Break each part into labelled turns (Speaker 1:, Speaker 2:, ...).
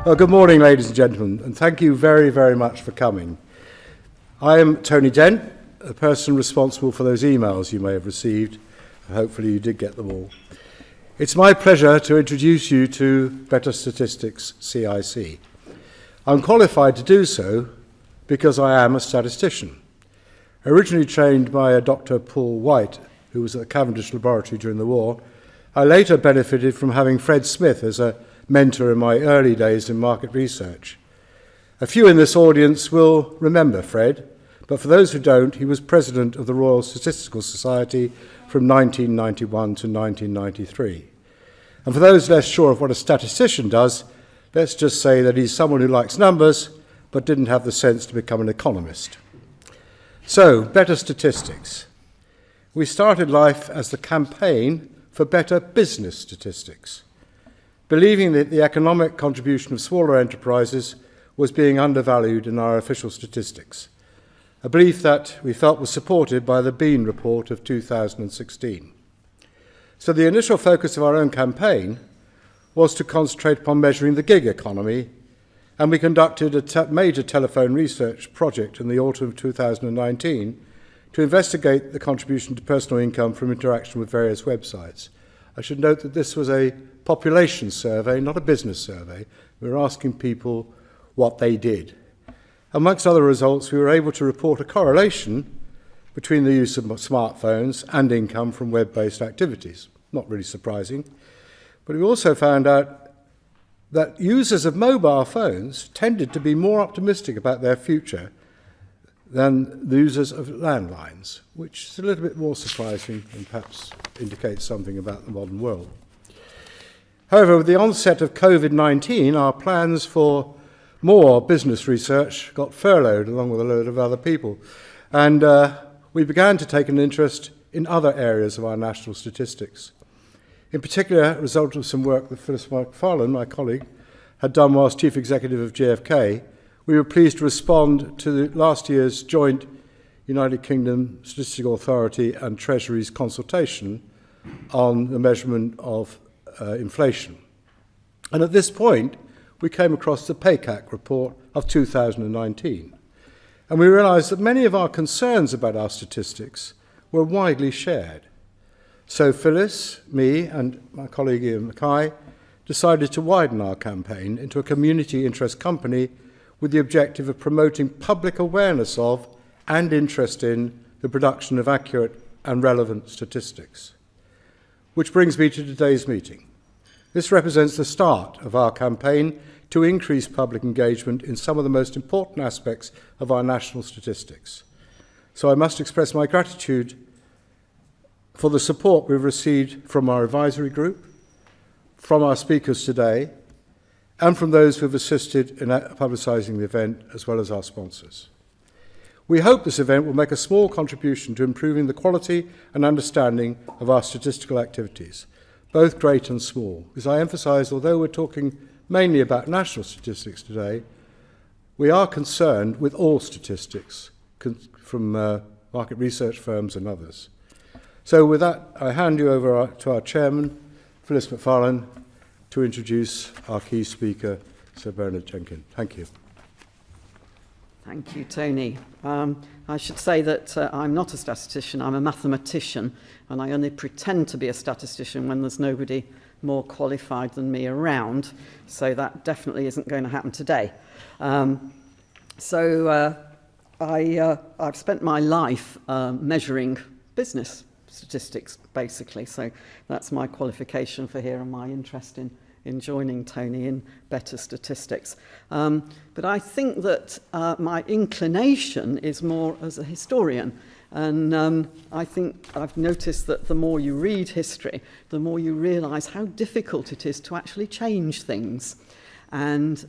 Speaker 1: Well, good morning, ladies and gentlemen, and thank you very, very much for coming. I am Tony Dent, the person responsible for those emails you may have received. Hopefully you did get them all. It's my pleasure to introduce you to Better Statistics CIC. I'm qualified to do so because I am a statistician. Originally trained by a Dr. Paul White, who was at the Cavendish Laboratory during the war, I later benefited from having Fred Smith as a mentor in my early days in market research. A few in this audience will remember Fred, but for those who don't, he was president of the Royal Statistical Society from 1991 to 1993. And for those less sure of what a statistician does, let's just say that he's someone who likes numbers, but didn't have the sense to become an economist. So, Better Statistics. We started life as the campaign for better business statistics, believing that the economic contribution of smaller enterprises was being undervalued in our official statistics, a belief that we felt was supported by the Bean report of 2016. So the initial focus of our own campaign was to concentrate upon measuring the gig economy, and we conducted a major telephone research project in the autumn of 2019 to investigate the contribution to personal income from interaction with various websites. I should note that this was a population survey, not a business survey. We were asking people what they did. Amongst other results, we were able to report a correlation between the use of smartphones and income from web-based activities. Not really surprising. But we also found out that users of mobile phones tended to be more optimistic about their future than the users of landlines, which is a little bit more surprising and perhaps indicates something about the modern world. However, with the onset of COVID-19, our plans for more business research got furloughed along with a load of other people, and we began to take an interest in other areas of our national statistics. In particular, a result of some work that Phyllis Macfarlane, my colleague, had done whilst Chief Executive of GfK, we were pleased to respond to last year's joint United Kingdom Statistical Authority and Treasury's consultation on the measurement of inflation. And at this point, we came across the PayCAC report of 2019. And we realized that many of our concerns about our statistics were widely shared. So Phyllis, me, and my colleague Iain, MacKay, decided to widen our campaign into a community interest company with the objective of promoting public awareness of and interest in the production of accurate and relevant statistics. Which brings me to today's meeting. This represents the start of our campaign to increase public engagement in some of the most important aspects of our national statistics. So I must express my gratitude for the support we've received from our advisory group, from our speakers today, and from those who have assisted in publicising the event, as well as our sponsors. We hope this event will make a small contribution to improving the quality and understanding of our statistical activities, both great and small. As I emphasise, although we're talking mainly about national statistics today, we are concerned with all statistics from market research firms and others. So with that, I hand you over to our chairman, Phyllis Macfarlane, to introduce our key speaker, Sir Bernard Jenkins. Thank you.
Speaker 2: Thank you, Tony. I should say that I'm not a statistician, I'm a mathematician, and I only pretend to be a statistician when there's nobody more qualified than me around, so that definitely isn't going to happen today. I've spent my life measuring business statistics, basically, so that's my qualification for here and my interest in joining Tony in Better Statistics. But I think that my inclination is more as a historian, and I think I've noticed that the more you read history, the more you realise how difficult it is to actually change things. And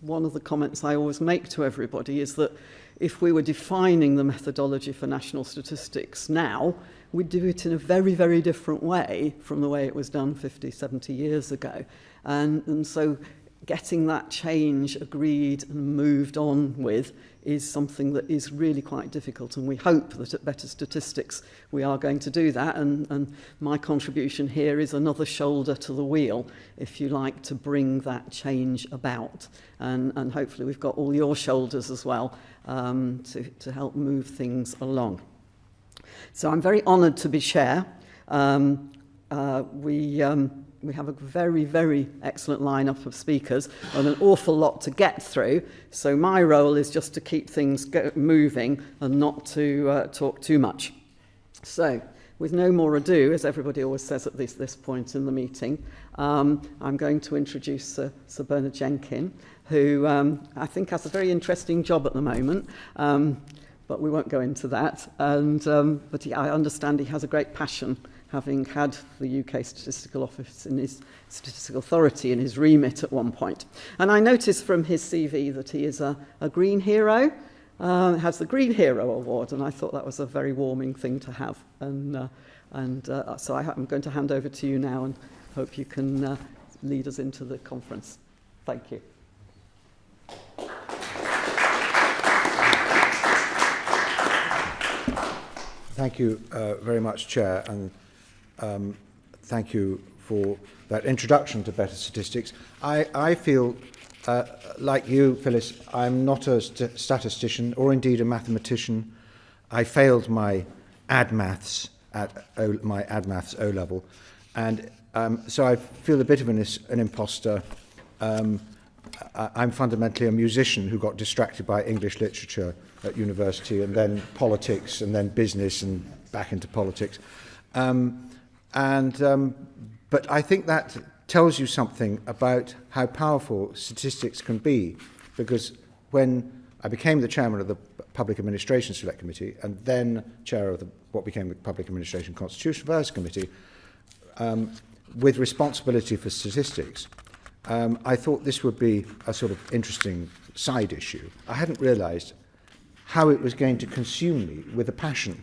Speaker 2: one of the comments I always make to everybody is that if we were defining the methodology for national statistics now, we'd do it in a very, very different way from the way it was done 50, 70 years ago. And so getting that change agreed and moved on with is something that is really quite difficult, and we hope that at Better Statistics we are going to do that, and my contribution here is another shoulder to the wheel, if you like, to bring that change about, and hopefully we've got all your shoulders as well to help move things along. So I'm very honoured to be chair. We have a very, very excellent lineup of speakers and an awful lot to get through. So my role is just to keep things moving and not to talk too much. So with no more ado, as everybody always says at this point in the meeting, I'm going to introduce Sir Bernard Jenkin, who I think has a very interesting job at the moment. But we won't go into that. But I understand he has a great passion, having had the UK Statistical Office in his Statistical Authority in his remit at one point. And I noticed from his CV that he is a Green Hero, has the Green Hero Award, and I thought that was a very warming thing to have. So I'm going to hand over to you now and hope you can lead us into the conference. Thank you.
Speaker 3: Thank you very much, Chair, and thank you for that introduction to Better Statistics. I feel, like you, Phyllis, I'm not a statistician or indeed a mathematician. I failed my Ad Maths at my Ad Maths O-level, and so I feel a bit of an imposter. I'm fundamentally a musician who got distracted by English literature at university, and then politics, and then business, and back into politics. But I think that tells you something about how powerful statistics can be, because when I became the chairman of the Public Administration Select Committee, and then chair of what became the Public Administration Constitutional Affairs Committee, with responsibility for statistics, I thought this would be a sort of interesting side issue. I hadn't realised how it was going to consume me with a passion,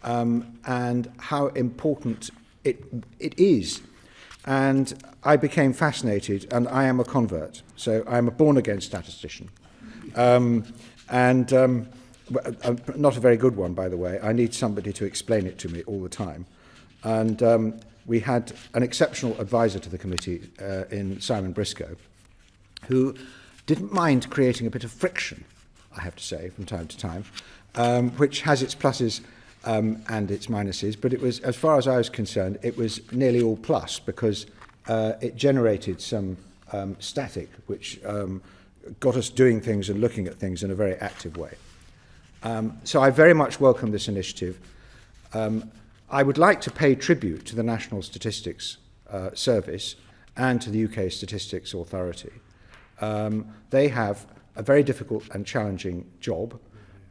Speaker 3: and how important it is. And I became fascinated, and I am a convert. So I'm a born-again statistician. Not a very good one, by the way. I need somebody to explain it to me all the time. And we had an exceptional advisor to the committee in Simon Briscoe, who didn't mind creating a bit of friction, I have to say, from time to time, which has its pluses and its minuses. But it was, as far as I was concerned, it was nearly all plus, because it generated some static, which got us doing things and looking at things in a very active way. So I very much welcome this initiative. I would like to pay tribute to the National Statistics Service and to the UK Statistics Authority. They have a very difficult and challenging job.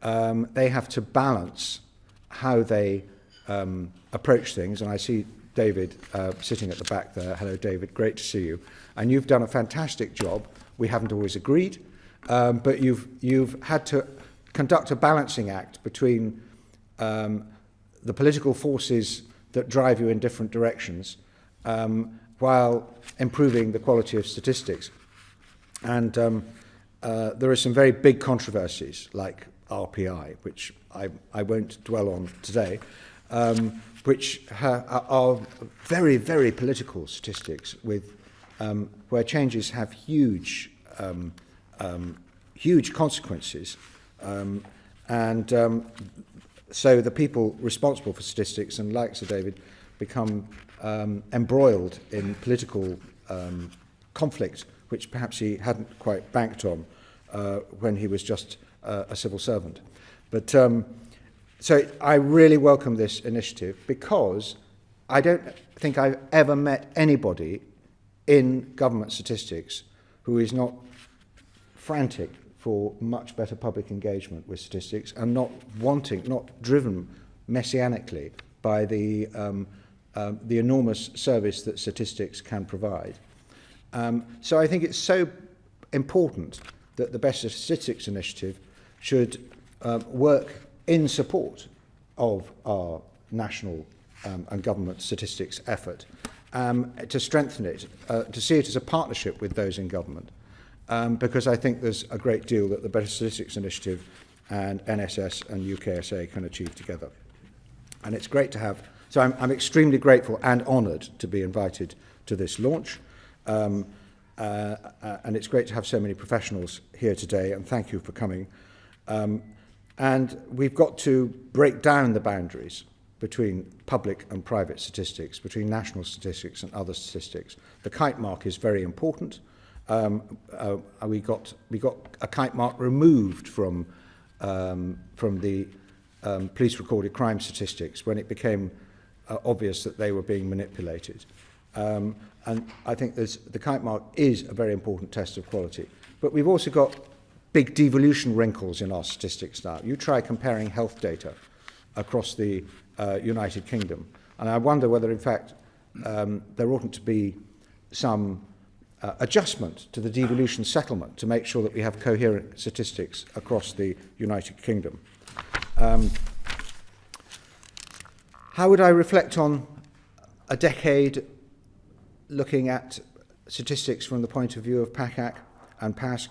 Speaker 3: They have to balance how they approach things, and I see David sitting at the back there. Hello, David, great to see you. And you've done a fantastic job. We haven't always agreed, but you've had to conduct a balancing act between the political forces that drive you in different directions, while improving the quality of statistics. And there are some very big controversies, like RPI, which I won't dwell on today, which are very, very political statistics, with where changes have huge consequences, so the people responsible for statistics, and like Sir David, become embroiled in political conflict, which perhaps he hadn't quite banked on when he was just a civil servant. But so I really welcome this initiative, because I don't think I've ever met anybody in government statistics who is not frantic for much better public engagement with statistics, and not driven messianically by the enormous service that statistics can provide. So I think it's so important that the Better Statistics Initiative should work in support of our national and government statistics effort, to strengthen it, to see it as a partnership with those in government. because I think there's a great deal that the Better Statistics Initiative and NSS and UKSA can achieve together. And it's great to have, so I'm extremely grateful and honoured to be invited to this launch. And it's great to have so many professionals here today, and thank you for coming. And we've got to break down the boundaries between public and private statistics, between national statistics and other statistics. The kite mark is very important. We got a kite mark removed from the police recorded crime statistics when it became obvious that they were being manipulated. And I think the kite mark is a very important test of quality. But we've also got big devolution wrinkles in our statistics now. You try comparing health data across the United Kingdom, and I wonder whether, in fact, there oughtn't to be some adjustment to the devolution settlement to make sure that we have coherent statistics across the United Kingdom. How would I reflect on a decade looking at statistics from the point of view of PACAC and PASC?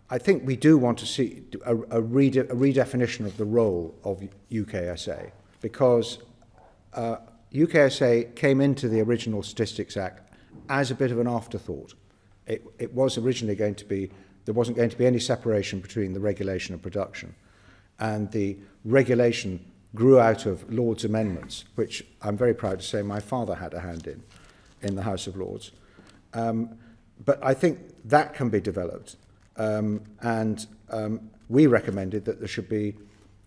Speaker 3: I think we do want to see a redefinition of the role of UKSA, because UKSA came into the original Statistics Act as a bit of an afterthought. It was originally going to be, there wasn't going to be any separation between the regulation and production. And the regulation grew out of Lords' amendments, which I'm very proud to say my father had a hand in the House of Lords. But I think that can be developed. We recommended that there should be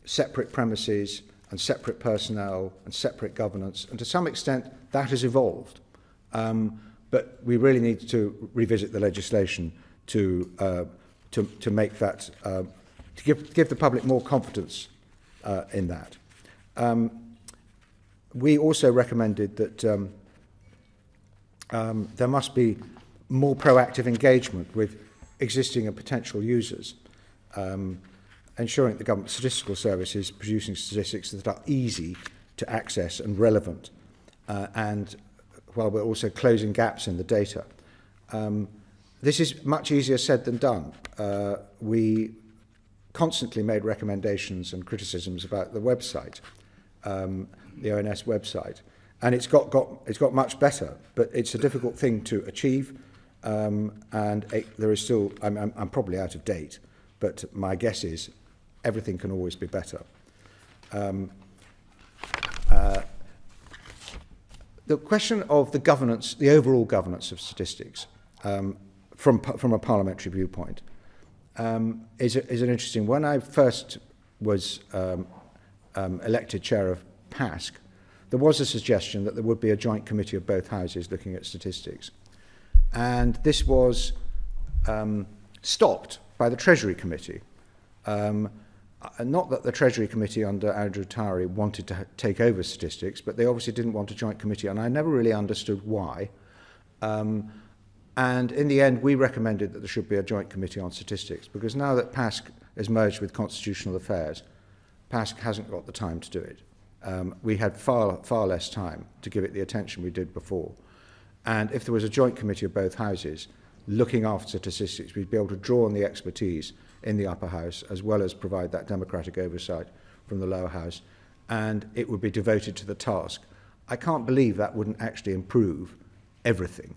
Speaker 3: separate premises and separate personnel and separate governance. And to some extent, that has evolved. But we really need to revisit the legislation to make that, to give the public more confidence in that. We also recommended that there must be more proactive engagement with existing and potential users, ensuring the government statistical service is producing statistics that are easy to access and relevant, and while we're also closing gaps in the data. This is much easier said than done. We constantly made recommendations and criticisms about the website, the ONS website, and it's got much better, but it's a difficult thing to achieve, and there is still, I'm probably out of date, but my guess is everything can always be better. The question of the governance, the overall governance of statistics, from a parliamentary viewpoint, is an interesting. When I first was elected chair of PASC, there was a suggestion that there would be a joint committee of both houses looking at statistics, and this was stopped by the Treasury Committee. Not that the Treasury Committee under Andrew Towery wanted to take over statistics, but they obviously didn't want a joint committee, and I never really understood why. And in the end, we recommended that there should be a joint committee on statistics, because now that PASC is merged with Constitutional Affairs, PASC hasn't got the time to do it. We had far less time to give it the attention we did before. And if there was a joint committee of both houses looking after statistics, we'd be able to draw on the expertise in the upper house, as well as provide that democratic oversight from the lower house, and it would be devoted to the task. I can't believe that wouldn't actually improve everything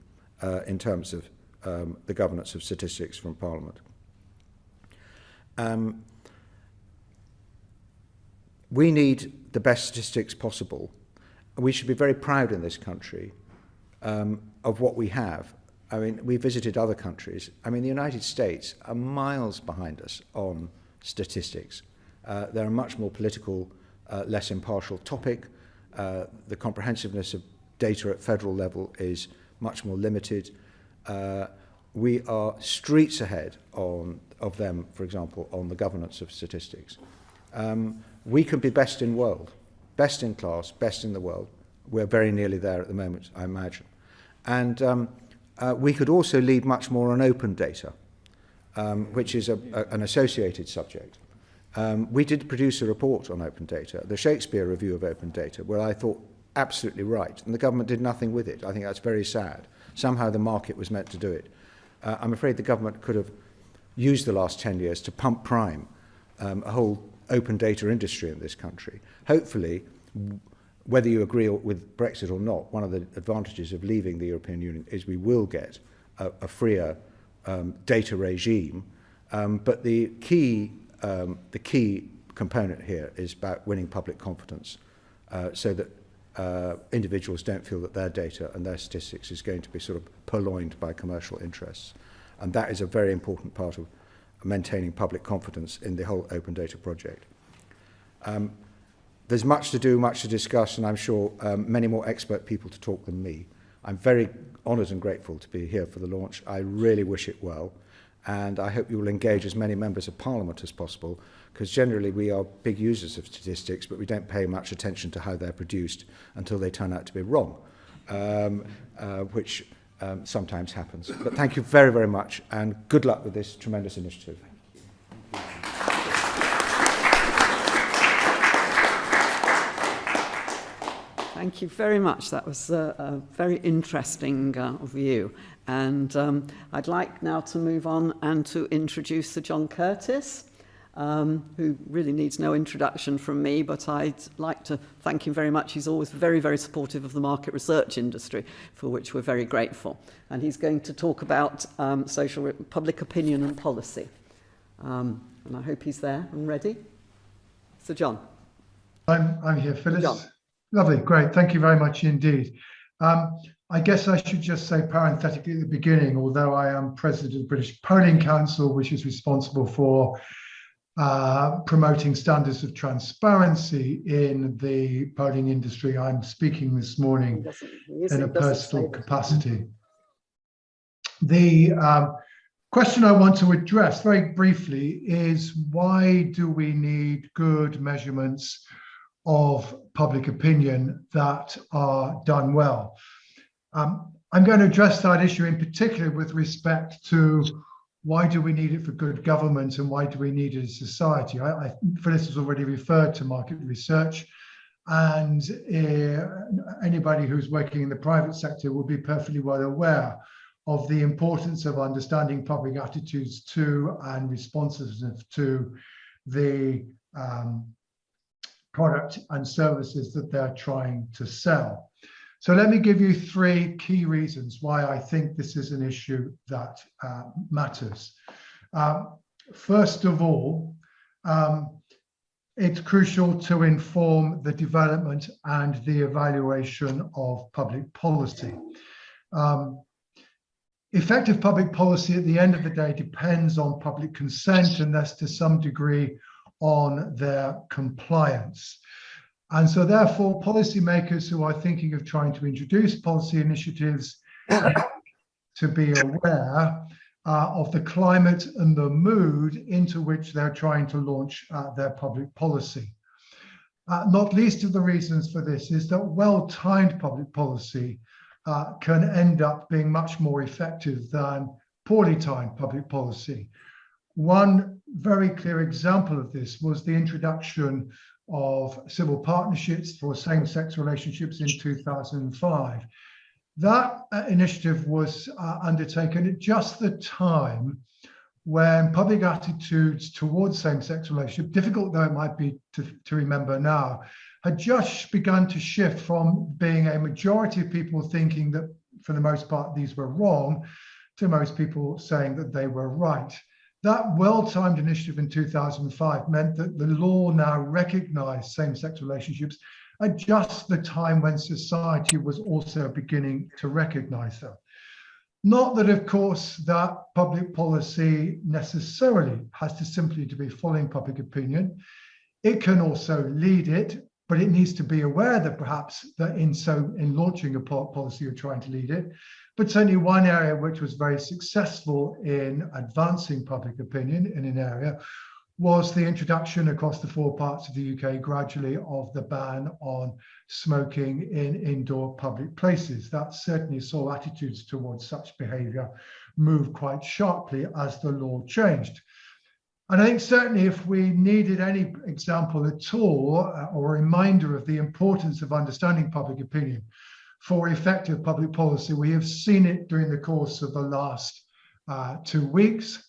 Speaker 3: in terms of the governance of statistics from Parliament. We need the best statistics possible. We should be very proud in this country of what we have. I mean, we visited other countries. I mean, the United States are miles behind us on statistics. They're a much more political, less impartial topic. The comprehensiveness of data at federal level is much more limited. We are streets ahead of them, for example, on the governance of statistics. We can be best in world, best in class, best in the world. We're very nearly there at the moment, I imagine. And we could also lead much more on open data, which is an associated subject. We did produce a report on open data, the Shakespeare Review of Open Data, where I thought absolutely right, and the government did nothing with it. I think that's very sad. Somehow the market was meant to do it. I'm afraid the government could have used the last 10 years to pump prime a whole open data industry in this country. Hopefully, whether you agree with Brexit or not, one of the advantages of leaving the European Union is we will get a freer data regime. But the key component here is about winning public confidence, so that individuals don't feel that their data and their statistics is going to be sort of purloined by commercial interests. And that is a very important part of maintaining public confidence in the whole open data project. There's much to do, much to discuss, and I'm sure many more expert people to talk than me. I'm very honoured and grateful to be here for the launch. I really wish it well, and I hope you will engage as many members of Parliament as possible, because generally we are big users of statistics, but we don't pay much attention to how they're produced until they turn out to be wrong, which sometimes happens. But thank you very, very much, and good luck with this tremendous initiative.
Speaker 2: Thank you very much. That was a very interesting view. And I'd like now to move on and to introduce Sir John Curtis, who really needs no introduction from me, but I'd like to thank him very much. He's always very, very supportive of the market research industry, for which we're very grateful. And he's going to talk about public opinion and policy. And I hope he's there and ready. Sir John.
Speaker 4: I'm here, Phyllis.
Speaker 2: John.
Speaker 4: Lovely, great. Thank you very much indeed. I guess I should just say parenthetically at the beginning, although I am president of the British Polling Council, which is responsible for promoting standards of transparency in the polling industry, I'm speaking this morning in a personal capacity. The question I want to address very briefly is, why do we need good measurements of public opinion that are done well? I'm going to address that issue in particular with respect to why do we need it for good government and why do we need it as society. Phyllis has already referred to market research, and anybody who's working in the private sector will be perfectly well aware of the importance of understanding public attitudes to and responsiveness to the product and services that they're trying to sell. So let me give you three key reasons why I think this is an issue that matters. First of all, it's crucial to inform the development and the evaluation of public policy. Effective public policy at the end of the day depends on public consent, and thus to some degree on their compliance. And so therefore, policymakers who are thinking of trying to introduce policy initiatives to be aware of the climate and the mood into which they're trying to launch their public policy. Not least of the reasons for this is that well-timed public policy can end up being much more effective than poorly timed public policy. One very clear example of this was the introduction of civil partnerships for same-sex relationships in 2005. That initiative was undertaken at just the time when public attitudes towards same-sex relationships, difficult though it might be to remember now, had just begun to shift from being a majority of people thinking that for the most part these were wrong, to most people saying that they were right. That well-timed initiative in 2005 meant that the law now recognized same-sex relationships at just the time when society was also beginning to recognize them. Not that, of course, that public policy necessarily has to simply to be following public opinion. It can also lead it, but it needs to be aware that perhaps that in launching a policy you're trying to lead it. But certainly one area which was very successful in advancing public opinion in an area was the introduction across the four parts of the UK gradually of the ban on smoking in indoor public places. That certainly saw attitudes towards such behaviour move quite sharply as the law changed. And I think certainly if we needed any example at all or a reminder of the importance of understanding public opinion for effective public policy, we have seen it during the course of the last 2 weeks.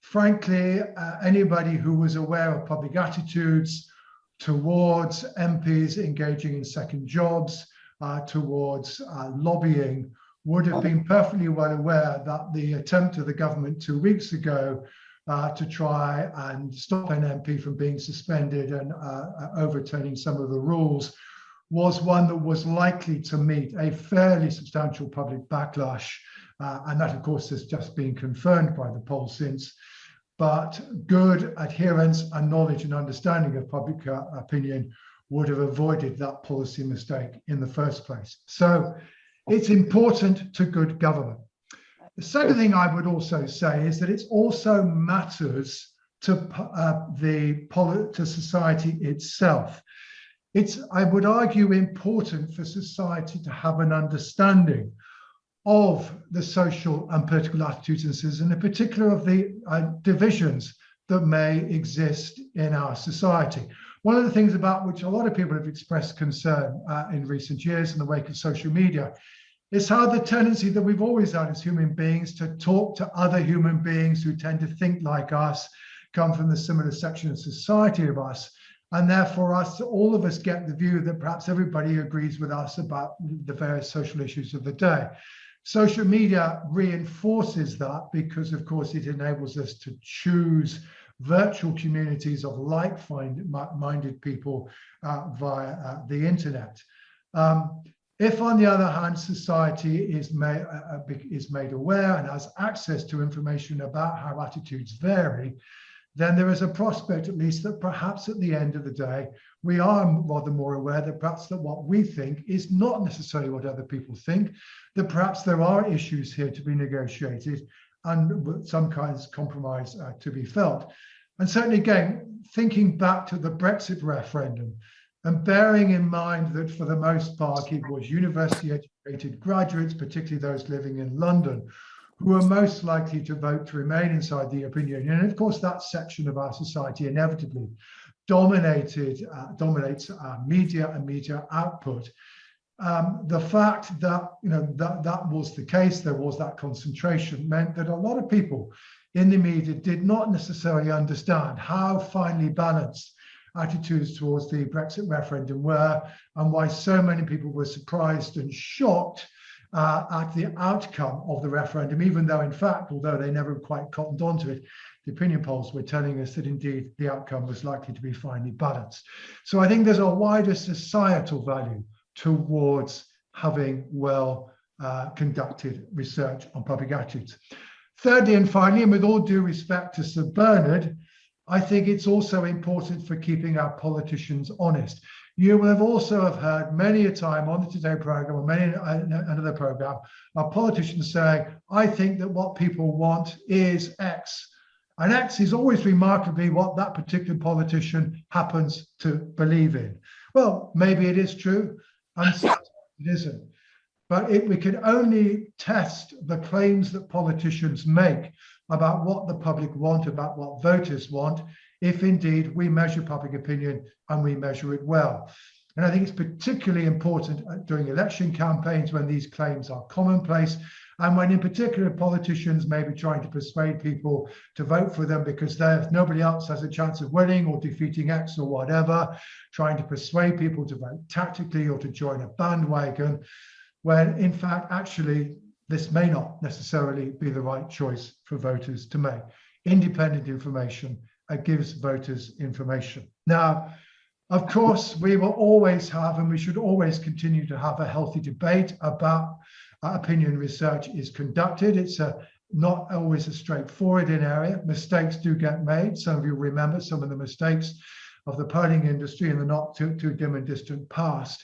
Speaker 4: Frankly, anybody who was aware of public attitudes towards MPs engaging in second jobs, towards lobbying, would have been perfectly well aware that the attempt of the government 2 weeks ago to try and stop an MP from being suspended and overturning some of the rules was one that was likely to meet a fairly substantial public backlash. And that, of course, has just been confirmed by the poll since. But good adherence and knowledge and understanding of public opinion would have avoided that policy mistake in the first place. So it's important to good government. The second thing I would also say is that it also matters to society itself. It's, I would argue, important for society to have an understanding of the social and political attitudes and citizens, and in particular of the divisions that may exist in our society. One of the things about which a lot of people have expressed concern in recent years in the wake of social media is how the tendency that we've always had as human beings to talk to other human beings who tend to think like us, come from the similar section of society of us, and therefore all of us get the view that perhaps everybody agrees with us about the various social issues of the day. Social media reinforces that because, of course, it enables us to choose virtual communities of like-minded people via the internet. If, on the other hand, society is made aware and has access to information about how attitudes vary, then there is a prospect, at least, that perhaps at the end of the day, we are rather more aware that perhaps that what we think is not necessarily what other people think, that perhaps there are issues here to be negotiated and some kinds of compromise to be felt. And certainly, again, thinking back to the Brexit referendum and bearing in mind that for the most part, it was university-educated graduates, particularly those living in London, who are most likely to vote to remain inside the European Union. And of course, that section of our society inevitably dominates media and media output. The fact that that was the case, there was that concentration, meant that a lot of people in the media did not necessarily understand how finely balanced attitudes towards the Brexit referendum were, and why so many people were surprised and shocked at the outcome of the referendum, even though, in fact, although they never quite cottoned onto it, the opinion polls were telling us that indeed the outcome was likely to be finely balanced. So I think there's a wider societal value towards having well conducted research on public attitudes. Thirdly and finally, and with all due respect to Sir Bernard, I think it's also important for keeping our politicians honest. You will have also have heard many a time on the Today programme or many another programme, our politicians saying, I think that what people want is X. And X is always remarkably what that particular politician happens to believe in. Well, maybe it is true, and sometimes it isn't. But we can only test the claims that politicians make about what the public want, about what voters want, if indeed we measure public opinion and we measure it well. And I think it's particularly important during election campaigns when these claims are commonplace, and when in particular politicians may be trying to persuade people to vote for them because nobody else has a chance of winning or defeating X or whatever, trying to persuade people to vote tactically or to join a bandwagon, when in fact actually this may not necessarily be the right choice for voters to make. Independent information gives voters information. Now, of course, we will always have, and we should always continue to have, a healthy debate about opinion research is conducted. It's not always a straightforward area. Mistakes do get made. Some of you remember some of the mistakes of the polling industry in the not too dim and distant past.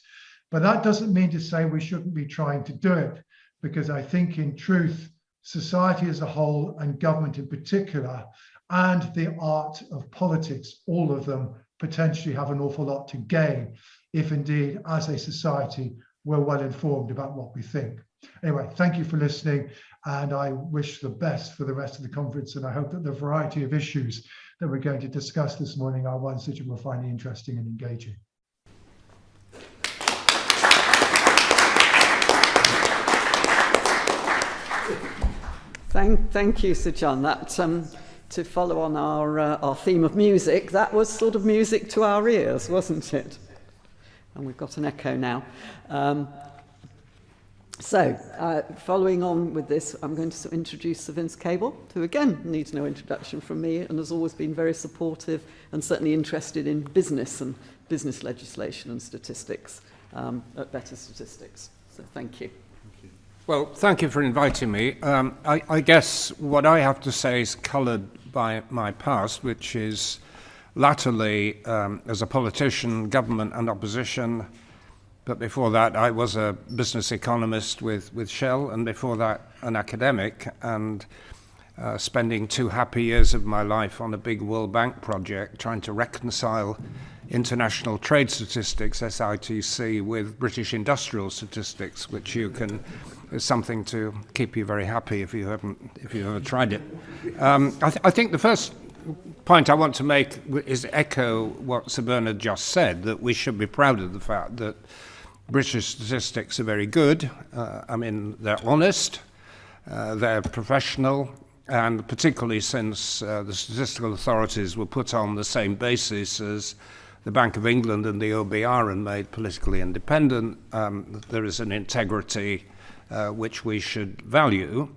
Speaker 4: But that doesn't mean to say we shouldn't be trying to do it, because I think in truth, society as a whole and government in particular, and the art of politics, all of them potentially have an awful lot to gain if indeed, as a society, we're well informed about what we think. Anyway, thank you for listening, and I wish the best for the rest of the conference, and I hope that the variety of issues that we're going to discuss this morning are ones that you will find interesting and engaging.
Speaker 2: Thank you, Sir John. That, to follow on our theme of music, that was sort of music to our ears, wasn't it? And we've got an echo now. Following on with this, I'm going to introduce Sir Vince Cable, who again needs no introduction from me and has always been very supportive and certainly interested in business and business legislation and statistics at Better Statistics. So thank you.
Speaker 5: Well, thank you for inviting me. I guess what I have to say is coloured by my past, which is latterly as a politician, government and opposition. But before that, I was a business economist with Shell, and before that, an academic, and spending 2 happy years of my life on a big World Bank project trying to reconcile international trade statistics, SITC, with British industrial statistics, which is something to keep you very happy if you've ever tried it. I think the first point I want to make is echo what Sir Bernard just said, that we should be proud of the fact that British statistics are very good. They're honest, they're professional, and particularly since the statistical authorities were put on the same basis as the Bank of England and the OBR and made politically independent, there is an integrity which we should value.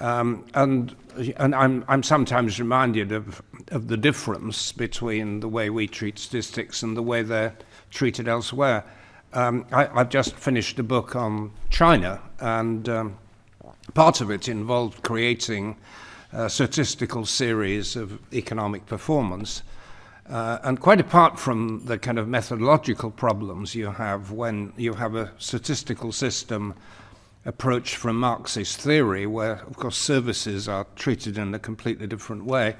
Speaker 5: And I'm sometimes reminded of the difference between the way we treat statistics and the way they're treated elsewhere. I've just finished a book on China, and part of it involved creating a statistical series of economic performance. And quite apart from the kind of methodological problems you have when you have a statistical system approach from Marxist theory, where, of course, services are treated in a completely different way,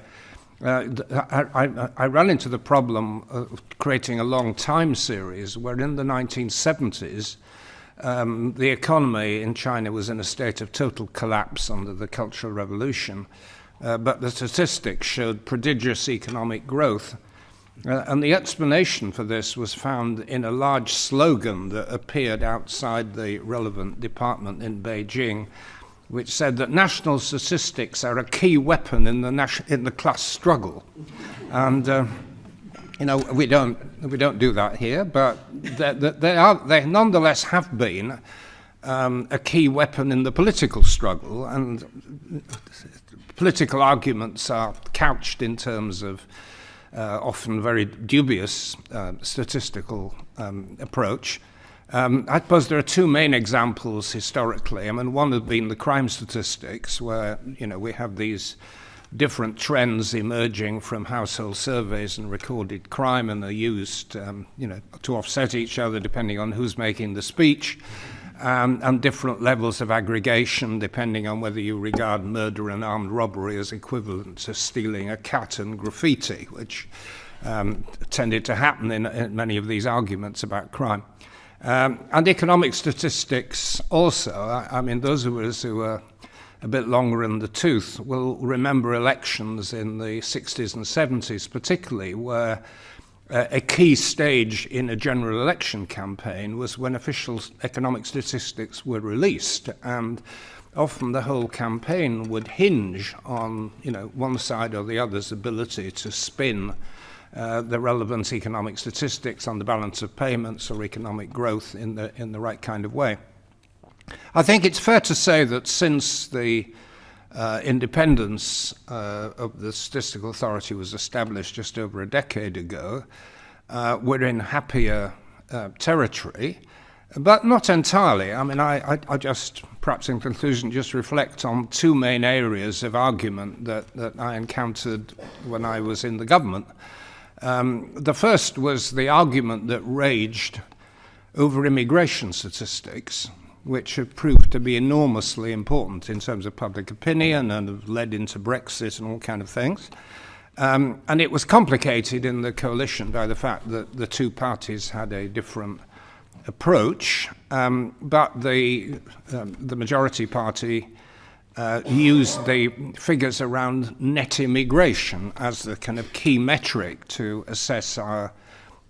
Speaker 5: I ran into the problem of creating a long time series where in the 1970s, the economy in China was in a state of total collapse under the Cultural Revolution, but the statistics showed prodigious economic growth. And the explanation for this was found in a large slogan that appeared outside the relevant department in Beijing, which said that national statistics are a key weapon in the class struggle. And we don't do that here, but they nonetheless have been a key weapon in the political struggle, and political arguments are couched in terms of often very dubious statistical approach. I suppose there are 2 main examples historically. One has been the crime statistics, where we have these different trends emerging from household surveys and recorded crime, and they're used to offset each other depending on who's making the speech, and different levels of aggregation depending on whether you regard murder and armed robbery as equivalent to stealing a cat and graffiti, which tended to happen in many of these arguments about crime. And economic statistics also. Those of us who are a bit longer in the tooth will remember elections in the 60s and 70s particularly, where a key stage in a general election campaign was when official economic statistics were released, and often the whole campaign would hinge on one side or the other's ability to spin the relevant economic statistics on the balance of payments or economic growth in the right kind of way. I think it's fair to say that since the independence of the Statistical Authority was established just over a decade ago, we're in happier territory, but not entirely. I just, perhaps in conclusion, just reflect on 2 main areas of argument that I encountered when I was in the government. The first was the argument that raged over immigration statistics, which have proved to be enormously important in terms of public opinion and have led into Brexit and all kind of things. And it was complicated in the coalition by the fact that the 2 parties had a different approach, but the majority party used the figures around net immigration as the kind of key metric to assess our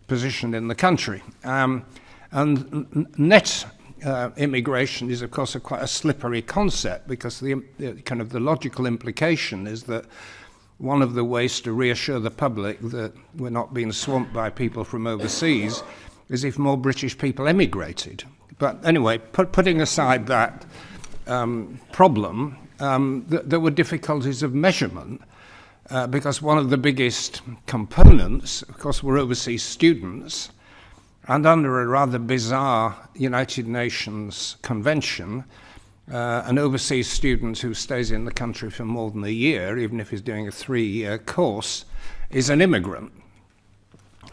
Speaker 5: position in the country. And net immigration is, of course, quite a slippery concept, because the kind of the logical implication is that one of the ways to reassure the public that we're not being swamped by people from overseas is if more British people emigrated. But anyway, putting aside that problem, there were difficulties of measurement, because one of the biggest components, of course, were overseas students. And under a rather bizarre United Nations convention, an overseas student who stays in the country for more than a year, even if he's doing a 3-year course, is an immigrant.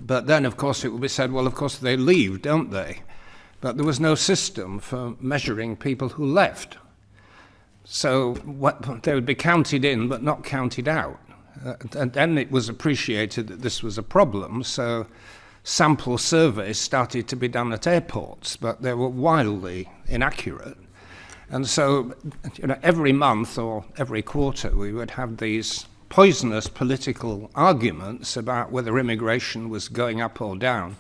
Speaker 5: But then, of course, it will be said, well, of course, they leave, don't they? But there was no system for measuring people who left. So they would be counted in, but not counted out. And then it was appreciated that this was a problem, so sample surveys started to be done at airports, but they were wildly inaccurate. And so, every month or every quarter, we would have these poisonous political arguments about whether immigration was going up or down,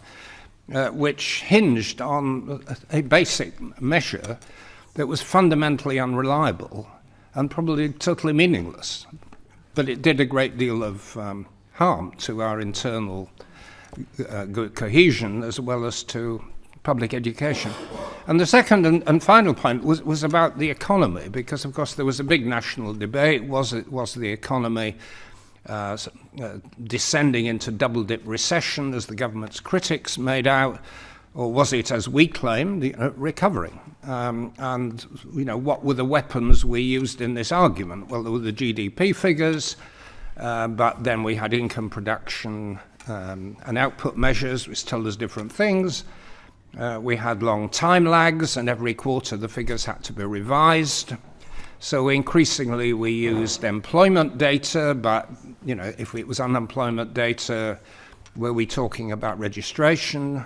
Speaker 5: which hinged on a basic measure that was fundamentally unreliable and probably totally meaningless. But it did a great deal of harm to our internal cohesion as well as to public education. And the second and final point was about the economy, because, of course, there was a big national debate. Was the economy descending into double-dip recession, as the government's critics made out, or was it, as we claimed, recovering? And what were the weapons we used in this argument? Well, there were the GDP figures, but then we had income production and output measures, which told us different things. We had long time lags, and every quarter the figures had to be revised. So increasingly we used employment data, but if it was unemployment data, were we talking about registration?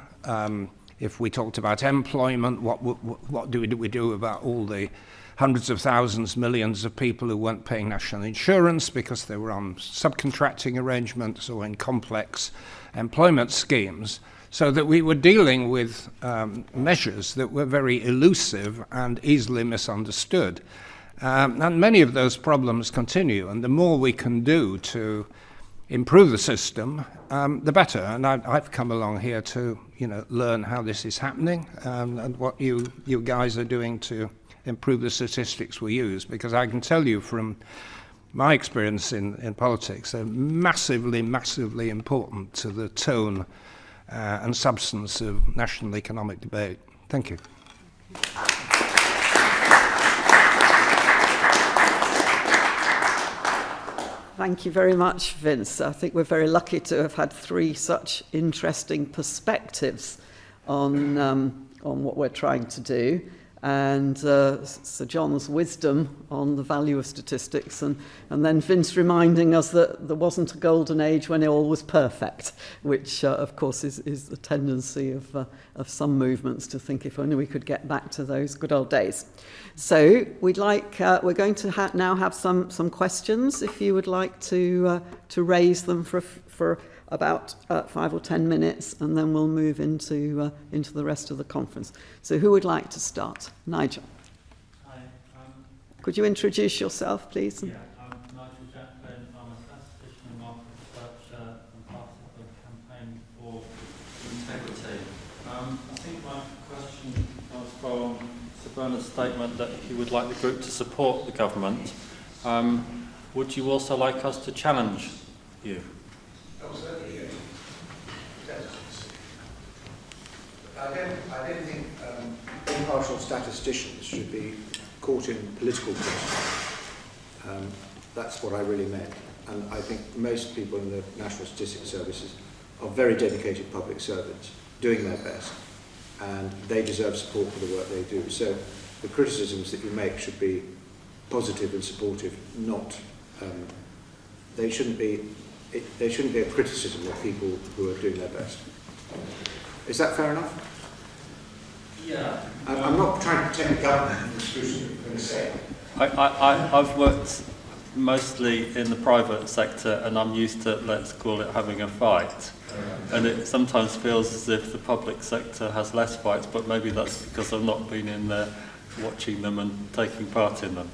Speaker 5: If we talked about employment, what do we do about all the hundreds of thousands, millions of people who weren't paying national insurance because they were on subcontracting arrangements or in complex employment schemes? So that we were dealing with measures that were very elusive and easily misunderstood. And many of those problems continue, and the more we can do to improve the system, the better. And I've come along here to learn how this is happening, and what you guys are doing to improve the statistics we use, because I can tell you from my experience in politics, they're massively, massively important to the tone and substance of national economic debate. Thank you.
Speaker 2: Thank you very much, Vince. I think we're very lucky to have had 3 such interesting perspectives on what we're trying to do, and Sir John's wisdom on the value of statistics, and then Vince reminding us that there wasn't a golden age when all was perfect, which of course is the tendency of some movements to think if only we could get back to those good old days. So we're going to now have some questions, if you would like to raise them for about 5 or 10 minutes, and then we'll move into the rest of the conference. So who would like to start? Nigel.
Speaker 6: Hi.
Speaker 2: Could you introduce yourself, please?
Speaker 6: Yeah, I'm Nigel Jacklin. I'm a statistician and market researcher and part of the campaign for integrity. I think my question comes from Sir Bernard's statement that he would like the group to support the government. Would you also like us to challenge you?
Speaker 3: I don't think impartial statisticians should be caught in political questions. That's what I really meant. And I think most people in the National Statistics Services are very dedicated public servants, doing their best, and they deserve support for the work they do. So the criticisms that you make should be positive and supportive, not they shouldn't be a criticism of people who are doing their best. Is that fair enough?
Speaker 6: Yeah.
Speaker 3: I'm not trying to protect the government from the scrutiny, I'm going to say.
Speaker 6: I've worked mostly in the private sector, and I'm used to, let's call it, having a fight. And it sometimes feels as if the public sector has less fights, but maybe that's because I've not been in there watching them and taking part in them.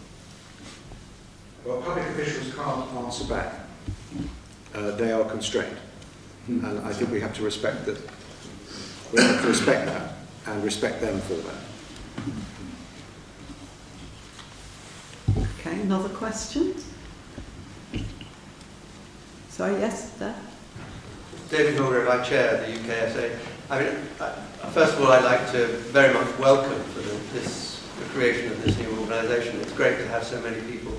Speaker 3: Well, public officials can't answer back. They are constrained. And I think we have to respect that. We have to respect that and respect them for that.
Speaker 2: Okay, another question? Sorry, yes, there.
Speaker 7: David Hilder, I chair the UKSA. I mean, first of all, I'd like to very much welcome the creation of this new organisation. It's great to have so many people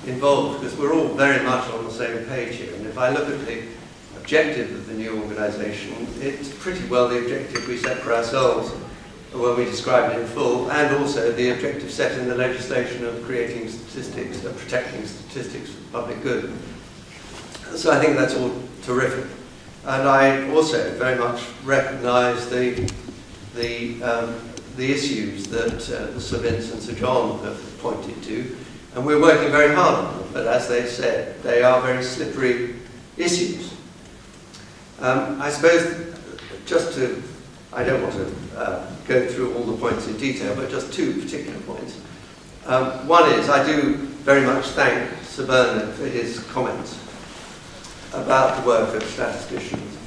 Speaker 7: involved because we're all very much on the same page here. And if I look at the objective of the new organisation, it's pretty well the objective we set for ourselves when we described it in full, and also the objective set in the legislation of creating statistics, of protecting statistics for the public good. So I think that's all terrific. And I also very much recognise the issues that Sir Vince and Sir John have pointed to, and we're working very hard on them, but as they said, they are very slippery issues. I suppose, I don't want to go through all the points in detail, but just two particular points. One is, I do very much thank Sir Bernard for his comments about the work of statisticians.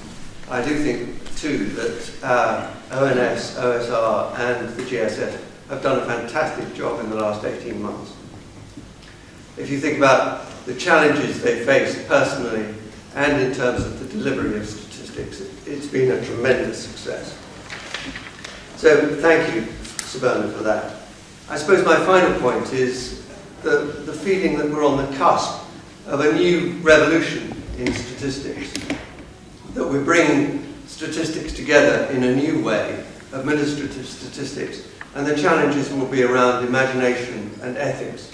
Speaker 7: I do think, too, that ONS, OSR and the GSS have done a fantastic job in the last 18 months. If you think about the challenges they faced personally and in terms of the delivery of statistics, it's been a tremendous success. So thank you, Sir Bernard, for that. I suppose my final point is the feeling that we're on the cusp of a new revolution in statistics, that we're bringing statistics together in a new way, administrative statistics, and the challenges will be around imagination and ethics.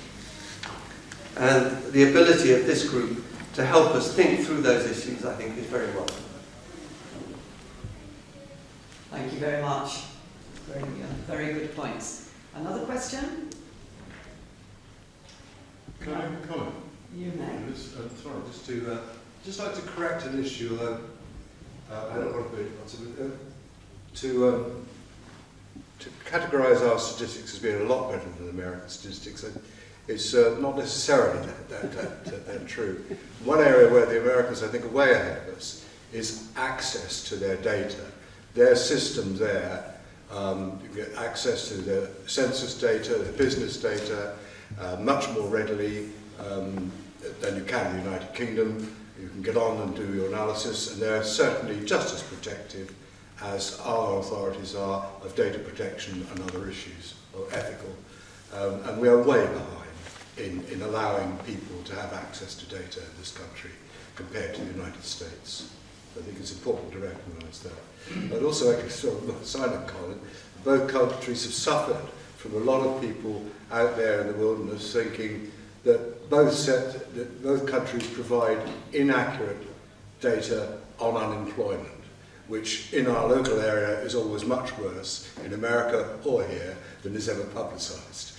Speaker 7: And the ability of this group to help us think through those issues, I think, is very welcome.
Speaker 2: Thank you very much. Very good points. Another question?
Speaker 1: Can I make a comment?
Speaker 2: You may.
Speaker 1: Sorry, just like to correct an issue, I don't want to categorise our statistics as being a lot better than American statistics. It's not necessarily that true. One area where the Americans, I think, are way ahead of us is access to their data. Their systems there, you get access to the census data, the business data, much more readily than you can in the United Kingdom. You can get on and do your analysis, and they're certainly just as protective as our authorities are of data protection and other issues, or ethical. And we are way behind in allowing people to have access to data in this country compared to the United States. I think it's important to recognise that. But also, I can sort of silent comment, both countries have suffered from a lot of people out there in the wilderness thinking that both countries provide inaccurate data on unemployment, which in our local area is always much worse in America or here than is ever publicised.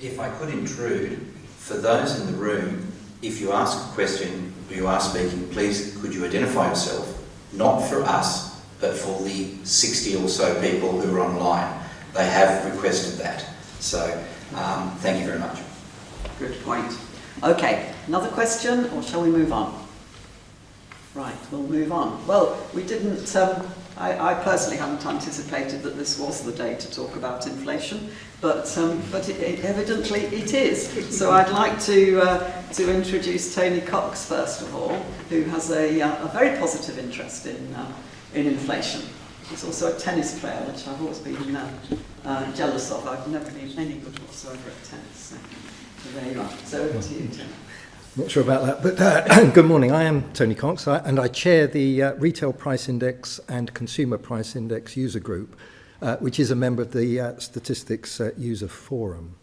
Speaker 8: If I could intrude, for those in the room, if you ask a question or you are speaking, please could you identify yourself, not for us, but for the 60 or so people who are online. They have requested that. So thank you very much.
Speaker 2: Good point. Okay, another question, or shall we move on? Right, we'll move on. Well, we didn't, I personally hadn't anticipated that this was the day to talk about inflation, but evidently it is. So I'd like to introduce Tony Cox first of all, who has a very positive interest in inflation. He's also a tennis player, which I've always been jealous of. I've never been any good whatsoever at tennis. So there you are. So over to you, Tony.
Speaker 9: Not sure about that, but good morning. I am Tony Cox, and I chair the Retail Price Index and Consumer Price Index user group, which is a member of the Statistics User Forum.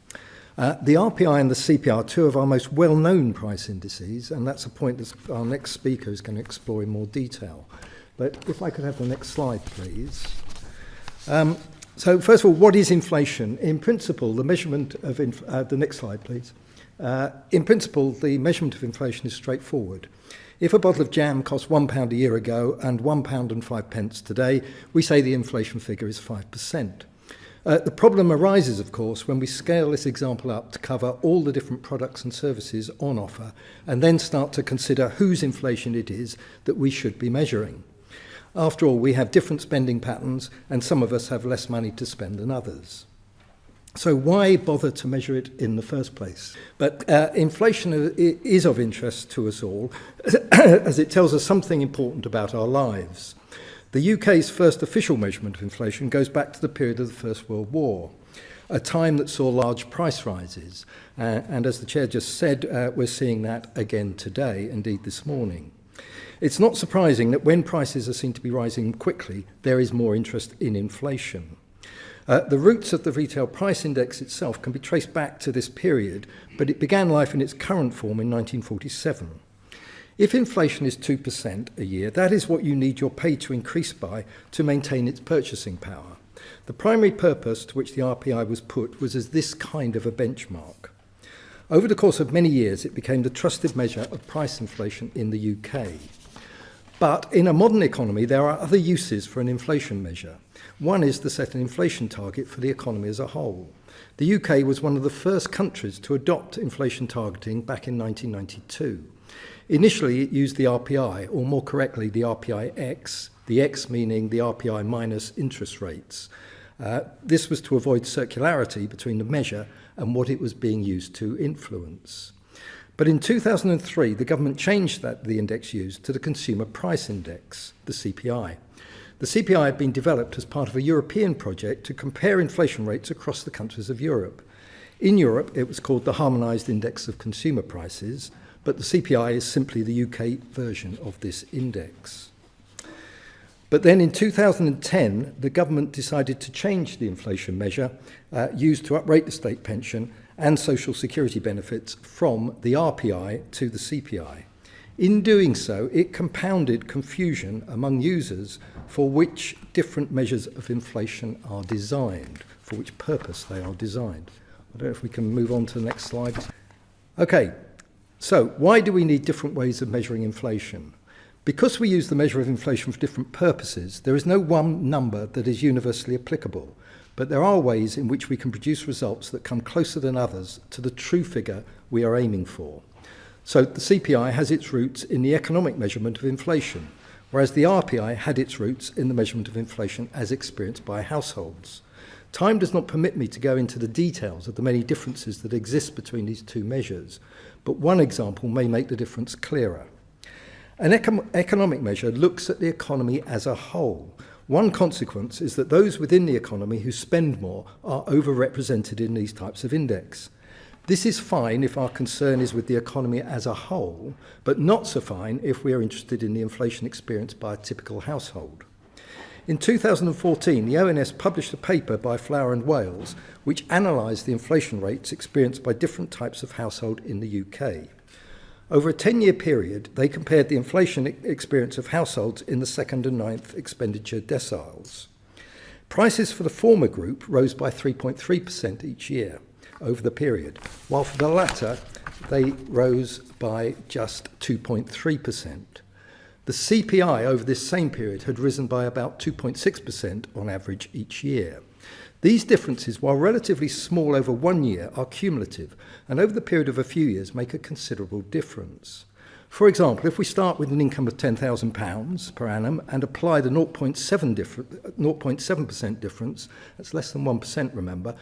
Speaker 9: The RPI and the CPI are two of our most well-known price indices, and that's a point that our next speaker is going to explore in more detail. But if I could have the next slide, please. So first of all, what is inflation? In principle, the measurement of the next slide, please. In principle, the measurement of inflation is straightforward. If a bottle of jam cost £1 a year ago and £1.05 today, we say the inflation figure is 5%. The problem arises, of course, when we scale this example up to cover all the different products and services on offer, and then start to consider whose inflation it is that we should be measuring. After all, we have different spending patterns, and some of us have less money to spend than others. So why bother to measure it in the first place? But inflation is of interest to us all, as it tells us something important about our lives. The UK's first official measurement of inflation goes back to the period of the First World War, a time that saw large price rises. And as the Chair just said, we're seeing that again today, indeed this morning. It's not surprising that when prices are seen to be rising quickly, there is more interest in inflation. The roots of the retail price index itself can be traced back to this period, but it began life in its current form in 1947. If inflation is 2% a year, that is what you need your pay to increase by to maintain its purchasing power. The primary purpose to which the RPI was put was as this kind of a benchmark. Over the course of many years, it became the trusted measure of price inflation in the UK. But in a modern economy, there are other uses for an inflation measure. One is to set an inflation target for the economy as a whole. The UK was one of the first countries to adopt inflation targeting back in 1992. Initially, it used the RPI, or more correctly, the RPI-X, the X meaning the RPI minus interest rates. This was to avoid circularity between the measure and what it was being used to influence. But in 2003, the government changed the index used to the Consumer Price Index, the CPI. The CPI had been developed as part of a European project to compare inflation rates across the countries of Europe. In Europe, it was called the Harmonised Index of Consumer Prices, but the CPI is simply the UK version of this index. But then in 2010, the government decided to change the inflation measure used to uprate the state pension and social security benefits from the RPI to the CPI. In doing so, it compounded confusion among users for which different measures of inflation are designed, for which purpose they are designed. I don't know if we can move on to the next slide. Okay, so why do we need different ways of measuring inflation? Because we use the measure of inflation for different purposes, there is no one number that is universally applicable. But there are ways in which we can produce results that come closer than others to the true figure we are aiming for. So the CPI has its roots in the economic measurement of inflation, whereas the RPI had its roots in the measurement of inflation as experienced by households. Time does not permit me to go into the details of the many differences that exist between these two measures, but one example may make the difference clearer. An economic measure looks at the economy as a whole. One consequence is that those within the economy who spend more are overrepresented in these types of index. This is fine if our concern is with the economy as a whole, but not so fine if we are interested in the inflation experienced by a typical household. In 2014, the ONS published a paper by Flower and Wales which analysed the inflation rates experienced by different types of household in the UK. Over a 10-year period, they compared the inflation experience of households in the second and ninth expenditure deciles. Prices for the former group rose by 3.3% each year over the period, while for the latter, they rose by just 2.3%. The CPI over this same period had risen by about 2.6% on average each year. These differences, while relatively small over 1 year, are cumulative and over the period of a few years make a considerable difference. For example, if we start with an income of £10,000 per annum and apply the 0.7% difference, that's less than 1%, remember,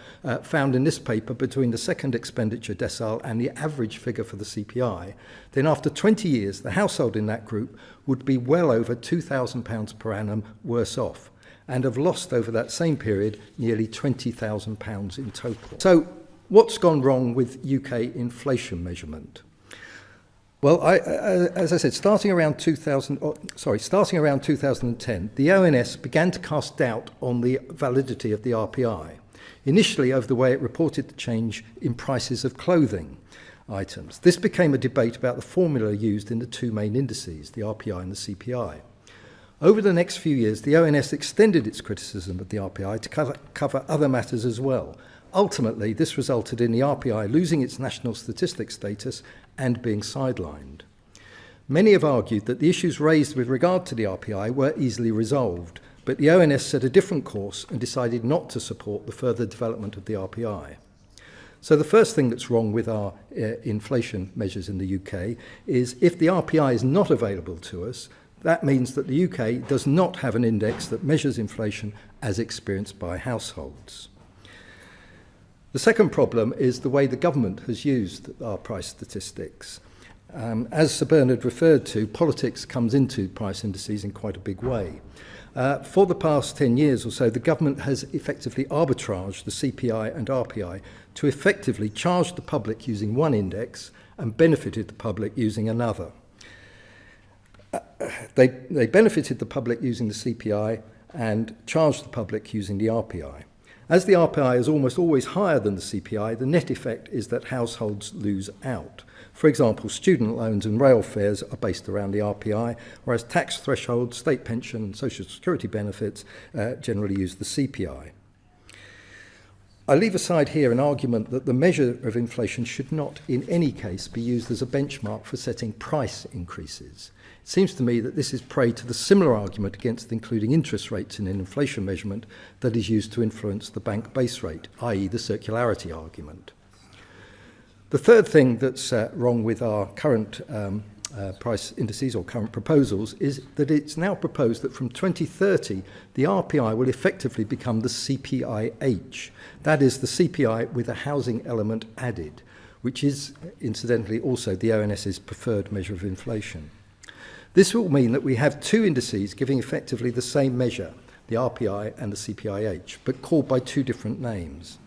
Speaker 9: found in this paper between the second expenditure decile and the average figure for the CPI, then after 20 years, the household in that group would be well over £2,000 per annum worse off, and have lost over that same period nearly £20,000 in total. So what's gone wrong with UK inflation measurement? Well, as I said, starting around 2010, the ONS began to cast doubt on the validity of the RPI, initially over the way it reported the change in prices of clothing items. This became a debate about the formula used in the two main indices, the RPI and the CPI. Over the next few years, the ONS extended its criticism of the RPI to cover other matters as well. Ultimately, this resulted in the RPI losing its national statistics status and being sidelined. Many have argued that the issues raised with regard to the RPI were easily resolved, but the ONS set a different course and decided not to support the further development of the RPI. So the first thing that's wrong with our inflation measures in the UK is if the RPI is not available to us, that means that the UK does not have an index that measures inflation as experienced by households. The second problem is the way the government has used our price statistics. As Sir Bernard referred to, politics comes into price indices in quite a big way. For the past 10 years or so, the government has effectively arbitraged the CPI and RPI to effectively charge the public using one index and benefited the public using another. They benefited the public using the CPI and charged the public using the RPI. As the RPI is almost always higher than the CPI, the net effect is that households lose out. For example, student loans and rail fares are based around the RPI, whereas tax thresholds, state pension and social security benefits generally use the CPI. I leave aside here an argument that the measure of inflation should not in any case be used as a benchmark for setting price increases. It seems to me that this is prey to the similar argument against including interest rates in an inflation measurement that is used to influence the bank base rate, i.e. the circularity argument. The third thing that's wrong with our current price indices or current proposals is that it's now proposed that from 2030 the RPI will effectively become the CPIH. That is the CPI with a housing element added, which is incidentally also the ONS's preferred measure of inflation. This will mean that we have two indices giving effectively the same measure, the RPI and the CPIH, but called by two different names.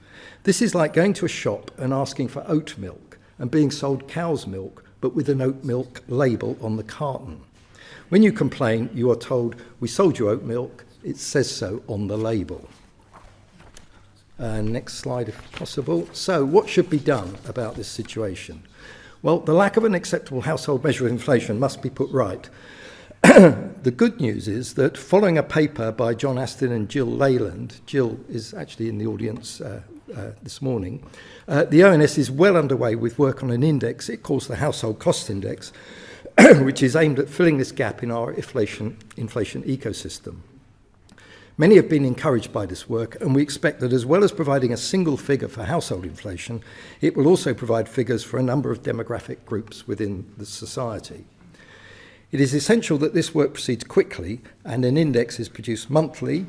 Speaker 9: This is like going to a shop and asking for oat milk and being sold cow's milk, but with an oat milk label on the carton. When you complain, you are told, "We sold you oat milk, it says so on the label." Next slide, if possible. So, what should be done about this situation? Well, the lack of an acceptable household measure of inflation must be put right. The good news is that following a paper by John Astin and Jill Leyland, Jill is actually in the audience this morning, the ONS is well underway with work on an index it calls the Household Cost Index, which is aimed at filling this gap in our inflation ecosystem. Many have been encouraged by this work, and we expect that as well as providing a single figure for household inflation, it will also provide figures for a number of demographic groups within the society. It is essential that this work proceeds quickly and an index is produced monthly,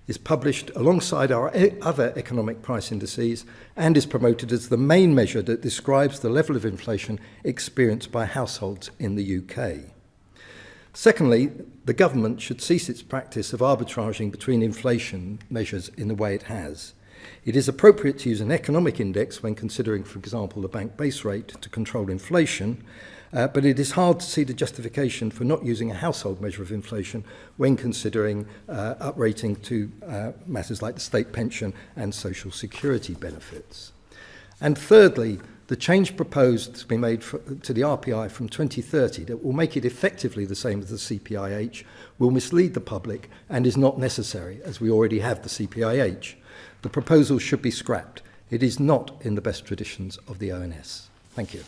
Speaker 9: is published alongside our other economic price indices, and is promoted as the main measure that describes the level of inflation experienced by households in the UK. Secondly, the government should cease its practice of arbitraging between inflation measures in the way it has. It is appropriate to use an economic index when considering, for example, the bank base rate to control inflation, but it is hard to see the justification for not using a household measure of inflation when considering uprating to matters like the state pension and social security benefits. And thirdly, the change proposed to be made to the RPI from 2030 that will make it effectively the same as the CPIH will mislead the public and is not necessary, as we already have the CPIH. The proposal should be scrapped. It is not in the best traditions of the ONS. Thank you.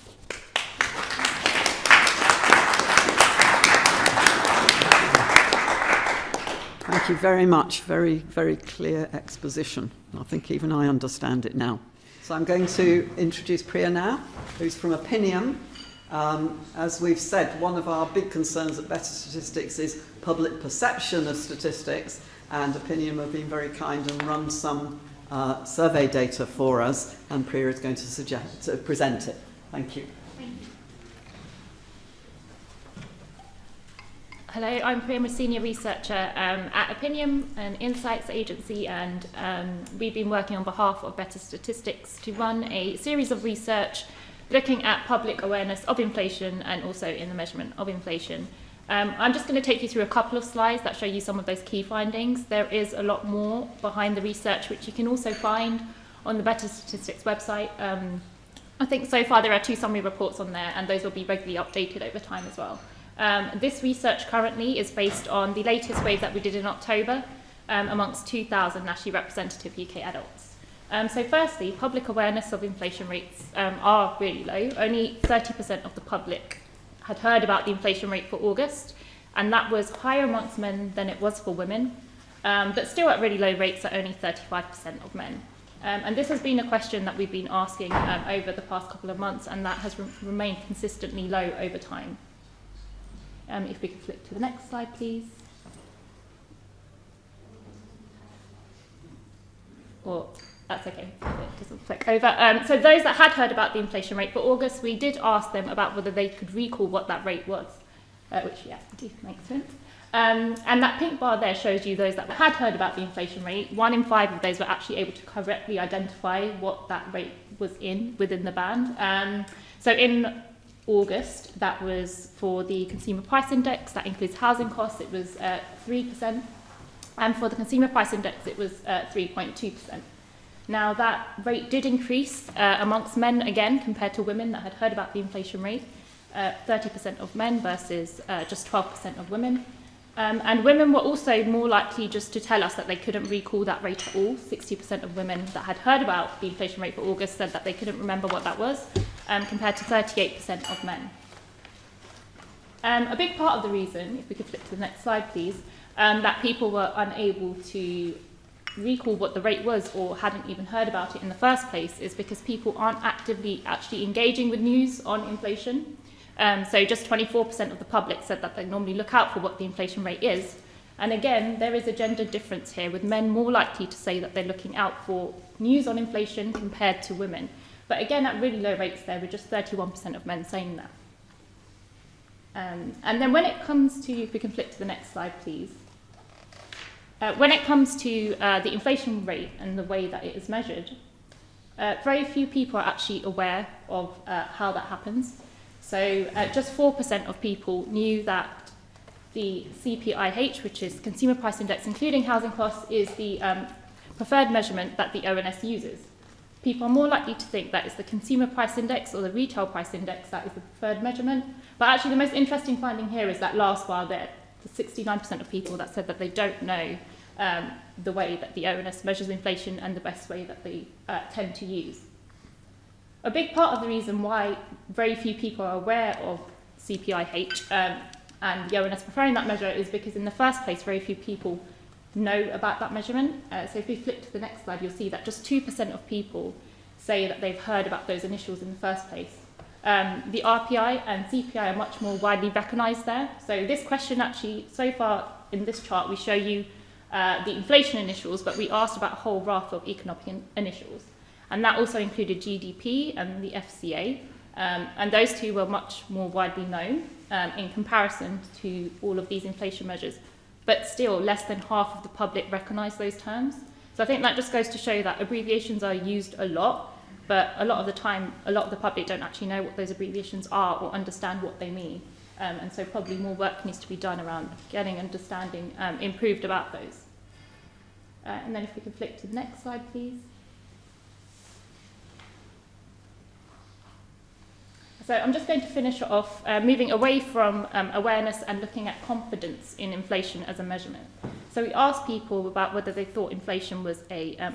Speaker 2: Thank you very much. Very, very clear exposition. I think even I understand it now. So I'm going to introduce Priya now, who's from Opinium. As we've said, one of our big concerns at Better Statistics is public perception of statistics, and Opinium have been very kind and run some survey data for us, and Priya is going to present it. Thank you.
Speaker 10: Hello, I'm Priya, I'm a senior researcher at Opinium, an insights agency, and we've been working on behalf of Better Statistics to run a series of research looking at public awareness of inflation and also in the measurement of inflation. I'm just going to take you through a couple of slides that show you some of those key findings. There is a lot more behind the research, which you can also find on the Better Statistics website. I think so far there are 2 summary reports on there, and those will be regularly updated over time as well. This research currently is based on the latest wave that we did in October amongst 2,000 nationally representative UK adults. So firstly, public awareness of inflation rates are really low. Only 30% of the public had heard about the inflation rate for August, and that was higher amongst men than it was for women, but still at really low rates at only 35% of men. And this has been a question that we've been asking over the past couple of months, and that has remained consistently low over time. If we could flip to the next slide, please. Or that's okay, it doesn't flick over. So those that had heard about the inflation rate for August, we did ask them about whether they could recall what that rate was, which, yeah, makes sense. And that pink bar there shows you those that had heard about the inflation rate. 1 in 5 of those were actually able to correctly identify what that rate was within the band. So in August, that was for the consumer price index, that includes housing costs, it was 3%. And for the consumer price index, it was 3.2%. Now, that rate did increase amongst men again compared to women that had heard about the inflation rate. 30% of men versus just 12% of women. And women were also more likely just to tell us that they couldn't recall that rate at all. 60% of women that had heard about the inflation rate for August said that they couldn't remember what that was, compared to 38% of men. A big part of the reason, if we could flip to the next slide, please, that people were unable to recall what the rate was or hadn't even heard about it in the first place is because people aren't actively actually engaging with news on inflation. So just 24% of the public said that they normally look out for what the inflation rate is. And again, there is a gender difference here, with men more likely to say that they're looking out for news on inflation compared to women. But again, at really low rates there, with just 31% of men saying that. And then when it comes to, if we can flip to the next slide, please. When it comes to the inflation rate and the way that it is measured, very few people are actually aware of how that happens. So just 4% of people knew that the CPIH, which is Consumer Price Index, including housing costs, is the preferred measurement that the ONS uses. People are more likely to think that it's the Consumer Price Index or the Retail Price Index that is the preferred measurement. But actually the most interesting finding here is that last bar there, the 69% of people that said that they don't know the way that the ONS measures inflation and the best way that they tend to use. A big part of the reason why very few people are aware of CPIH and the ONS preferring that measure is because in the first place, very few people know about that measurement. So if we flip to the next slide, you'll see that just 2% of people say that they've heard about those initials in the first place. The RPI and CPI are much more widely recognised there. So this question actually, so far in this chart, we show you the inflation initials, but we asked about a whole raft of economic initials. And that also included GDP and the FCA. And those two were much more widely known in comparison to all of these inflation measures. But still, less than half of the public recognise those terms. So I think that just goes to show that abbreviations are used a lot, but a lot of the time, a lot of the public don't actually know what those abbreviations are or understand what they mean. And so probably more work needs to be done around getting understanding improved about those. And then if we can flick to the next slide, please. So I'm just going to finish off moving away from awareness and looking at confidence in inflation as a measurement. So we asked people about whether they thought inflation was a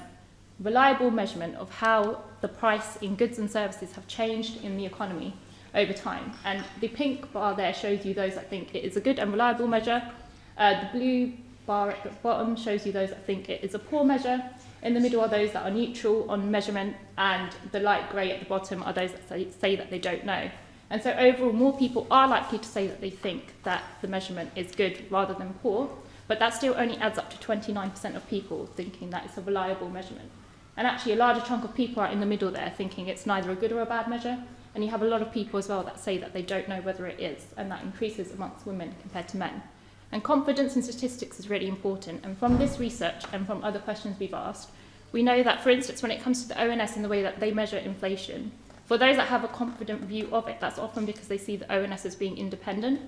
Speaker 10: reliable measurement of how the price in goods and services have changed in the economy over time. And the pink bar there shows you those that think it is a good and reliable measure. The blue bar at the bottom shows you those that think it is a poor measure. In the middle are those that are neutral on measurement, and the light grey at the bottom are those that say that they don't know. And so overall, more people are likely to say that they think that the measurement is good rather than poor, but that still only adds up to 29% of people thinking that it's a reliable measurement. And actually a larger chunk of people are in the middle there thinking it's neither a good or a bad measure, and you have a lot of people as well that say that they don't know whether it is, and that increases amongst women compared to men. And confidence in statistics is really important, and from this research and from other questions we've asked, we know that, for instance, when it comes to the ONS and the way that they measure inflation, for those that have a confident view of it, that's often because they see the ONS as being independent,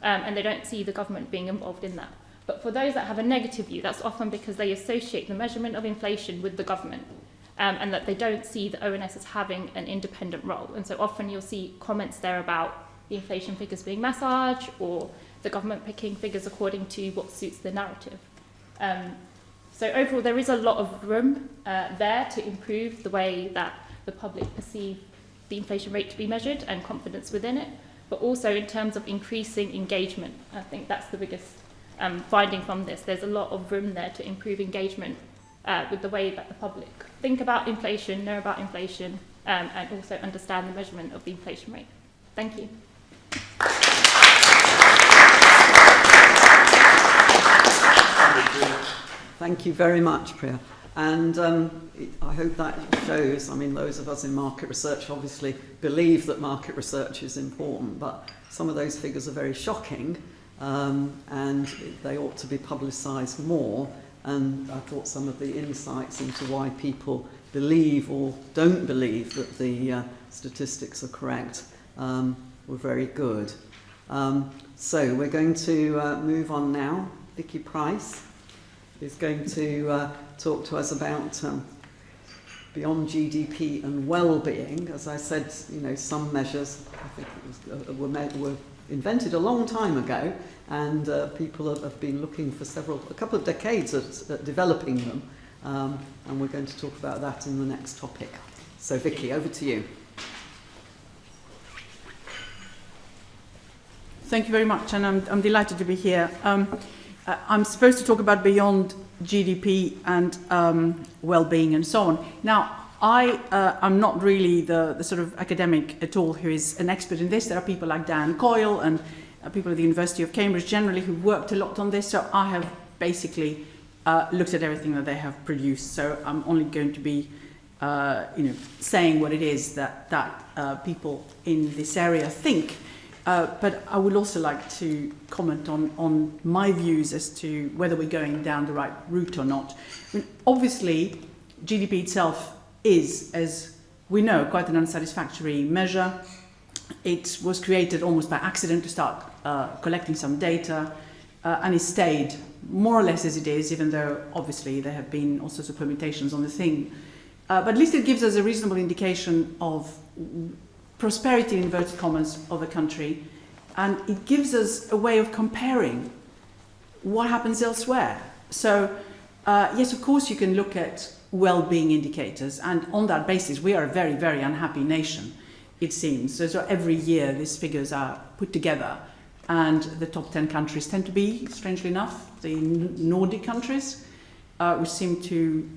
Speaker 10: and they don't see the government being involved in that. But for those that have a negative view, that's often because they associate the measurement of inflation with the government, and that they don't see the ONS as having an independent role. And so often you'll see comments there about the inflation figures being massaged or the government picking figures according to what suits the narrative. So overall, there is a lot of room there to improve the way that the public perceive the inflation rate to be measured and confidence within it, but also in terms of increasing engagement. I think that's the biggest finding from this. There's a lot of room there to improve engagement with the way that the public think about inflation, know about inflation, and also understand the measurement of the inflation rate. Thank you.
Speaker 2: Thank you very much, Priya. And I hope that shows, I mean, those of us in market research obviously believe that market research is important, but some of those figures are very shocking, and they ought to be publicised more. And I thought some of the insights into why people believe or don't believe that the statistics are correct were very good. So we're going to move on now. Vicky Price is going to talk to us about beyond GDP and well-being. As I said, you know, some measures I think were invented a long time ago, and people have been looking for a couple of decades at developing them, and we're going to talk about that in the next topic. So Vicky, over to you.
Speaker 11: Thank you very much, and I'm delighted to be here. I'm supposed to talk about beyond GDP and well-being and so on. Now, I'm not really the sort of academic at all who is an expert in this. There are people like Dan Coyle and people at the University of Cambridge generally who worked a lot on this. So I have basically looked at everything that they have produced. So I'm only going to be, saying what it is that people in this area think. But I would also like to comment on my views as to whether we're going down the right route or not. I mean, obviously, GDP itself is, as we know, quite an unsatisfactory measure. It was created almost by accident to start collecting some data, and it stayed more or less as it is, even though obviously there have been all sorts of permutations on the thing. But at least it gives us a reasonable indication of prosperity, in inverted commas, of a country, and it gives us a way of comparing what happens elsewhere. So, yes, of course, you can look at well-being indicators, and on that basis, we are a very, very unhappy nation, it seems. So every year, these figures are put together, and the top 10 countries tend to be, strangely enough, the Nordic countries, which seem to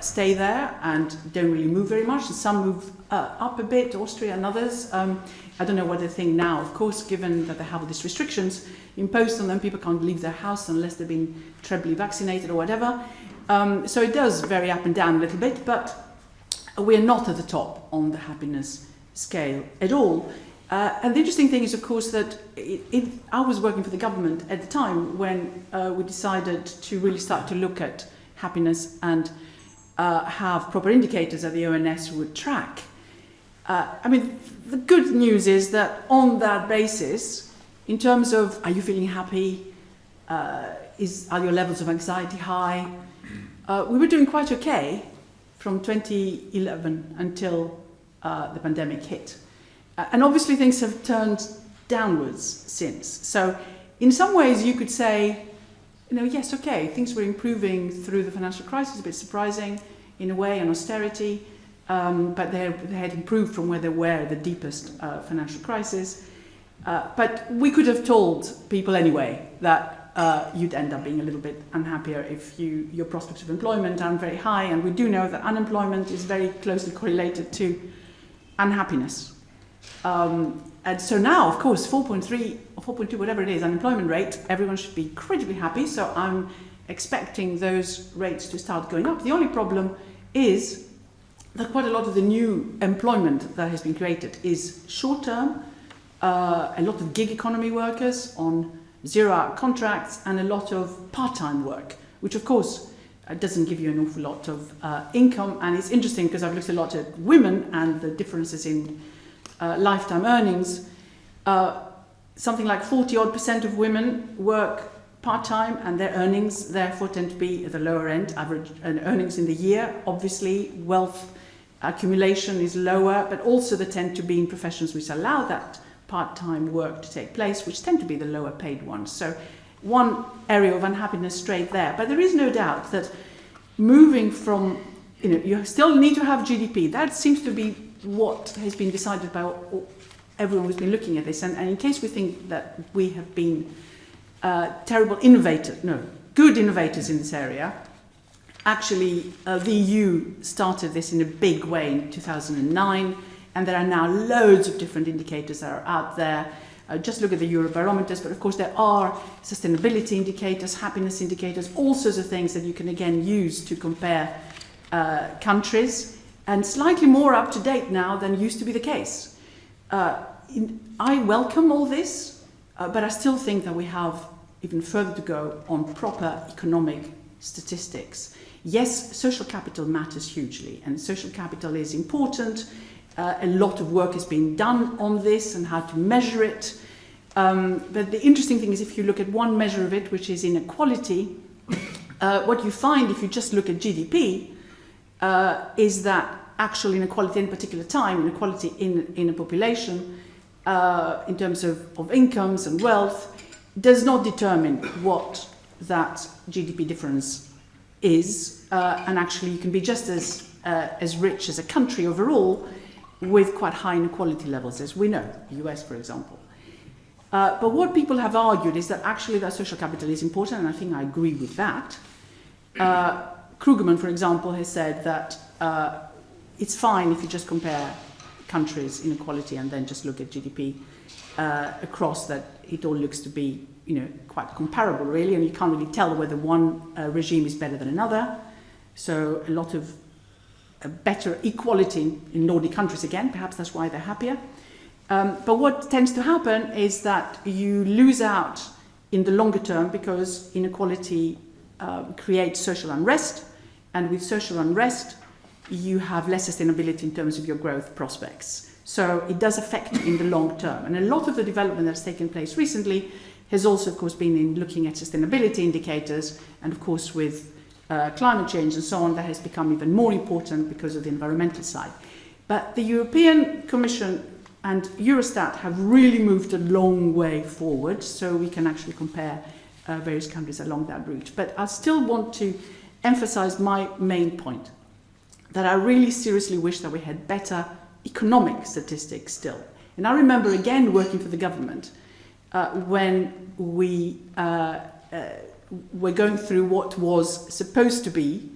Speaker 11: stay there and don't really move very much. And some move up a bit, Austria and others. I don't know what they think now. Of course, given that they have all these restrictions imposed on them, people can't leave their house unless they've been trebly vaccinated or whatever. So it does vary up and down a little bit, but we're not at the top on the happiness scale at all. And the interesting thing is, of course, that I was working for the government at the time when we decided to really start to look at happiness and have proper indicators that the ONS would track. I mean, the good news is that on that basis, in terms of are you feeling happy, are your levels of anxiety high, we were doing quite okay from 2011 until the pandemic hit. And obviously things have turned downwards since. So in some ways you could say, yes, okay, things were improving through the financial crisis, a bit surprising in a way, and austerity, but they had improved from where they were at the deepest financial crisis. But we could have told people anyway that you'd end up being a little bit unhappier if your prospects of employment aren't very high, and we do know that unemployment is very closely correlated to unhappiness. And so now, of course, 4.3 or 4.2, whatever it is, unemployment rate, everyone should be incredibly happy. So I'm expecting those rates to start going up. The only problem is that quite a lot of the new employment that has been created is short-term, a lot of gig economy workers on zero-hour contracts, and a lot of part-time work, which, of course, doesn't give you an awful lot of income. And it's interesting because I've looked a lot at women and the differences in lifetime earnings. Something like 40-odd% of women work part-time, and their earnings therefore tend to be at the lower end, average earnings in the year. Obviously, wealth accumulation is lower, but also they tend to be in professions which allow that part-time work to take place, which tend to be the lower paid ones. So one area of unhappiness straight there. But there is no doubt that moving from, you still need to have GDP. That seems to be what has been decided by everyone who's been looking at this. And in case we think that we have been good innovators in this area, actually the EU started this in a big way in 2009, and there are now loads of different indicators that are out there. Just look at the Eurobarometers, but of course there are sustainability indicators, happiness indicators, all sorts of things that you can again use to compare countries, and slightly more up to date now than used to be the case. I welcome all this, but I still think that we have even further to go on proper economic statistics. Yes, social capital matters hugely, and social capital is important. A lot of work has been done on this and how to measure it. But the interesting thing is, if you look at one measure of it, which is inequality, what you find if you just look at GDP is that actual inequality in a particular time, inequality in a population, in terms of incomes and wealth, does not determine what that GDP difference is. And actually you can be just as rich as a country overall with quite high inequality levels, as we know, the US, for example. But what people have argued is that actually that social capital is important, and I think I agree with that. Krugman, for example, has said that it's fine if you just compare countries' inequality and then just look at GDP across, that it all looks to be quite comparable, really, and you can't really tell whether one regime is better than another. So a lot of better equality in Nordic countries again, perhaps that's why they're happier. But what tends to happen is that you lose out in the longer term because inequality creates social unrest, and with social unrest you have less sustainability in terms of your growth prospects. So it does affect in the long term. And a lot of the development that's taken place recently has also, of course, been in looking at sustainability indicators, and of course with climate change and so on, that has become even more important because of the environmental side. But the European Commission and Eurostat have really moved a long way forward, so we can actually compare various countries along that route. But I still want to emphasize my main point, that I really seriously wish that we had better economic statistics still. And I remember again working for the government when we were going through what was supposed to be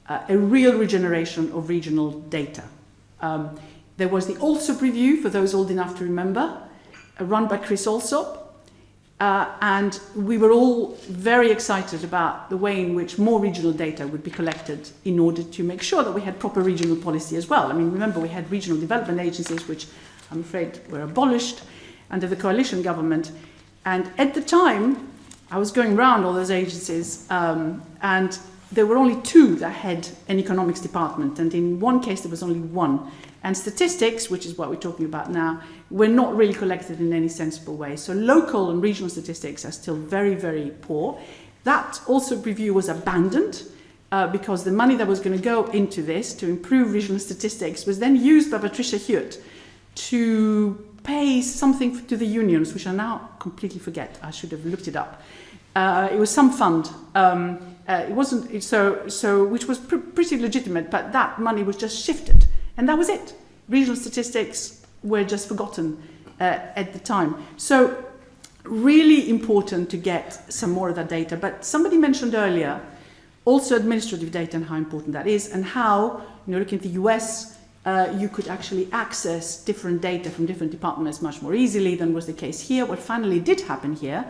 Speaker 11: a real regeneration of regional data. There was the Alsop review, for those old enough to remember, run by Chris Alsop, and we were all very excited about the way in which more regional data would be collected in order to make sure that we had proper regional policy as well. I mean, remember we had regional development agencies, which I'm afraid were abolished under the coalition government, and at the time I was going around all those agencies, and there were only two that had an economics department, and in one case there was only one. And statistics, which is what we're talking about now, were not really collected in any sensible way. So local and regional statistics are still very, very poor. That also review was abandoned because the money that was going to go into this to improve regional statistics was then used by Patricia Hewitt to pay something to the unions, which I now completely forget. I should have looked it up. It was some fund. It wasn't so, which was pretty legitimate, but that money was just shifted. And that was it. Regional statistics were just forgotten at the time. So really important to get some more of that data. But somebody mentioned earlier also administrative data and how important that is, and how, looking at the US, you could actually access different data from different departments much more easily than was the case here. What finally did happen here,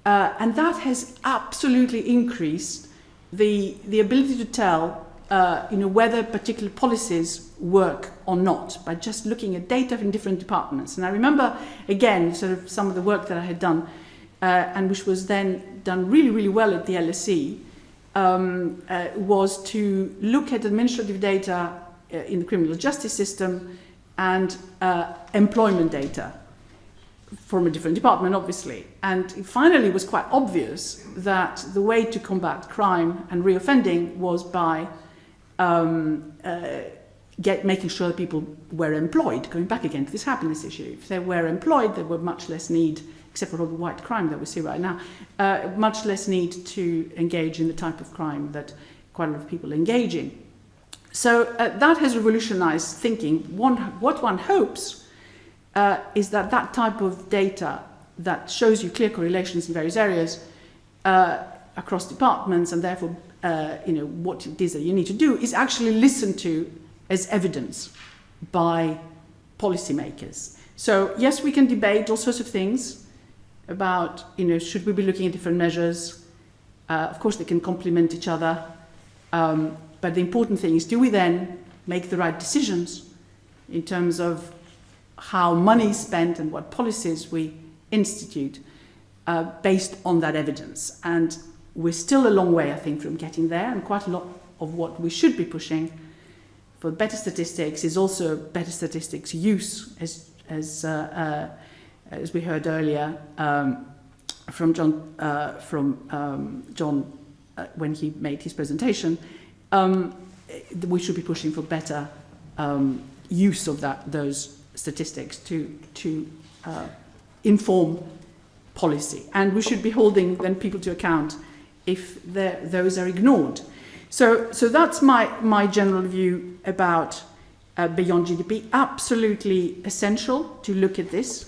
Speaker 11: and that has absolutely increased the ability to tell whether particular policies work or not by just looking at data from different departments. And I remember, again, sort of some of the work that I had done, and which was then done really, really well at the LSE, was to look at administrative data in the criminal justice system and employment data from a different department, obviously. And it finally was quite obvious that the way to combat crime and reoffending was by making sure that people were employed, going back again to this happiness issue. If they were employed, there were much less need, except for all the white crime that we see right now, much less need to engage in the type of crime that quite a lot of people engage in. So that has revolutionized thinking. What one hopes is that that type of data that shows you clear correlations in various areas across departments, and therefore what it is that you need to do, is actually listened to as evidence by policymakers. So yes, we can debate all sorts of things about, should we be looking at different measures? Of course, they can complement each other. But the important thing is, do we then make the right decisions in terms of how money is spent and what policies we institute based on that evidence? And we're still a long way, I think, from getting there, and quite a lot of what we should be pushing for better statistics is also better statistics use, as we heard earlier from John when he made his presentation. We should be pushing for better use of those statistics to inform policy, and we should be holding then people to account if those are ignored. So that's my general view about beyond GDP. Absolutely essential to look at this.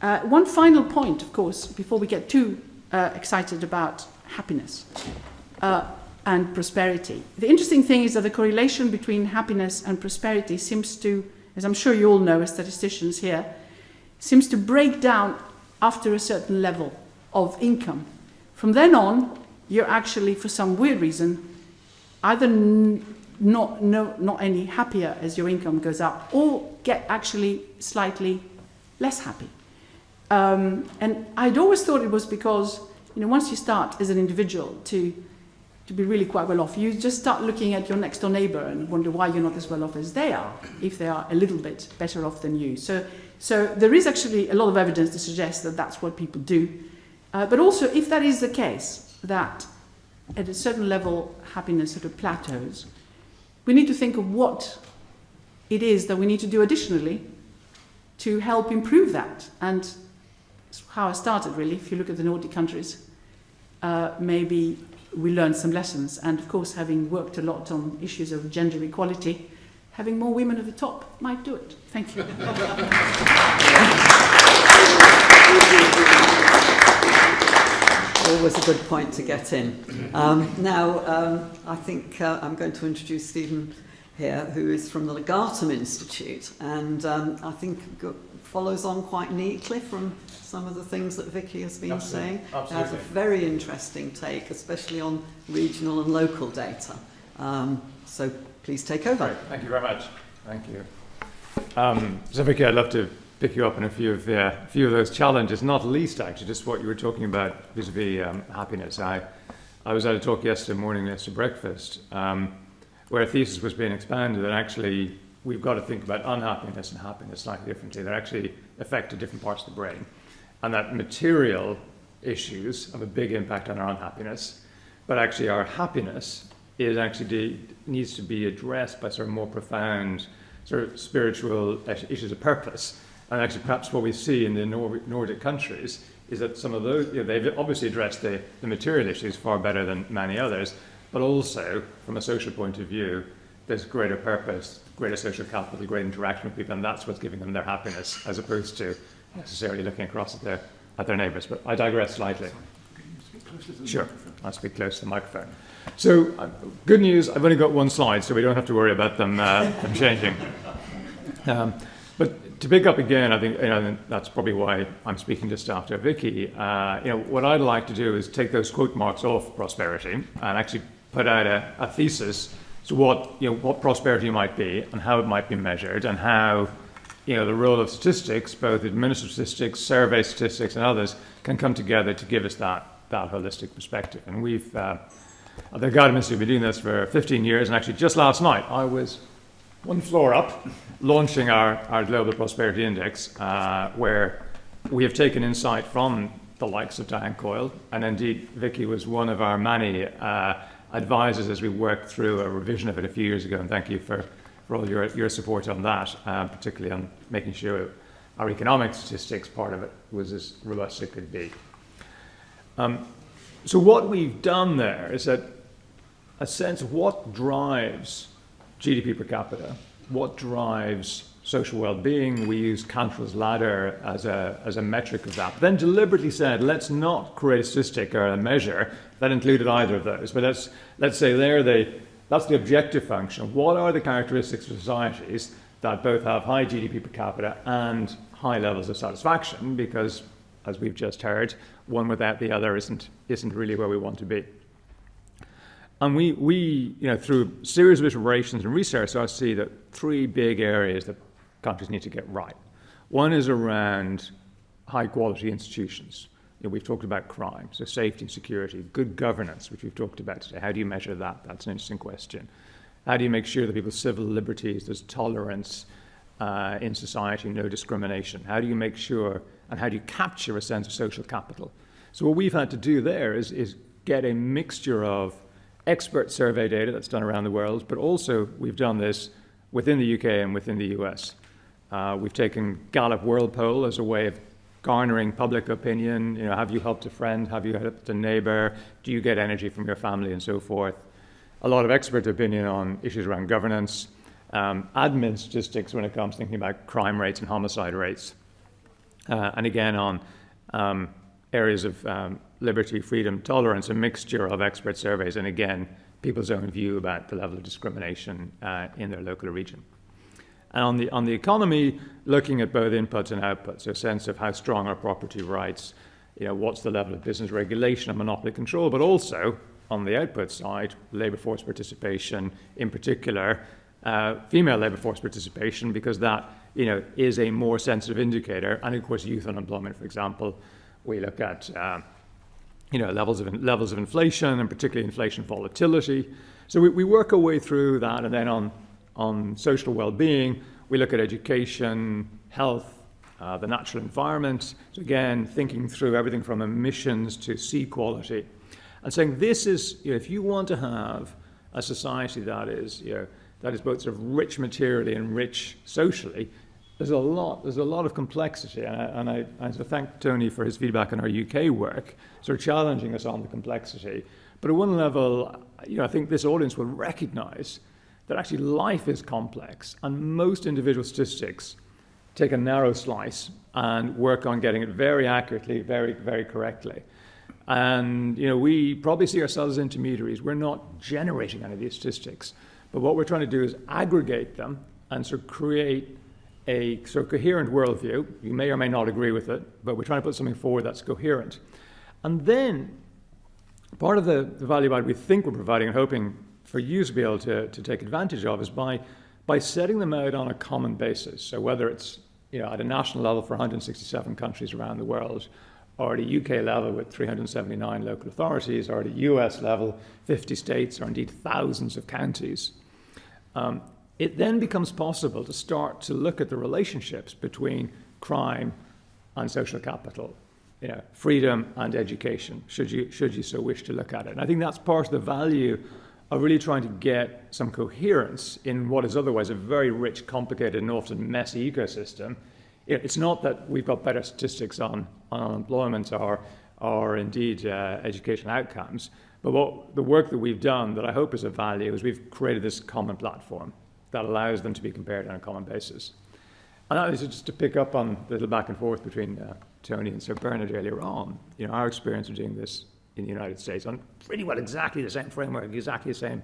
Speaker 11: One final point, of course, before we get too excited about happiness and prosperity. The interesting thing is that the correlation between happiness and prosperity seems to, as I'm sure you all know as statisticians here, seems to break down after a certain level of income. From then on, you're actually, for some weird reason, either not any happier as your income goes up, or get actually slightly less happy. And I'd always thought it was because, once you start as an individual to be really quite well off, you just start looking at your next door neighbour and wonder why you're not as well off as they are, if they are a little bit better off than you. So there is actually a lot of evidence to suggest that that's what people do. But also, if that is the case, that at a certain level happiness sort of plateaus, we need to think of what it is that we need to do additionally to help improve that. And that's how I started, really. If you look at the Nordic countries, maybe we learned some lessons. And of course, having worked a lot on issues of gender equality, having more women at the top might do it. Thank you.
Speaker 2: Always a good point to get in. Now, I think I'm going to introduce Stephen here, who is from the Legatum Institute, and I think follows on quite neatly from some of the things that Vicky has been saying. Absolutely. Has a very interesting take, especially on regional and local data. So please take over.
Speaker 12: Great. Thank you very much. Thank you. So Vicky, I'd love to pick you up on a few of those challenges, not least actually just what you were talking about vis-a-vis happiness. I was at a talk yesterday morning after breakfast where a thesis was being expanded that actually we've got to think about unhappiness and happiness slightly differently. They're actually affected different parts of the brain, and that material issues have a big impact on our unhappiness, but actually our happiness is actually needs to be addressed by sort of more profound sort of spiritual issues of purpose. And actually perhaps what we see in the Nordic countries is that some of those, they've obviously addressed the material issues far better than many others, but also from a social point of view, there's greater purpose, greater social capital, great interaction with people, and that's what's giving them their happiness, as opposed to necessarily looking across at their neighbours. But I digress slightly. Sure, I'll speak close to the microphone. So, good news, I've only got one slide, so we don't have to worry about them changing. But to pick up again, I think that's probably why I'm speaking just after Vicky. What I'd like to do is take those quote marks off prosperity and actually put out a thesis to what prosperity might be and how it might be measured, and how the role of statistics, both administrative statistics, survey statistics, and others, can come together to give us that holistic perspective. And we've at the Legatum Institute, we've been doing this for 15 years, and actually just last night I was one floor up launching our Global Prosperity Index, where we have taken insight from the likes of Diane Coyle, and indeed Vicky was one of our many advisors as we worked through a revision of it a few years ago, and thank you for for all your support on that, particularly on making sure our economic statistics part of it was as robust as it could be. So what we've done there is that a sense of what drives GDP per capita, what drives social well-being. We use Cantrell's ladder as a metric of that. But then deliberately said, let's not create a statistic or a measure that included either of those. But let's say that's the objective function. What are the characteristics of societies that both have high GDP per capita and high levels of satisfaction? Because, as we've just heard, one without the other isn't really where we want to be. And we through a series of iterations and research, I see that three big areas that countries need to get right. One is around high-quality institutions. We've talked about crime, so safety and security, good governance, which we've talked about today. How do you measure that? That's an interesting question. How do you make sure that people's civil liberties, there's tolerance in society, no discrimination? How do you make sure, and how do you capture a sense of social capital? So what we've had to do there is get a mixture of expert survey data that's done around the world, but also we've done this within the UK and within the US. We've taken Gallup World Poll as a way of garnering public opinion. Have you helped a friend? Have you helped a neighbor? Do you get energy from your family, and so forth? A lot of expert opinion on issues around governance, admin statistics when it comes to thinking about crime rates and homicide rates, and again on areas of liberty, freedom, tolerance, a mixture of expert surveys, and again, people's own view about the level of discrimination in their local region. And on the economy, looking at both inputs and outputs, so a sense of how strong are property rights, what's the level of business regulation and monopoly control, but also on the output side, labour force participation, in particular, female labour force participation, because that is a more sensitive indicator, and of course youth unemployment, for example. We look at levels of inflation, and particularly inflation volatility. So we work our way through that, and then on social well-being, we look at education, health, the natural environment. So again, thinking through everything from emissions to sea quality, and saying this is, if you want to have a society that is both sort of rich materially and rich socially, there's a lot of complexity, and I so thank Tony for his feedback on our UK work, sort of challenging us on the complexity. But at one level, I think this audience will recognise that actually life is complex, and most individual statistics take a narrow slice and work on getting it very accurately, very, very correctly. And we probably see ourselves as intermediaries. We're not generating any of these statistics, but what we're trying to do is aggregate them and sort of create a sort of coherent worldview. You may or may not agree with it, but we're trying to put something forward that's coherent. And then part of the value add we think we're providing and hoping for you to be able to take advantage of is by setting them out on a common basis. So whether it's at a national level for 167 countries around the world, or at a UK level with 379 local authorities, or at a US level, 50 states, or indeed thousands of counties, it then becomes possible to start to look at the relationships between crime and social capital, freedom and education, should you so wish to look at it. And I think that's part of the value of really trying to get some coherence in what is otherwise a very rich, complicated, and often messy ecosystem. It's not that we've got better statistics on unemployment or indeed education outcomes, but the work that we've done that I hope is of value is we've created this common platform that allows them to be compared on a common basis. And that is just to pick up on the little back and forth between Tony and Sir Bernard earlier on. Our experience of doing this in the United States on pretty well exactly the same framework, exactly the same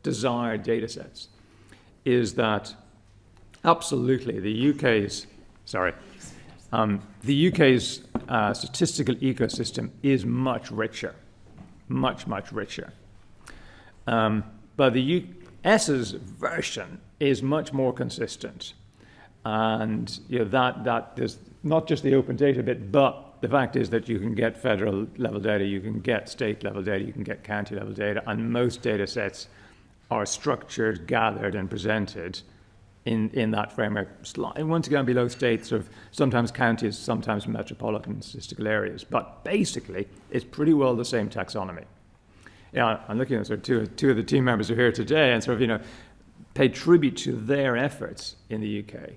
Speaker 12: desired data sets, is that absolutely the UK's statistical ecosystem is much richer, much richer. But the US's version is much more consistent, and that there's not just the open data bit, but the fact is that you can get federal level data, you can get state level data, you can get county level data, and most data sets are structured, gathered, and presented in that framework. And once again, below states, of sometimes counties, sometimes metropolitan statistical areas, but basically it's pretty well the same taxonomy. I'm looking at sort of two of the team members who are here today, and sort of pay tribute to their efforts in the UK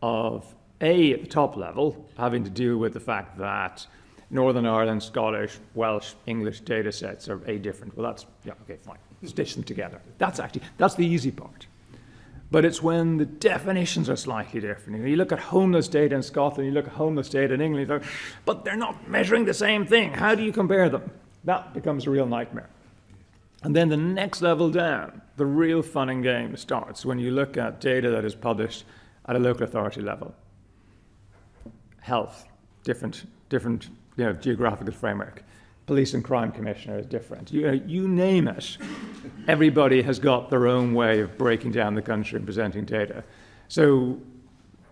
Speaker 12: of, A, at the top level, having to deal with the fact that Northern Ireland, Scottish, Welsh, English data sets are different. Well, that's, yeah, okay, fine. Stitch them together. That's the easy part. But it's when the definitions are slightly different. You look at homeless data in Scotland, you look at homeless data in England, but they're not measuring the same thing. How do you compare them? That becomes a real nightmare. And then the next level down, the real fun and game starts when you look at data that is published at a local authority level. Health, different geographical framework. Police and Crime Commissioner is different. You name it. Everybody has got their own way of breaking down the country and presenting data. So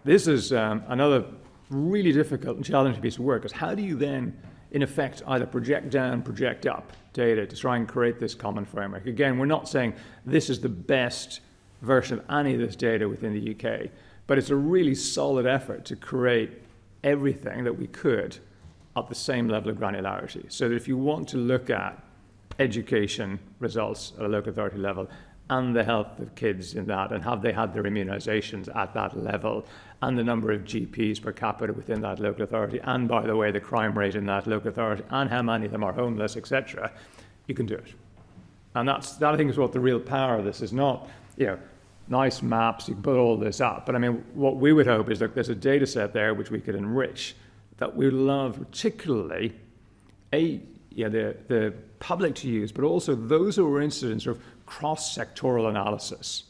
Speaker 12: this is another really difficult and challenging piece of work, is how do you then, in effect, either project down, project up data to try and create this common framework? Again, we're not saying this is the best version of any of this data within the UK, but it's a really solid effort to create everything that we could at the same level of granularity. So that if you want to look at education results at a local authority level and the health of kids in that, and have they had their immunisations at that level, and the number of GPs per capita within that local authority, and by the way, the crime rate in that local authority, and how many of them are homeless, etc., you can do it. And that I think is what the real power of this is. Not, nice maps, you can put all this up. But I mean, what we would hope is that there's a data set there which we could enrich, that we love particularly the public to use, but also those who are interested in sort of cross-sectoral analysis.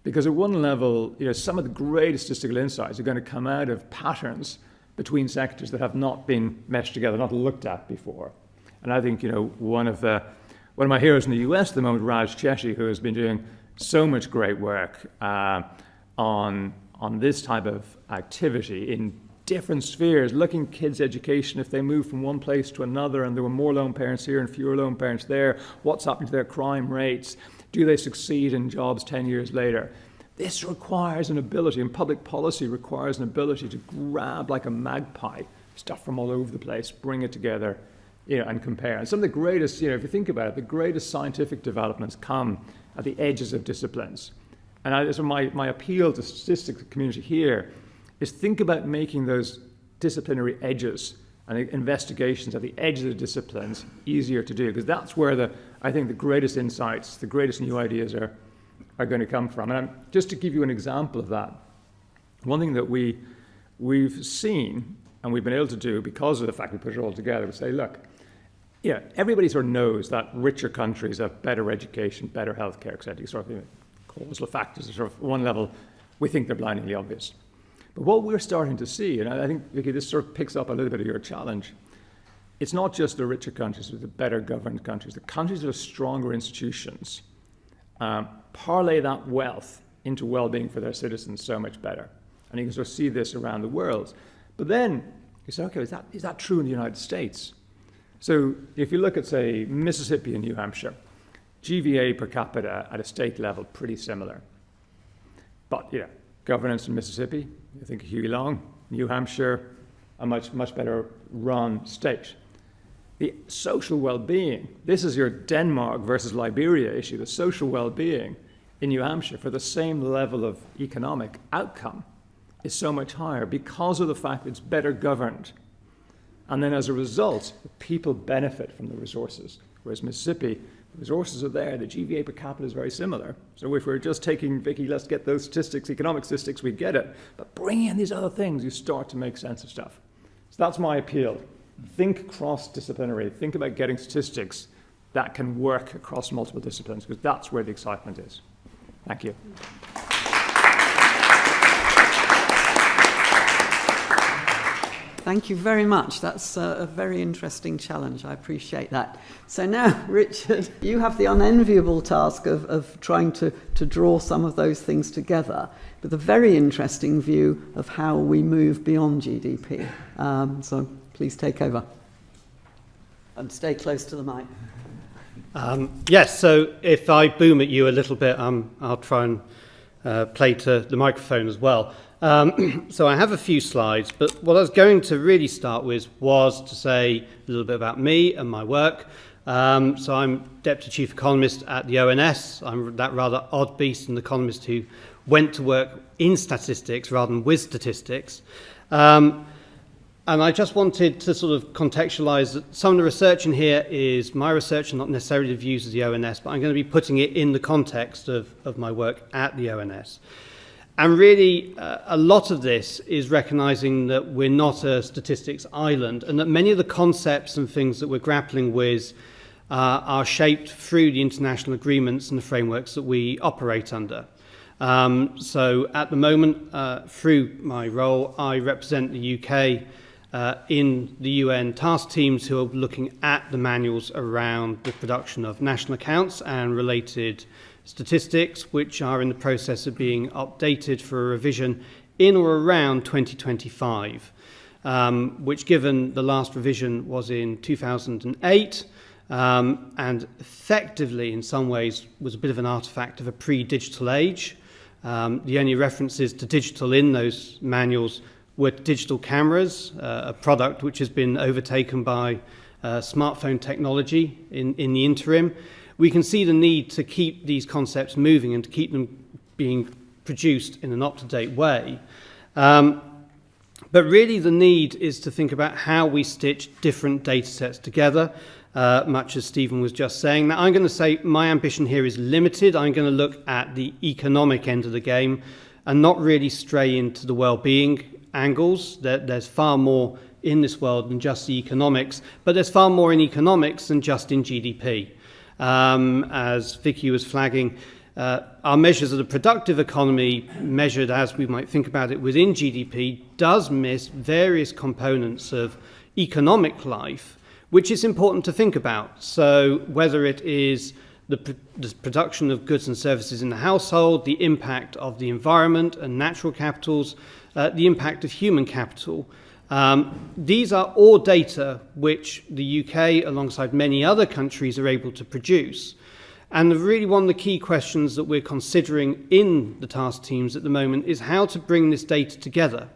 Speaker 12: Because at one level, some of the greatest statistical insights are going to come out of patterns between sectors that have not been meshed together, not looked at before. And I think, one of my heroes in the US at the moment, Raj Cheshi, who has been doing so much great work on this type of activity in different spheres, looking at kids' education, if they move from one place to another and there were more lone parents here and fewer lone parents there, what's happening to their crime rates? Do they succeed in jobs 10 years later? This requires an ability, and public policy requires an ability to grab like a magpie stuff from all over the place, bring it together, and compare. And some of the greatest, if you think about it, the greatest scientific developments come at the edges of disciplines. And so my appeal to the statistics community here is think about making those disciplinary edges and investigations at the edges of the disciplines easier to do, because that's where I think the greatest insights, the greatest new ideas are going to come from. And just to give you an example of that, one thing that we've seen and we've been able to do because of the fact we put it all together, we say, look, everybody sort of knows that richer countries have better education, better healthcare, etc. Sort of causal factors are sort of one level, we think they're blindingly obvious. But what we're starting to see, and I think, Vicky, this sort of picks up a little bit of your challenge, it's not just the richer countries, but the better governed countries. The countries that have stronger institutions parlay that wealth into well-being for their citizens so much better. And you can sort of see this around the world. But then you say, okay, is that true in the United States? So if you look at, say, Mississippi and New Hampshire, GVA per capita at a state level, pretty similar. But, governance in Mississippi, I think Huey Long, New Hampshire, a much, much better run state. The social well-being, this is your Denmark versus Liberia issue, the social well-being in New Hampshire for the same level of economic outcome is so much higher because of the fact that it's better governed. And then as a result, the people benefit from the resources. Whereas Mississippi, the resources are there, the GVA per capita is very similar. So if we're just taking, Vicky, let's get those statistics, economic statistics, we get it. But bringing in these other things, you start to make sense of stuff. So that's my appeal. Think cross-disciplinary. Think about getting statistics that can work across multiple disciplines, because that's where the excitement is. Thank you.
Speaker 2: Thank you very much. That's a very interesting challenge. I appreciate that. So now, Richard, you have the unenviable task of trying to draw some of those things together with a very interesting view of how we move beyond GDP. So please take over. And stay close to the mic.
Speaker 13: Yes, so if I boom at you a little bit, I'll try and play to the microphone as well. So I have a few slides, but what I was going to really start with was to say a little bit about me and my work. So I'm Deputy Chief Economist at the ONS. I'm that rather odd beast, an economist who went to work in statistics rather than with statistics. And I just wanted to sort of contextualise that some of the research in here is my research and not necessarily the views of the ONS, but I'm going to be putting it in the context of my work at the ONS. And really, a lot of this is recognising that we're not a statistics island and that many of the concepts and things that we're grappling with are shaped through the international agreements and the frameworks that we operate under. So at the moment, through my role, I represent the UK in the UN task teams who are looking at the manuals around the production of national accounts and related statistics, which are in the process of being updated for a revision in or around 2025, which, given the last revision was in 2008, and effectively in some ways was a bit of an artifact of a pre-digital age. The only references to digital in those manuals were digital cameras, a product which has been overtaken by smartphone technology in the interim. We can see the need to keep these concepts moving and to keep them being produced in an up-to-date way. But really the need is to think about how we stitch different data sets together, much as Stephen was just saying. Now, I'm going to say my ambition here is limited. I'm going to look at the economic end of the game and not really stray into the well-being angles. There's far more in this world than just the economics, but there's far more in economics than just in GDP. As Vicky was flagging, our measures of the productive economy, measured as we might think about it within GDP, does miss various components of economic life, which is important to think about. So whether it is the production of goods and services in the household, the impact of the environment and natural capitals, the impact of human capital. These are all data which the UK, alongside many other countries, are able to produce. And really one of the key questions that we're considering in the task teams at the moment is how to bring this data together.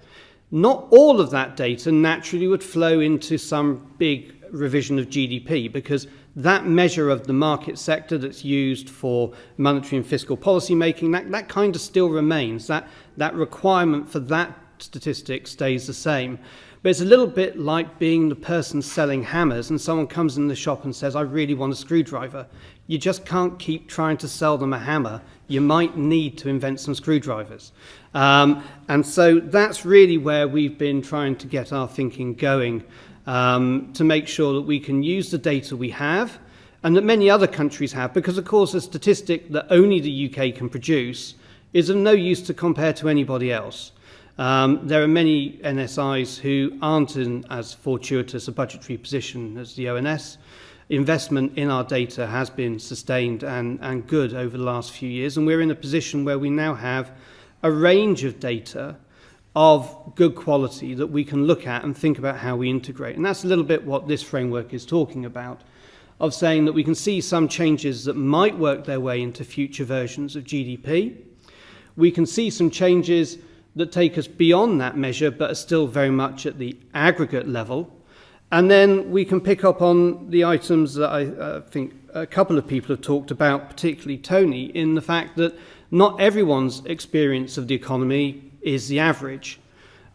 Speaker 13: Not all of that data naturally would flow into some big revision of GDP, because that measure of the market sector that's used for monetary and fiscal policy making, that kind of still remains. That requirement for that statistic stays the same. But it's a little bit like being the person selling hammers and someone comes in the shop and says, I really want a screwdriver. You just can't keep trying to sell them a hammer. You might need to invent some screwdrivers. And so that's really where we've been trying to get our thinking going, to make sure that we can use the data we have and that many other countries have, because of course a statistic that only the UK can produce is of no use to compare to anybody else. There are many NSIs who aren't in as fortuitous a budgetary position as the ONS. Investment in our data has been sustained and good over the last few years, and we're in a position where we now have a range of data of good quality that we can look at and think about how we integrate. And that's a little bit what this framework is talking about, of saying that we can see some changes that might work their way into future versions of GDP. We can see some changes that take us beyond that measure but are still very much at the aggregate level. And then we can pick up on the items that I think a couple of people have talked about, particularly Tony, in the fact that not everyone's experience of the economy is the average.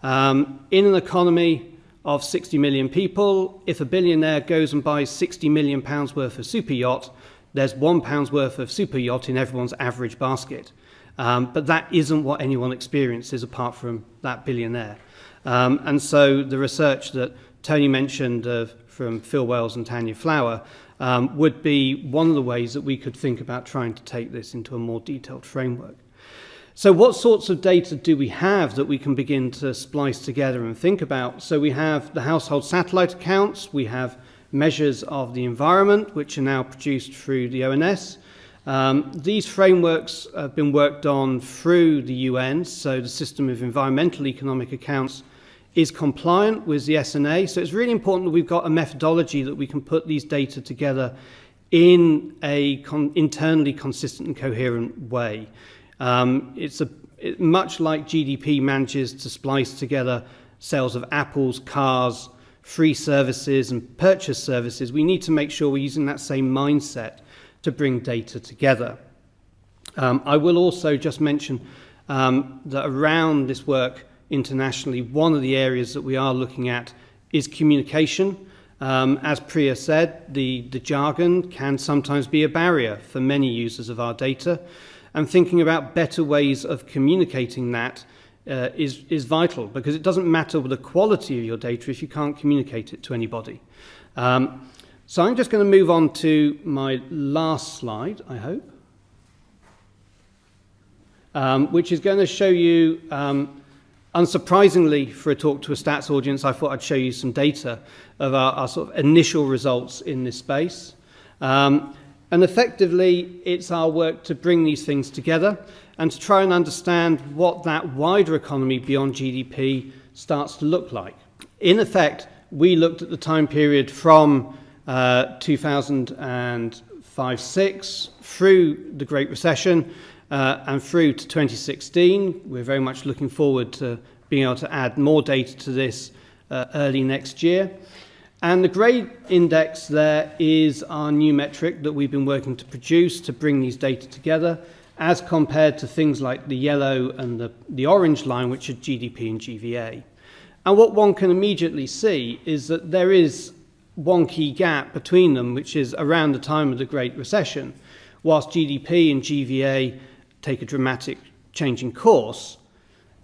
Speaker 13: In an economy of 60 million people, if a billionaire goes and buys £60 million worth of super yacht, there's £1 worth of super yacht in everyone's average basket. But that isn't what anyone experiences apart from that billionaire. And so the research that Tony mentioned from Phil Wells and Tanya Flower would be one of the ways that we could think about trying to take this into a more detailed framework. So what sorts of data do we have that we can begin to splice together and think about? So we have the household satellite accounts, we have measures of the environment, which are now produced through the ONS. These frameworks have been worked on through the UN, so the system of environmental economic accounts is compliant with the SNA. So it's really important that we've got a methodology that we can put these data together in a internally consistent and coherent way. It's much like GDP manages to splice together sales of apples, cars, free services and purchase services, we need to make sure we're using that same mindset to bring data together. I will also just mention that around this work internationally, one of the areas that we are looking at is communication. As Priya said, the jargon can sometimes be a barrier for many users of our data, and thinking about better ways of communicating that is vital, because it doesn't matter the quality of your data if you can't communicate it to anybody. So I'm just going to move on to my last slide, I hope, which is going to show you, unsurprisingly for a talk to a stats audience, I thought I'd show you some data of our sort of initial results in this space. And effectively, it's our work to bring these things together and to try and understand what that wider economy beyond GDP starts to look like. In effect, we looked at the time period from 2005-06 through the Great Recession and through to 2016. We're very much looking forward to being able to add more data to this early next year. And the grey index there is our new metric that we've been working to produce to bring these data together, as compared to things like the yellow and the orange line, which are GDP and GVA. And what one can immediately see is that there is one key gap between them, which is around the time of the Great Recession. Whilst GDP and GVA take a dramatic change in course,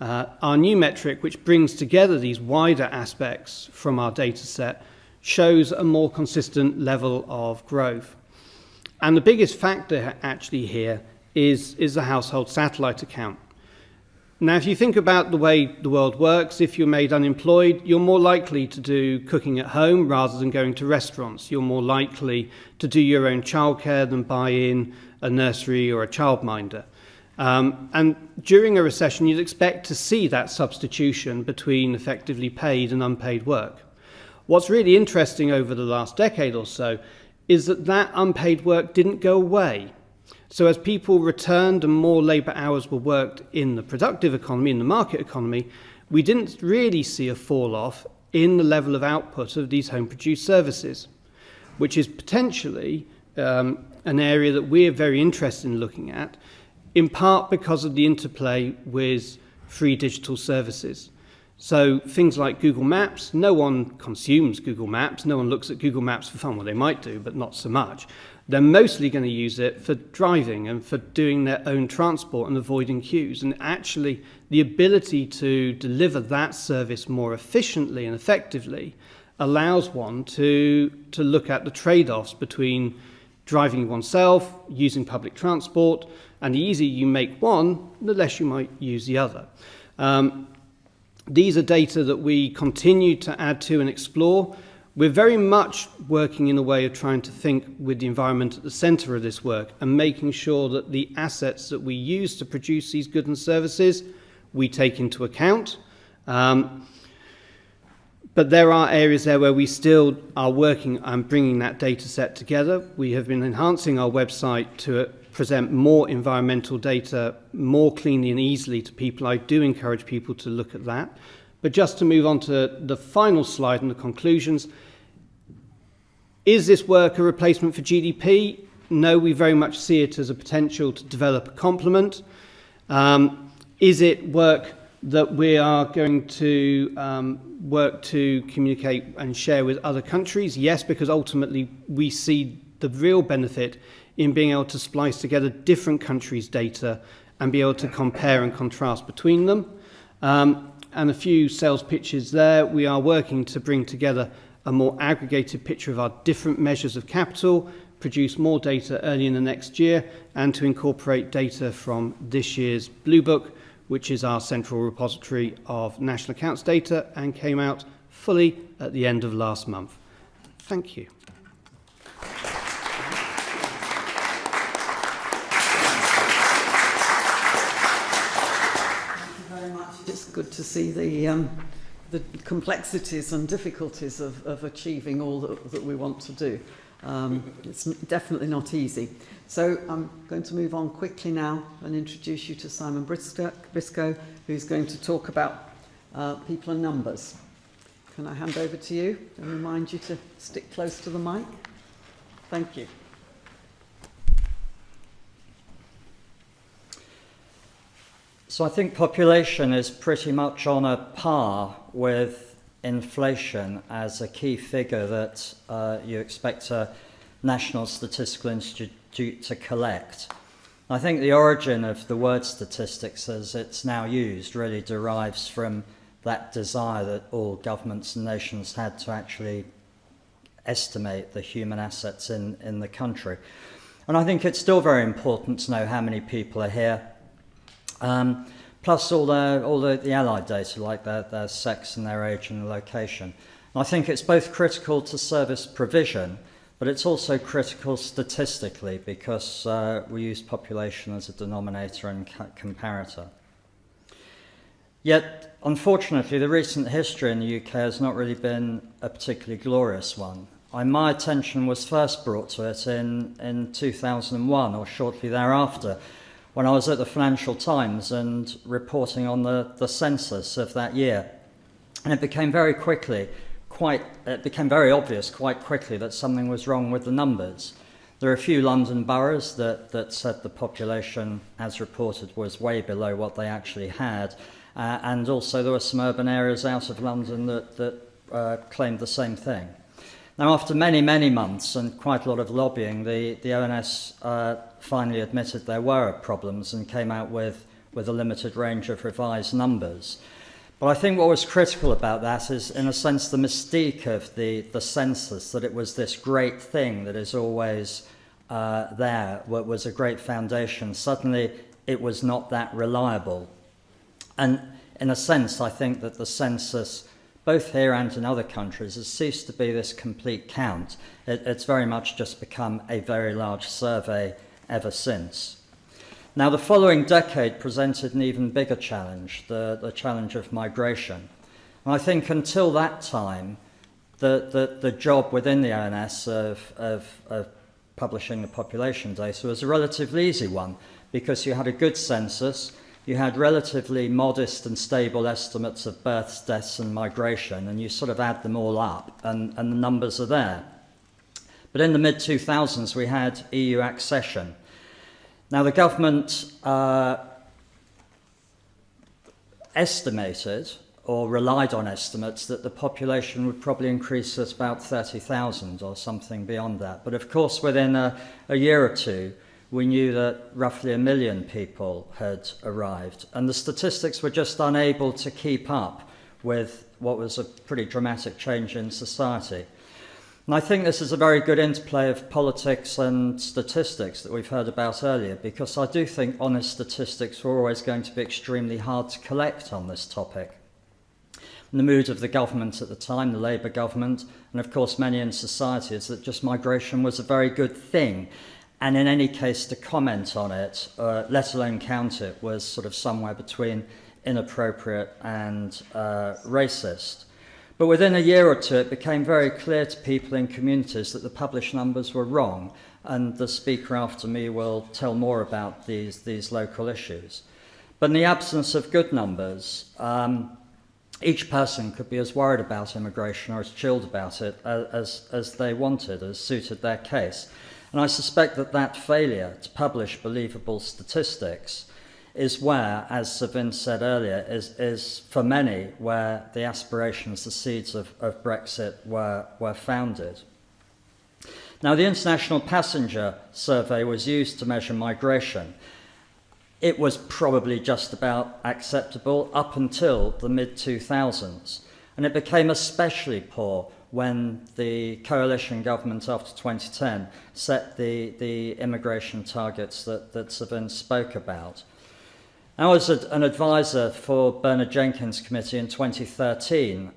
Speaker 13: our new metric, which brings together these wider aspects from our data set, shows a more consistent level of growth. And the biggest factor actually here is the household satellite account. Now, if you think about the way the world works, if you're made unemployed, you're more likely to do cooking at home rather than going to restaurants. You're more likely to do your own childcare than buy in a nursery or a childminder. And during a recession, you'd expect to see that substitution between effectively paid and unpaid work. What's really interesting over the last decade or so is that unpaid work didn't go away. So as people returned and more labour hours were worked in the productive economy, in the market economy, we didn't really see a fall off in the level of output of these home-produced services, which is potentially an area that we're very interested in looking at, in part because of the interplay with free digital services. So things like Google Maps, no one consumes Google Maps, no one looks at Google Maps for fun. Well, they might do, but not so much. They're mostly going to use it for driving and for doing their own transport and avoiding queues. And actually, the ability to deliver that service more efficiently and effectively allows one to look at the trade-offs between driving oneself, using public transport, and the easier you make one, the less you might use the other. These are data that we continue to add to and explore. We're very much working in a way of trying to think with the environment at the centre of this work and making sure that the assets that we use to produce these goods and services we take into account. But there are areas there where we still are working on bringing that data set together. We have been enhancing our website to present more environmental data more cleanly and easily to people. I do encourage people to look at that. But just to move on to the final slide and the conclusions, is this work a replacement for GDP? No, we very much see it as a potential to develop a complement. Is it work that we are going to work to communicate and share with other countries? Yes, because ultimately we see the real benefit in being able to splice together different countries' data and be able to compare and contrast between them. And a few sales pitches there. We are working to bring together a more aggregated picture of our different measures of capital, produce more data early in the next year, and to incorporate data from this year's Blue Book, which is our central repository of national accounts data and came out fully at the end of last month. Thank you.
Speaker 2: It's good to see the complexities and difficulties of achieving all that we want to do. It's definitely not easy. So I'm going to move on quickly now and introduce you to Simon Briscoe, who's going to talk about people and numbers. can I hand over to you and remind you to stick close to the mic? Thank you.
Speaker 14: So I think population is pretty much on a par with inflation as a key figure that you expect a National Statistical Institute to collect. I think the origin of the word statistics as it's now used really derives from that desire that all governments and nations had to actually estimate the human assets in the country. And I think it's still very important to know how many people are here, plus all the allied data like their sex and their age and location. And I think it's both critical to service provision, but it's also critical statistically because we use population as a denominator and comparator. Yet, unfortunately, the recent history in the UK has not really been a particularly glorious one. My attention was first brought to it in 2001 or shortly thereafter, when I was at the Financial Times and reporting on the census of that year. And it became very obvious quite quickly that something was wrong with the numbers. There are a few London boroughs that said the population, as reported, was way below what they actually had. And also there were some urban areas out of London that claimed the same thing. Now, after many, many months and quite a lot of lobbying, the ONS finally admitted there were problems and came out with a limited range of revised numbers. But I think what was critical about that is, in a sense, the mystique of the census, that it was this great thing that is always there, what was a great foundation. Suddenly, it was not that reliable. And in a sense, I think that the census, both here and in other countries, has ceased to be this complete count. It's very much just become a very large survey ever since. Now, the following decade presented an even bigger challenge, the challenge of migration. And I think until that time, the job within the ONS of publishing the population data was a relatively easy one, because you had a good census, you had relatively modest and stable estimates of births, deaths and migration, and you sort of add them all up, and the numbers are there. But in the mid-2000s, we had EU accession. Now, the government estimated, or relied on estimates, that the population would probably increase at about 30,000 or something beyond that. But of course, within a year or two, we knew that roughly 1 million people had arrived, and the statistics were just unable to keep up with what was a pretty dramatic change in society. And I think this is a very good interplay of politics and statistics that we've heard about earlier, because I do think honest statistics were always going to be extremely hard to collect on this topic. And the mood of the government at the time, the Labour government, and of course many in society, is that just migration was a very good thing. And in any case, to comment on it, let alone count it, was sort of somewhere between inappropriate and racist. But within a year or two, it became very clear to people in communities that the published numbers were wrong, and the speaker after me will tell more about these local issues. But in the absence of good numbers, each person could be as worried about immigration or as chilled about it as they wanted, as suited their case. And I suspect that failure to publish believable statistics is where, as Sir Vince said earlier, is for many where the aspirations, the seeds of Brexit were founded. Now, the International Passenger Survey was used to measure migration. It was probably just about acceptable up until the mid-2000s, and it became especially poor when the coalition government after 2010 set the immigration targets that Sir Vince spoke about. I was an advisor for Bernard Jenkins' committee in 2013,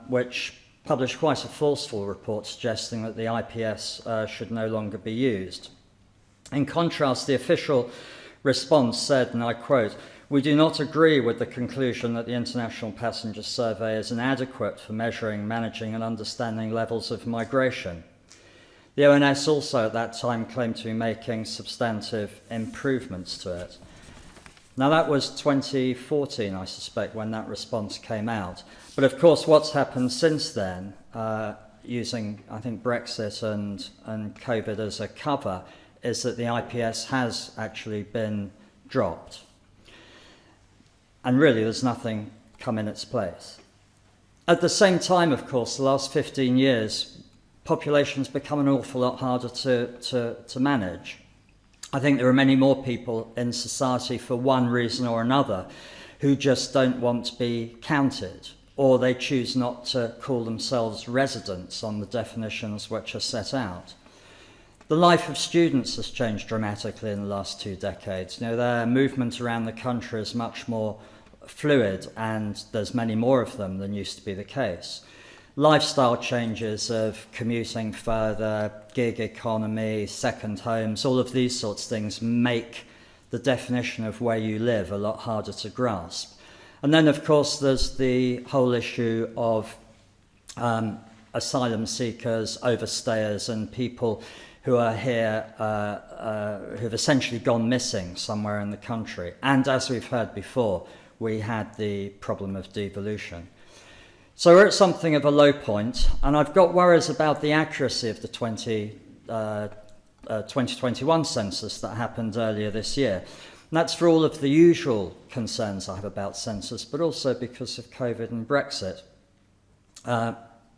Speaker 14: which published quite a forceful report suggesting that the IPS should no longer be used. In contrast, the official response said, and I quote, "We do not agree with the conclusion that the International Passenger Survey is inadequate for measuring, managing and understanding levels of migration." The ONS also at that time claimed to be making substantive improvements to it. Now that was 2014, I suspect, when that response came out. But of course, what's happened since then, using, I think, Brexit and COVID as a cover, is that the IPS has actually been dropped. And really, there's nothing come in its place. At the same time, of course, the last 15 years, population's become an awful lot harder to manage. I think there are many more people in society, for one reason or another, who just don't want to be counted, or they choose not to call themselves residents on the definitions which are set out. The life of students has changed dramatically in the last 2 decades. You know, their movement around the country is much more fluid, and there's many more of them than used to be the case. Lifestyle changes of commuting further, gig economy, second homes, all of these sorts of things make the definition of where you live a lot harder to grasp. And then, of course, there's the whole issue of asylum seekers, overstayers, and people who are here who've essentially gone missing somewhere in the country. And as we've heard before, we had the problem of devolution. So we're at something of a low point, and I've got worries about the accuracy of the 2021 census that happened earlier this year. And that's for all of the usual concerns I have about census, but also because of COVID and Brexit,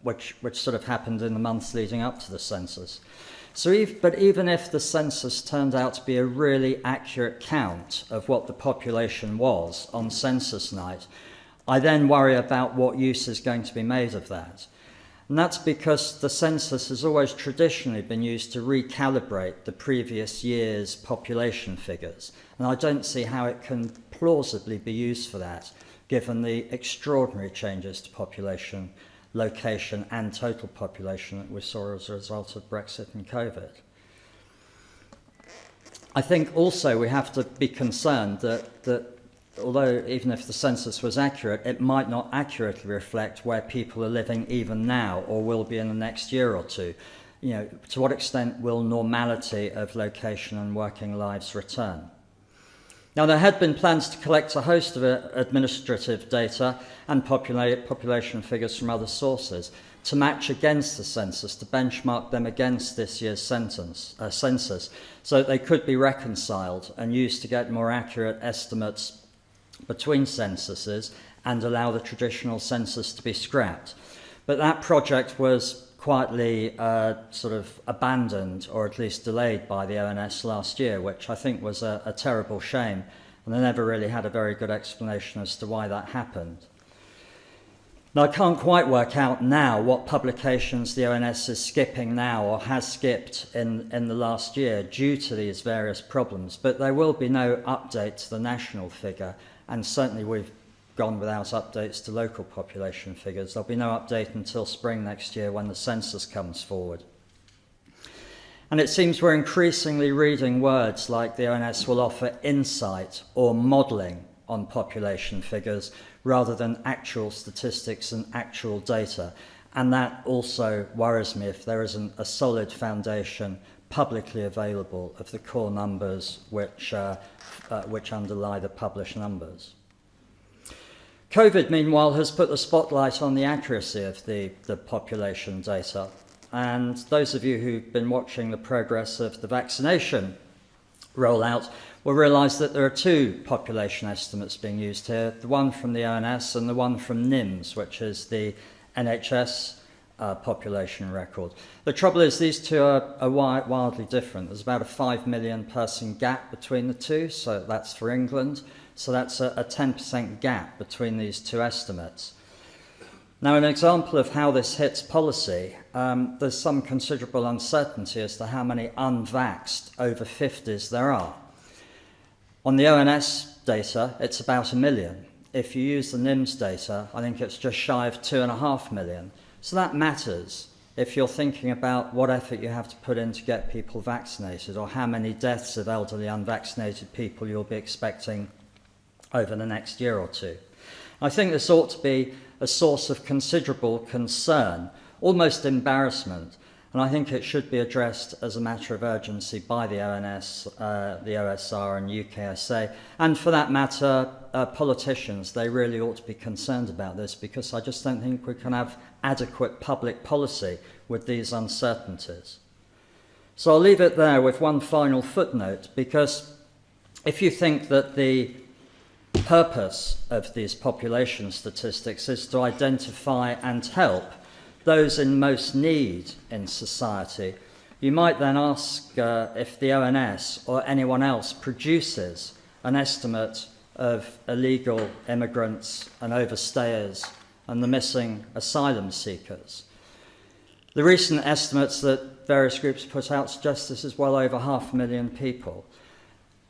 Speaker 14: which sort of happened in the months leading up to the census. But even if the census turned out to be a really accurate count of what the population was on census night, I then worry about what use is going to be made of that. And that's because the census has always traditionally been used to recalibrate the previous year's population figures. And I don't see how it can plausibly be used for that, given the extraordinary changes to population, location and total population that we saw as a result of Brexit and COVID. I think also we have to be concerned that although even if the census was accurate, it might not accurately reflect where people are living even now or will be in the next year or two. You know, to what extent will normality of location and working lives return? Now, there had been plans to collect a host of administrative data and population figures from other sources to match against the census, to benchmark them against this year's census, so that they could be reconciled and used to get more accurate estimates between censuses and allow the traditional census to be scrapped. But that project was quietly sort of abandoned, or at least delayed, by the ONS last year, which I think was a terrible shame, and they never really had a very good explanation as to why that happened. Now, I can't quite work out now what publications the ONS is skipping now or has skipped in the last year due to these various problems, but there will be no update to the national figure, and certainly we've gone without updates to local population figures. There'll be no update until spring next year when the census comes forward. And it seems we're increasingly reading words like the ONS will offer insight or modelling on population figures rather than actual statistics and actual data. And that also worries me if there isn't a solid foundation publicly available of the core numbers which underlie the published numbers. COVID, meanwhile, has put the spotlight on the accuracy of the population data. And those of you who've been watching the progress of the vaccination rollout will realise that there are 2 population estimates being used here, the one from the ONS and the one from NIMS, which is the NHS population record. The trouble is these 2 are wildly different. There's about a 5 million person gap between the 2, so that's for England. So that's a 10% gap between these 2 estimates. Now, an example of how this hits policy, there's some considerable uncertainty as to how many unvaxxed over 50s there are. On the ONS data, it's about 1 million. If you use the NIMS data, I think it's just shy of 2.5 million. So that matters if you're thinking about what effort you have to put in to get people vaccinated, or how many deaths of elderly unvaccinated people you'll be expecting over the next year or 2. I think this ought to be a source of considerable concern, almost embarrassment, And I think it should be addressed as a matter of urgency by the ONS, the OSR and UKSA, and for that matter, politicians. They really ought to be concerned about this, because I just don't think we can have adequate public policy with these uncertainties. So I'll leave it there with one final footnote, because if you think that the purpose of these population statistics is to identify and help those in most need in society, you might then ask if the ONS or anyone else produces an estimate of illegal immigrants and overstayers and the missing asylum seekers. The recent estimates that various groups put out suggest this is well over 500,000 people.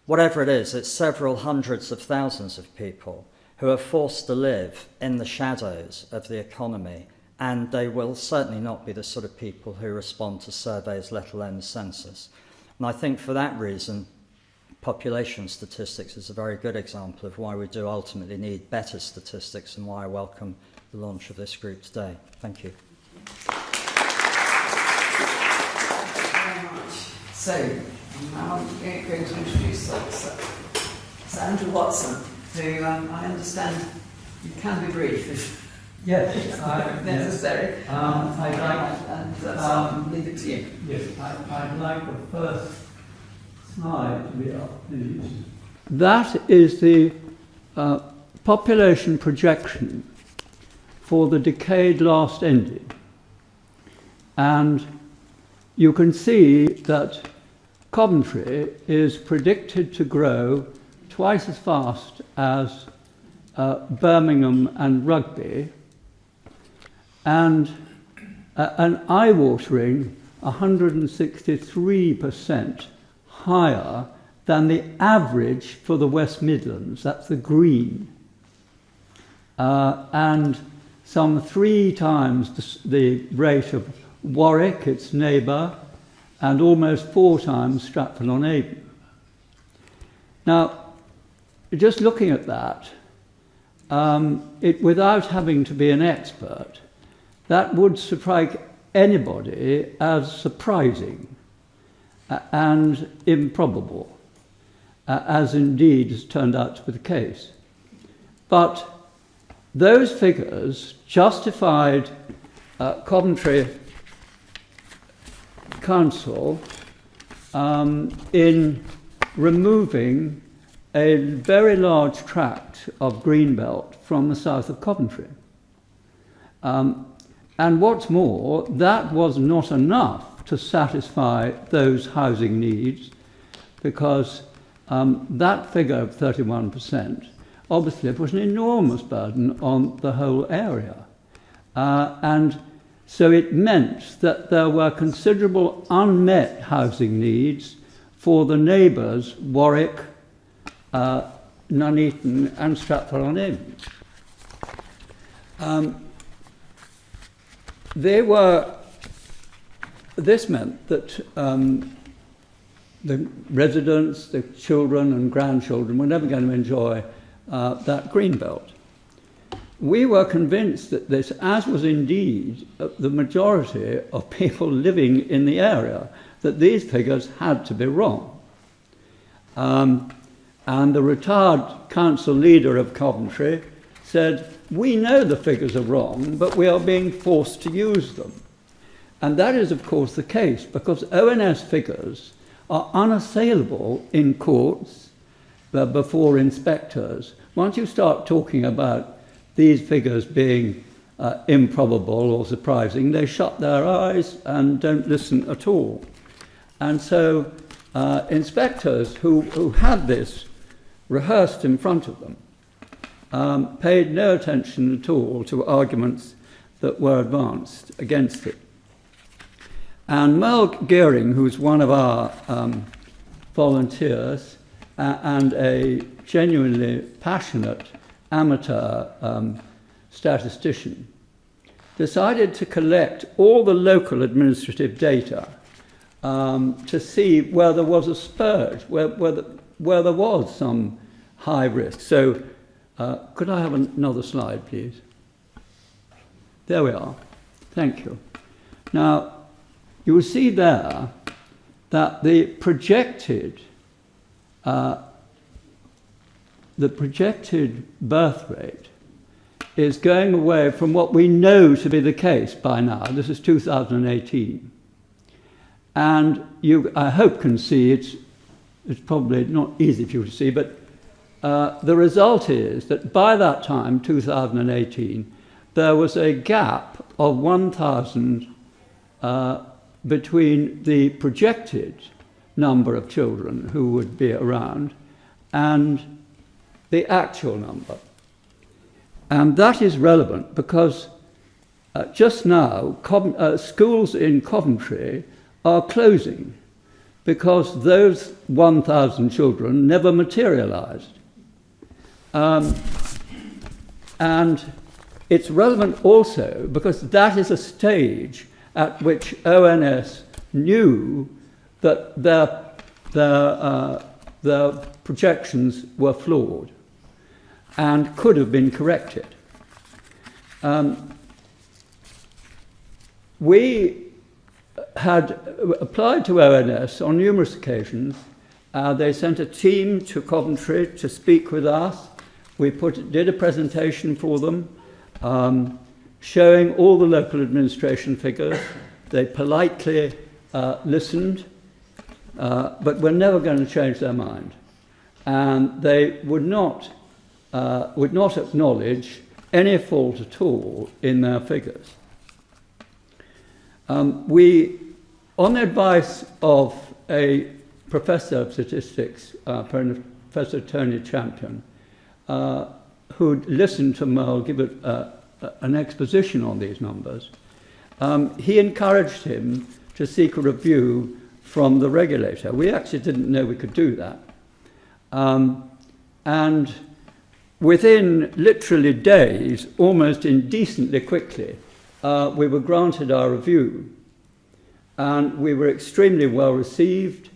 Speaker 14: Whatever it is, it's several hundreds of thousands of people who are forced to live in the shadows of the economy, and they will certainly not be the sort of people who respond to surveys, let alone the census. And I think for that reason, population statistics is a very good example of why we do ultimately need better statistics, and why I welcome the launch of this group today. Thank you.
Speaker 15: So, I'm going to introduce Sir Andrew Watson, who I understand you can be brief if necessary.
Speaker 6: I'd like
Speaker 15: so I'll leave it to you.
Speaker 6: Yes, I'd like the first slide to be up, please. That is the population projection for the decade last ended. And you can see that Coventry is predicted to grow twice as fast as Birmingham and Rugby, and an eye-watering 163% higher than the average for the West Midlands. That's the green. And some 3 times the rate of Warwick, its neighbour, and almost 4 times Stratford-on-Avon. Now, just looking at that, without having to be an expert, that would strike anybody as surprising and improbable, as indeed has turned out to be the case. But those figures justified Coventry Council in removing a very large tract of greenbelt from the south of Coventry. And what's more, that was not enough to satisfy those housing needs, because that figure of 31% obviously put an enormous burden on the whole area. And so it meant that there were considerable unmet housing needs for the neighbours, Warwick, Nuneaton and Stratford-on-Avon. This meant that the residents, the children and grandchildren were never going to enjoy that greenbelt. We were convinced that this, as was indeed the majority of people living in the area, that these figures had to be wrong. And the retired council leader of Coventry said, "We know the figures are wrong, but we are being forced to use them." And that is, of course, the case, because ONS figures are unassailable in courts before inspectors. Once you start talking about these figures being improbable or surprising, they shut their eyes and don't listen at all. And so inspectors who had this rehearsed in front of them paid no attention at all to arguments that were advanced against it. And Merle Gearing, who's one of our volunteers and a genuinely passionate amateur statistician, decided to collect all the local administrative data to see where there was a spurge, where there was some high risk. So could I have another slide, please? There we are. Thank you. Now,
Speaker 16: you will see there that the projected birth rate is going away from what we know to be the case by now. This is 2018. And you, I hope, can see it's probably not easy for you to see, but the result is that by that time, 2018, there was a gap of 1,000 between the projected number of children who would be around and the actual number. And that is relevant because just now schools in Coventry are closing because those 1,000 children never materialised. And it's relevant also because that is a stage at which ONS knew that their projections were flawed and could have been corrected. We had applied to ONS on numerous occasions. They sent a team to Coventry to speak with us. We did a presentation for them, showing all the local administration figures. They politely listened, but were never going to change their mind. And they would not acknowledge any fault at all in their figures. We, on the advice of a professor of statistics, Professor Tony Champion, who'd listened to Merle give an exposition on these numbers, he encouraged him to seek a review from the regulator. We actually didn't know we could do that. And within literally days, almost indecently quickly, we were granted our review. And we were extremely well received,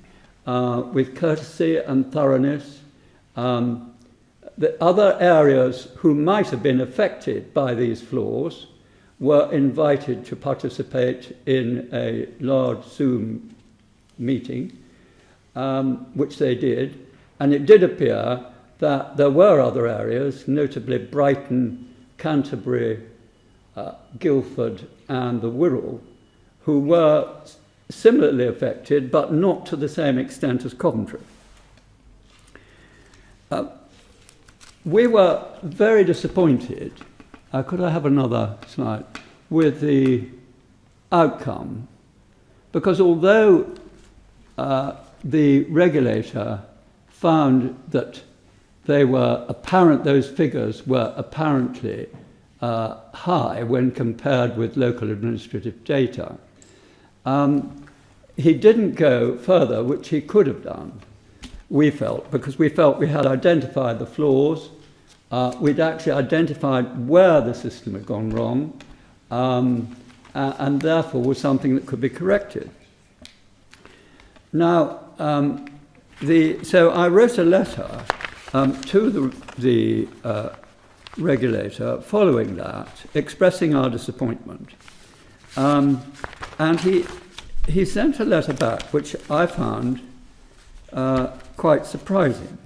Speaker 16: with courtesy and thoroughness. The other areas who might have been affected by these flaws were invited to participate in a large Zoom meeting, which they did. And it did appear that there were other areas, notably Brighton, Canterbury, Guildford and the Wirral, who were similarly affected, but not to the same extent as Coventry. We were very disappointed, could I have another slide, with the outcome, because although the regulator found that those figures were apparently high when compared with local administrative data, he didn't go further, which he could have done, we felt, because we felt we had identified the flaws, we'd actually identified where the system had gone wrong, and therefore was something that could be corrected. Now, so I wrote a letter to the regulator following that, expressing our disappointment. And he sent a letter back, which I found quite surprising.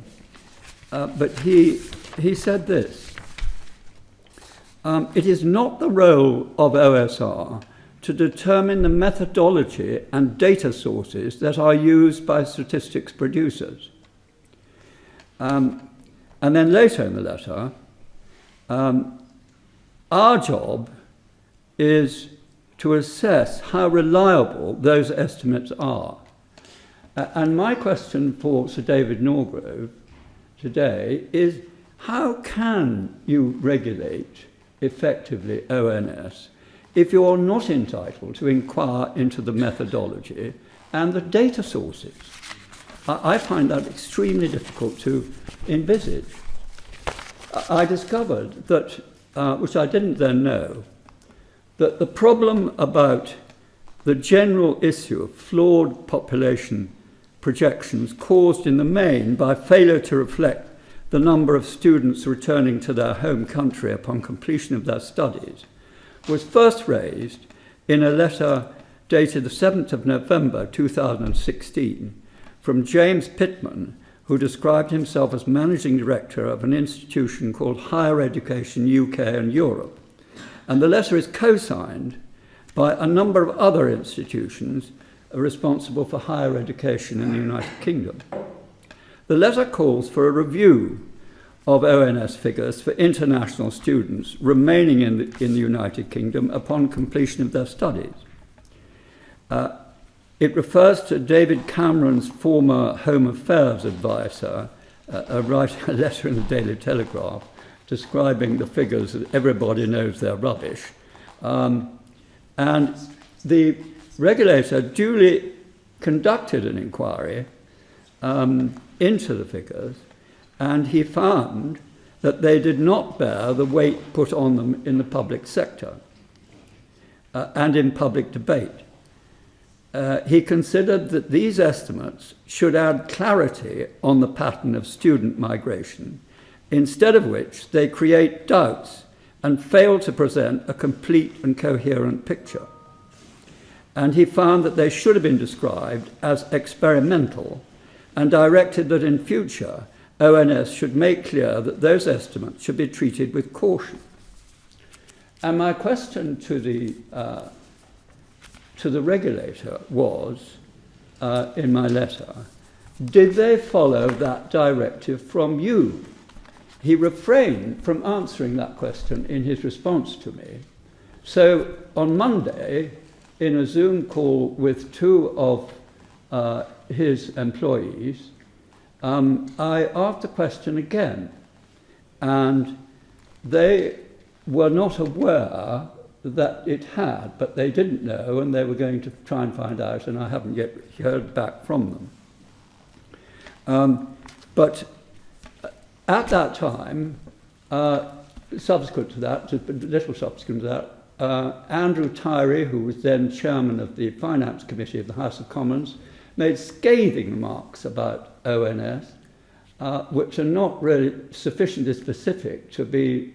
Speaker 16: But he said this: it is not the role of OSR to determine the methodology and data sources that are used by statistics producers. And then later in the letter, our job is to assess how reliable those estimates are. And my question for Sir David Norgrove today is, how can you regulate effectively ONS if you are not entitled to inquire into the methodology and the data sources? I find that extremely difficult to envisage. I discovered that, which I didn't then know, that the problem about the general issue of flawed population projections caused in the main by failure to reflect the number of students returning to their home country upon completion of their studies was first raised in a letter dated the 7th of November 2016 from James Pittman, who described himself as managing director of an institution called Higher Education UK and Europe. And the letter is co-signed by a number of other institutions responsible for higher education in the United Kingdom. The letter calls for a review of ONS figures for international students remaining in the United Kingdom upon completion of their studies. It refers to David Cameron's former Home Affairs advisor, writing a letter in the Daily Telegraph describing the figures that everybody knows they're rubbish. And the regulator duly conducted an inquiry into the figures, and he found that they did not bear the weight put on them in the public sector and in public debate. He considered that these estimates should add clarity on the pattern of student migration, instead of which they create doubts and fail to present a complete and coherent picture. And he found that they should have been described as experimental and directed that in future ONS should make clear that those estimates should be treated with caution. And my question to the regulator was, in my letter, did they follow that directive from you? He refrained from answering that question in his response to me. So on Monday, in a Zoom call with two of his employees, I asked the question again, and they were not aware that it had, but they didn't know, and they were going to try and find out, and I haven't yet heard back from them. But at that time, subsequent to that, just a little subsequent to that, Andrew Tyree, who was then chairman of the Finance Committee of the House of Commons, made scathing remarks about ONS, which are not really sufficiently specific to be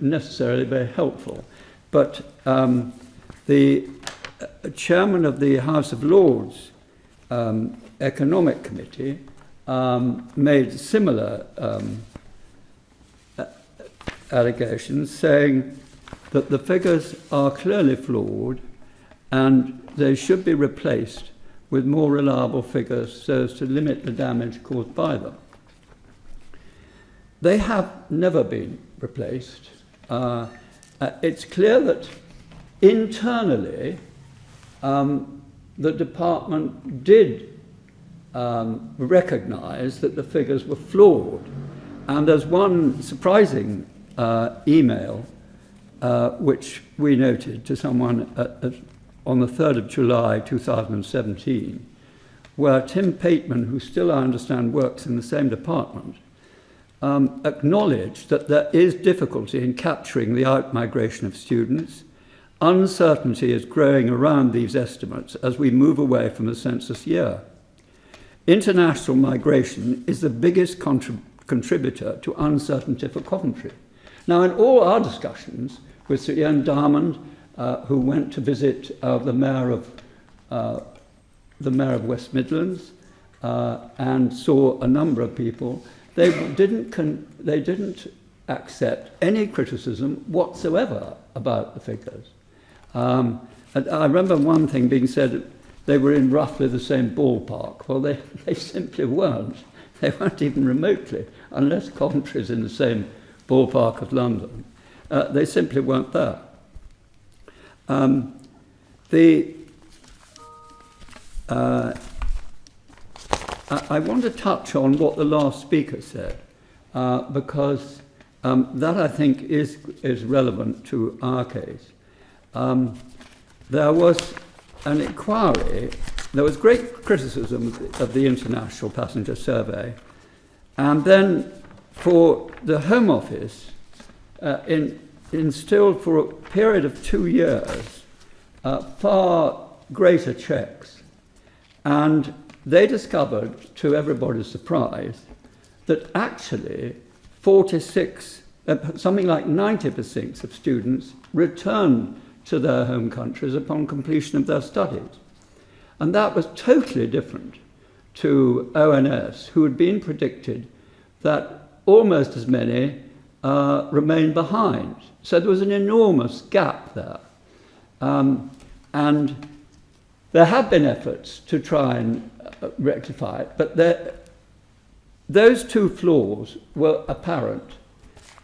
Speaker 16: necessarily very helpful. But the chairman of the House of Lords Economic Committee made similar allegations, saying that the figures are clearly flawed and they should be replaced with more reliable figures so as to limit the damage caused by them. They have never been replaced. It's clear that internally the department did recognise that the figures were flawed. And there's one surprising email which we noted to someone on the 3rd of July 2017, where Tim Pateman, who still I understand works in the same department, acknowledged that there is difficulty in capturing the out-migration of students. Uncertainty is growing around these estimates as we move away from the census year. International migration is the biggest contributor to uncertainty for Coventry. Now, in all our discussions with Sir Iain Diamond, who went to visit the Mayor of West Midlands and saw a number of people, they didn't accept any criticism whatsoever about the figures. And I remember one thing being said, they were in roughly the same ballpark. Well, they simply weren't. They weren't even remotely, unless Coventry is in the same ballpark of London. They simply weren't there. I want to touch on what the last speaker said, because that, I think, is relevant to our case. There was an inquiry, there was great criticism of the International Passenger Survey, and then for the Home Office, instilled for a period of 2 years, far greater checks. And they discovered, to everybody's surprise, that actually 46, something like 90% of students returned to their home countries upon completion of their studies. And that was totally different to ONS, who had been predicted that almost as many remained behind. So there was an enormous gap there. And there have been efforts to try and rectify it, but those two flaws were apparent,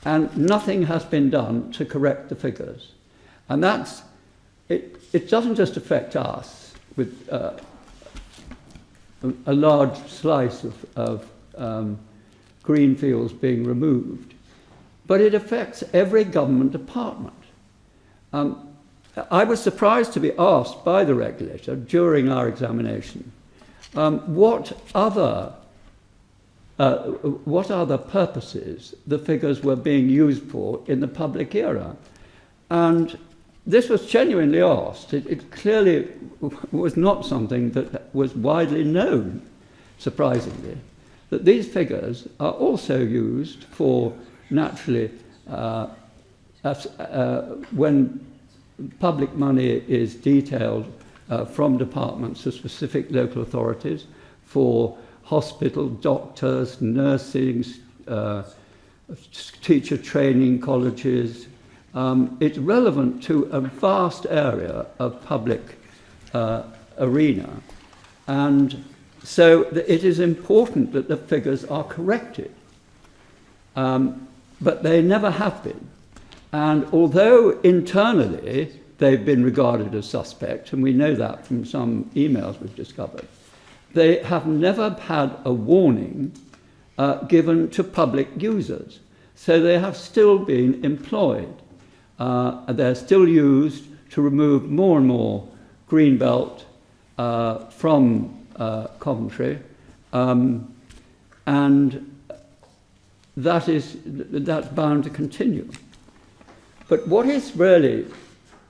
Speaker 16: and nothing has been done to correct the figures. And that's, it doesn't just affect us with a large slice of green fields being removed, but it affects every government department. I was surprised to be asked by the regulator during our examination what other purposes the figures were being used for in the public era. And this was genuinely asked. It clearly was not something that was widely known, surprisingly, that these figures are also used for, naturally, when public money is detailed from departments to specific local authorities for hospital, doctors, nursing, teacher training colleges. It's relevant to a vast area of public arena. And so it is important that the figures are corrected. But they never have been. And although internally they've been regarded as suspect, and we know that from some emails we've discovered, they have never had a warning given to public users. So they have still been employed. They're still used to remove more and more green belt from Coventry, and that's bound to continue. But what is really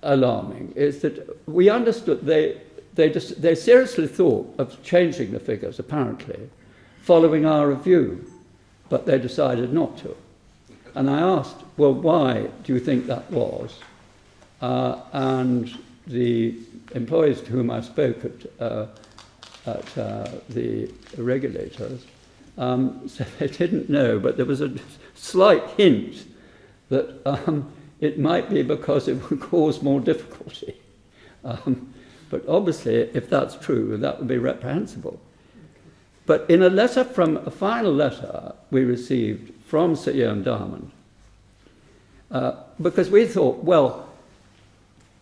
Speaker 16: alarming is that we understood they seriously thought of changing the figures, apparently, following our review, but they decided not to. And I asked, well, why do you think that was? And the employees to whom I spoke at the regulators said they didn't know, but there was a slight hint that it might be because it would cause more difficulty. But obviously, if that's true, that would be reprehensible. But in a final letter we received from Sir Iain Diamond, because we thought, well,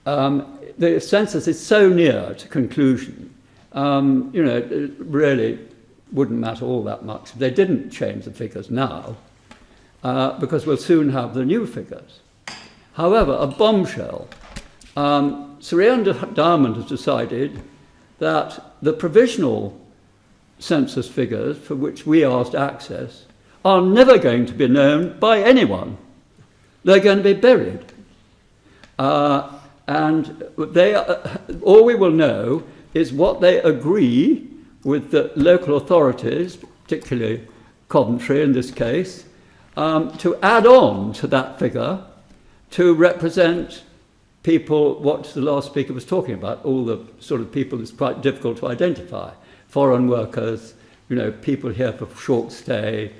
Speaker 16: the census is so near to conclusion, it really wouldn't matter all that much if they didn't change the figures now, because we'll soon have the new figures. However, a bombshell. Sir Iain Diamond has decided that the provisional census figures for which we asked access are never going to be known by anyone. They're going to be buried. And all we will know is what they agree with the local authorities, particularly Coventry in this case, to add on to that figure to represent people, what the last speaker was talking about, all the sort of people that's quite difficult to identify. Foreign workers, people here for short stay,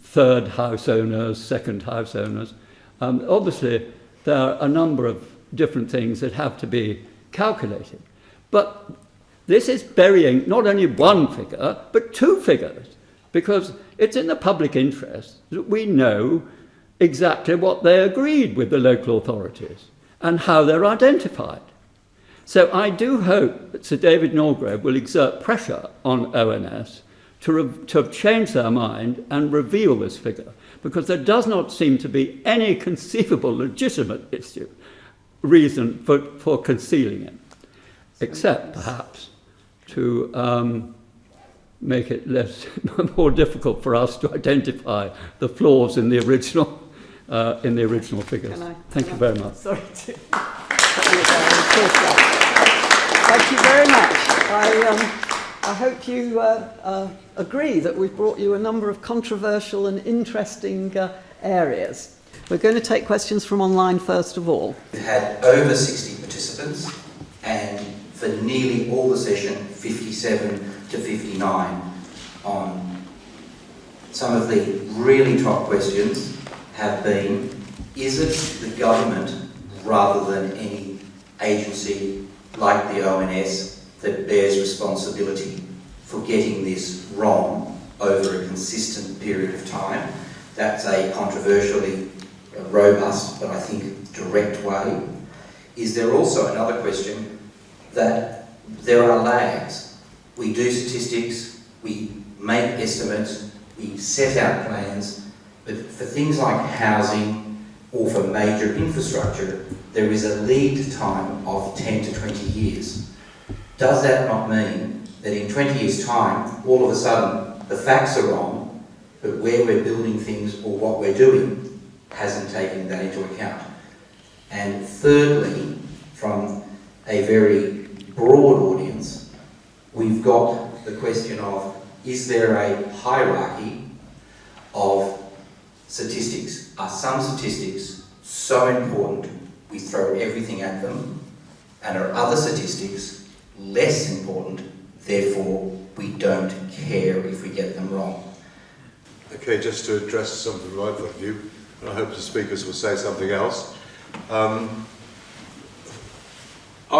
Speaker 16: third house owners, second house owners. Obviously, there are a number of different things that have to be calculated. But this is burying not only one figure, but two figures, because it's in the public interest that we know exactly what they agreed with the local authorities and how they're identified. So I do hope that Sir David Norgrove will exert pressure on ONS to have changed their mind and reveal this figure, because there does not seem to be any conceivable legitimate reason for concealing it, except perhaps to make it more difficult for us to identify the flaws in the original figures. Thank you very much.
Speaker 2: Sorry to Thank you very much. I hope you agree that we've brought you a number of controversial and interesting areas. We're going to take questions from online first of all.
Speaker 8: We had over 60 participants, and for nearly all the session, 57 to 59 on. Some of the really top questions have been, is it the government rather than any agency like the ONS that bears responsibility for getting this wrong over a consistent period of time? That's a controversially robust, but I think direct way. Is there also another question that there are lags? We do statistics, we make estimates, we set out plans, but for things like housing or for major infrastructure, there is a lead time of 10 to 20 years. Does that not mean that in 20 years' time, all of a sudden, the facts are wrong, but where we're building things or what we're doing hasn't taken that into account? And thirdly, from a very broad audience, we've got the question of, is there a hierarchy of statistics? Are some statistics so important we throw everything at them, and are other statistics less important, therefore we don't care if we get them wrong?
Speaker 1: Okay, just to address something from my point of view, and I hope the speakers will say something else. Are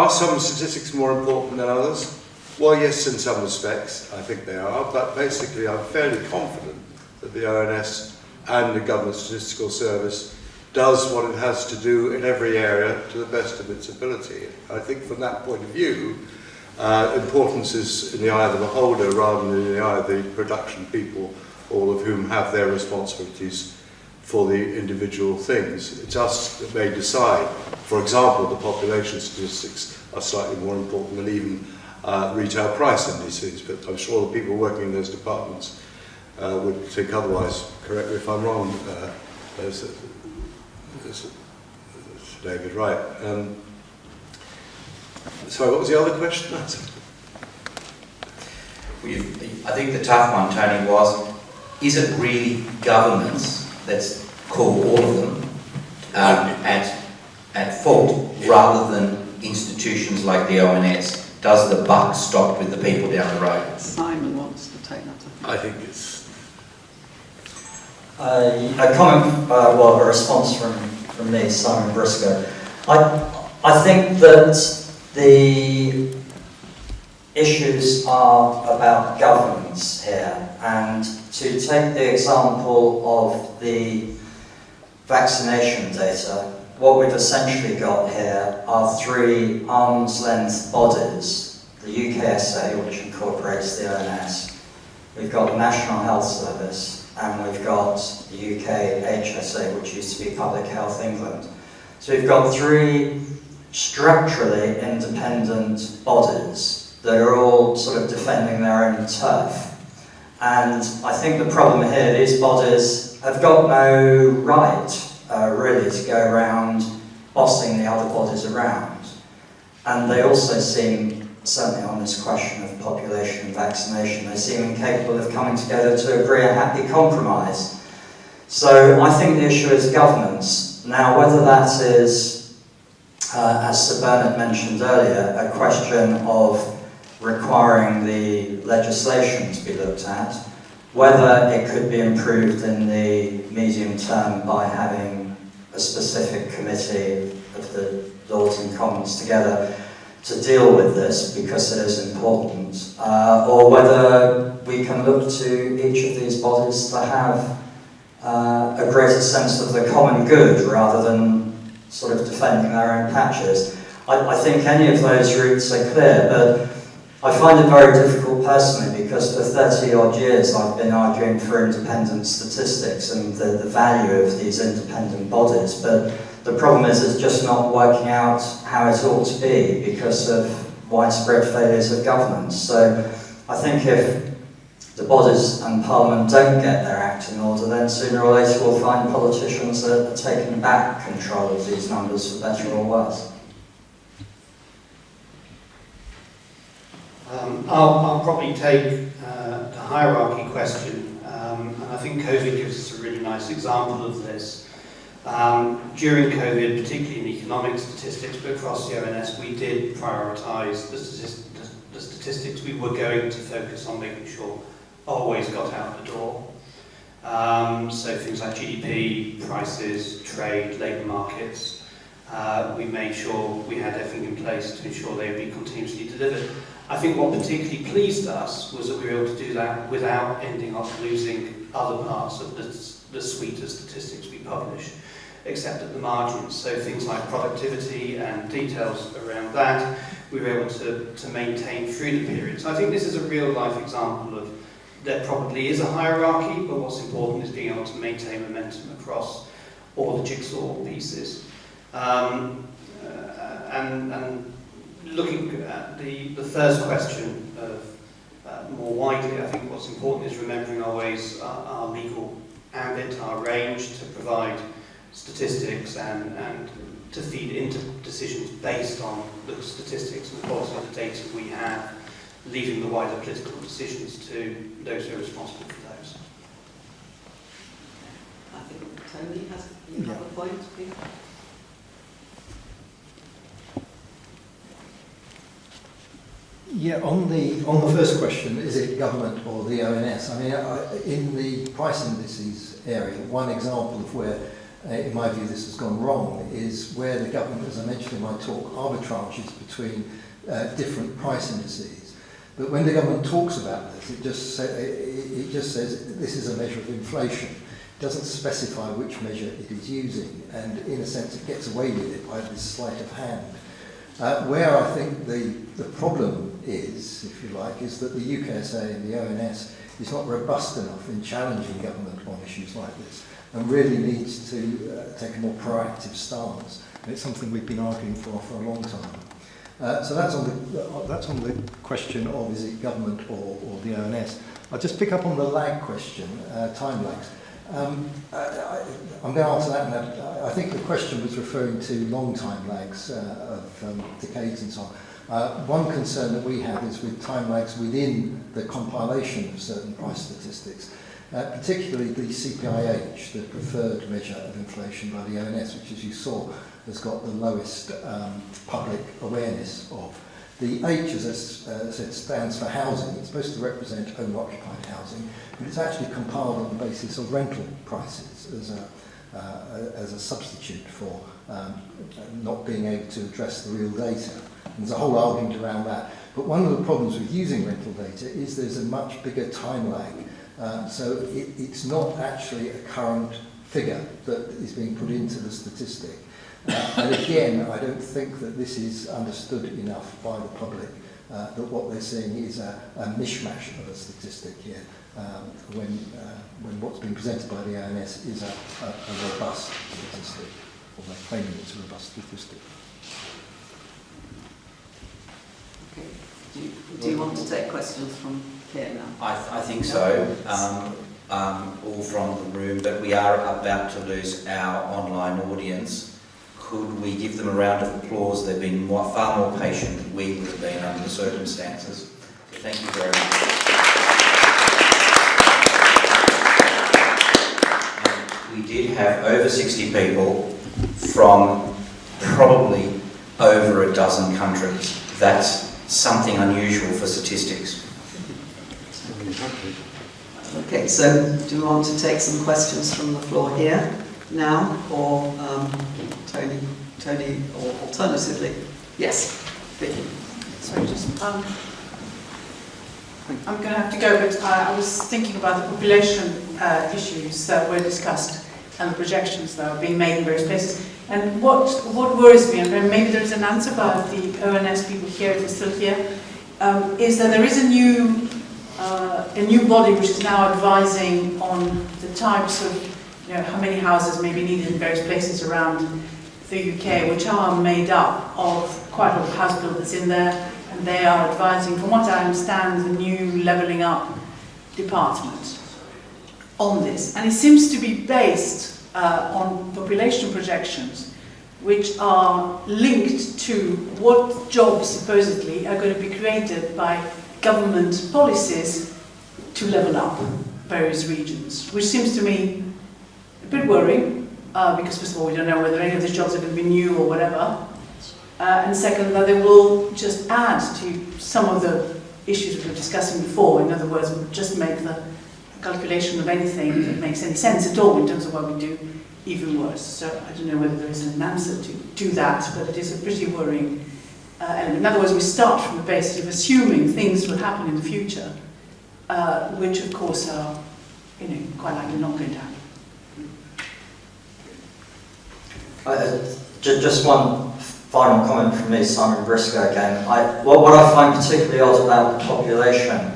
Speaker 1: some statistics more important than others? Well, yes, in some respects, I think they are, but basically I'm fairly confident that the ONS and the Government Statistical Service does what it has to do in every area to the best of its ability. I think from that point of view, importance is in the eye of the beholder rather than in the eye of the production people, all of whom have their responsibilities for the individual things. It's us that may decide. For example, the population statistics are slightly more important than even retail price indices, but I'm sure the people working in those departments would think otherwise. Correct me if I'm wrong, David, right. Sorry, what was the other question?
Speaker 8: I think the tough one, Tony, was, is it really governments, let's call all of them, at fault, rather than institutions like the ONS? Does the buck stop with the people down the road?
Speaker 2: Simon wants to take that.
Speaker 1: I think it's...
Speaker 14: A comment, well, a response from me, Simon Briscoe. I think that the issues are about governance here, and to take the example of the vaccination data, what we've essentially got here are three arm's-length bodies: the UKSA, which incorporates the ONS, we've got the National Health Service, and we've got the UK HSA, which used to be Public Health England. So we've got three structurally independent bodies that are all sort of defending their own turf. And I think the problem here, these bodies have got no right really to go around bossing the other bodies around. And they also seem, certainly on this question of population and vaccination, they seem incapable of coming together to agree a happy compromise. So I think the issue is governance. Now, whether that is, as Sir Bernard mentioned earlier, a question of requiring the legislation to be looked at, whether it could be improved in the medium term by having a specific committee of the Lords and Commons together to deal with this because it is important, or whether we can look to each of these bodies to have a greater sense of the common good rather than sort of defending their own patches. I think any of those routes are clear, but I find it very difficult personally because for 30 odd years I've been arguing for independent statistics and the value of these independent bodies, but the problem is it's just not working out how it ought to be because of widespread failures of governance. So I think if the bodies and Parliament don't get their act in order, then sooner or later we'll find politicians that are taking back control of these numbers for better or worse.
Speaker 13: I'll probably take the hierarchy question, and I think COVID gives us a really nice example of this.
Speaker 17: During COVID, particularly in economic statistics, but across the ONS, we did prioritise the statistics. We were going to focus on making sure always got out the door. So things like GDP, prices, trade, labour markets. We made sure we had everything in place to ensure they would be continuously delivered. I think what particularly pleased us was that we were able to do that without ending up losing other parts of the suite of statistics we publish, except at the margins. So things like productivity and details around that, we were able to maintain through the period. So I think this is a real life example of there probably is a hierarchy, but what's important is being able to maintain momentum across all the jigsaw pieces. And looking at the first question of more widely, I think what's important is remembering always our legal ambit, our range to provide statistics and to feed into decisions based on the statistics and the quality of the data we have, leaving the wider political decisions to those who are responsible for those.
Speaker 2: I think Tony has another point.
Speaker 9: Yeah, on the first question, is it government or the ONS? I mean, in the price indices area, one example of where, in my view, this has gone wrong is where the government, as I mentioned in my talk, arbitrages between different price indices. But when the government talks about this, it just says this is a measure of inflation. It doesn't specify which measure it is using, and in a sense, it gets away with it by this sleight of hand. Where I think the problem is, if you like, is that the UKSA and the ONS is not robust enough in challenging government on issues like this, and really needs to take a more proactive stance. And it's something we've been arguing for a long time. So that's on the question of is it government or the ONS. I'll just pick up on the lag question, time lags. I'm going to answer that, and I think the question was referring to long time lags of decades and so on. One concern that we have is with time lags within the compilation of certain price statistics, particularly the CPIH, the preferred measure of inflation by the ONS, which, as you saw, has got the lowest public awareness of. The H, as I said, stands for housing. It's supposed to represent owner-occupied housing, but it's actually compiled on the basis of rental prices as a substitute for not being able to address the real data. And there's a whole argument around that. But one of the problems with using rental data is there's a much bigger time lag. So it's not actually a current figure that is being put into the statistic. And again, I don't think that this is understood enough by the public, that what they're seeing is a mishmash of a statistic here, when what's being presented by the ONS is a robust statistic, or they're claiming it's a robust statistic.
Speaker 2: Okay. Do you want to take questions from here now?
Speaker 8: I think so, all from the room, but we are about to lose our online audience. Could we give them a round of applause? They've been far more patient than we would have been under the circumstances. So thank you very much. We did have over 60 people from probably over a dozen countries. That's something unusual for statistics.
Speaker 2: Okay, so do you want to take some questions from the floor here now, or Tony, or alternatively? Yes, Vicky.
Speaker 11: Sorry, just I'm going to have to go, but I was thinking about the population issues that were discussed and the projections that are being made in various places. And what worries me, and maybe there's an answer by the ONS people here, if they're still here, is that there is a new body which is now advising on the types of, how many houses may be needed in various places around the UK, which are made up of quite a lot of house builders in there, and they are advising, from what I understand, the new Levelling Up department on this. And it seems to be based on population projections, which are linked to what jobs supposedly are going to be created by government policies to level up various regions, which seems to me a bit worrying. because first of all, we don't know whether any of these jobs are going to be new or whatever. And second, that they will just add to some of the issues we were discussing before. In other words, just make the calculation of anything that makes any sense at all in terms of what we do even worse. So I don't know whether there is an answer to that, but it is a pretty worrying element. In other words, we start from the basis of assuming things will happen in the future, which of course are, quite likely not going to happen.
Speaker 14: Just one final comment from me, Simon Briscoe again. What I find particularly odd about the population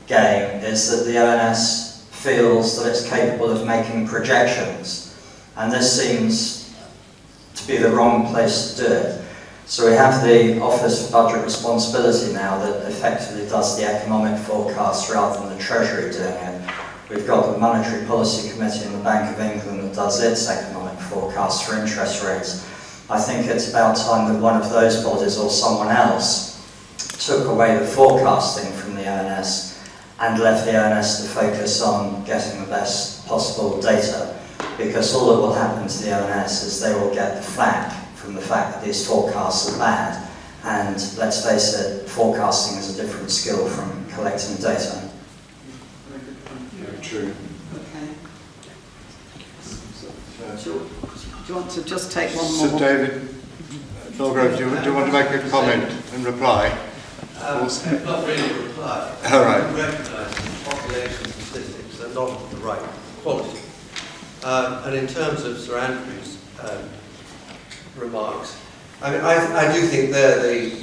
Speaker 14: game is that the ONS feels that it's capable of making projections, and this seems to be the wrong place to do it. So we have the Office for Budget Responsibility now that effectively does the economic forecast rather than the Treasury doing it. We've got the Monetary Policy Committee in the Bank of England that does its economic forecast for interest rates. I think it's about time that one of those bodies or someone else took away the forecasting from the ONS and left the ONS to focus on getting the best possible data, because all that will happen to the ONS is they will get the flack from the fact that these forecasts are bad. And let's face it, forecasting is a different skill from collecting data.
Speaker 1: True.
Speaker 2: Okay. Do you want to just take one more?
Speaker 1: Sir David Norgrove, do you want to make a comment and reply?
Speaker 7: Not really a reply.
Speaker 1: All right.
Speaker 7: I recognise that population statistics are not of the right quality. And in terms of Sir Andrew's remarks, I mean, I do think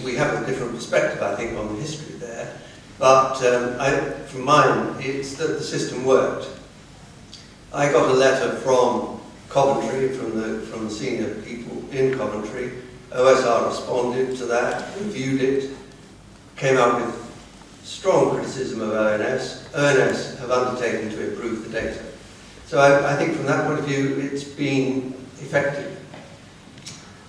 Speaker 7: we have a different perspective, I think, on the history there. But from mine, it's that the system worked. I got a letter from Coventry, from the senior people in Coventry. OSR responded to that, reviewed it, came out with strong criticism of ONS. ONS have undertaken to improve the data. So I think from that point of view, it's been effective.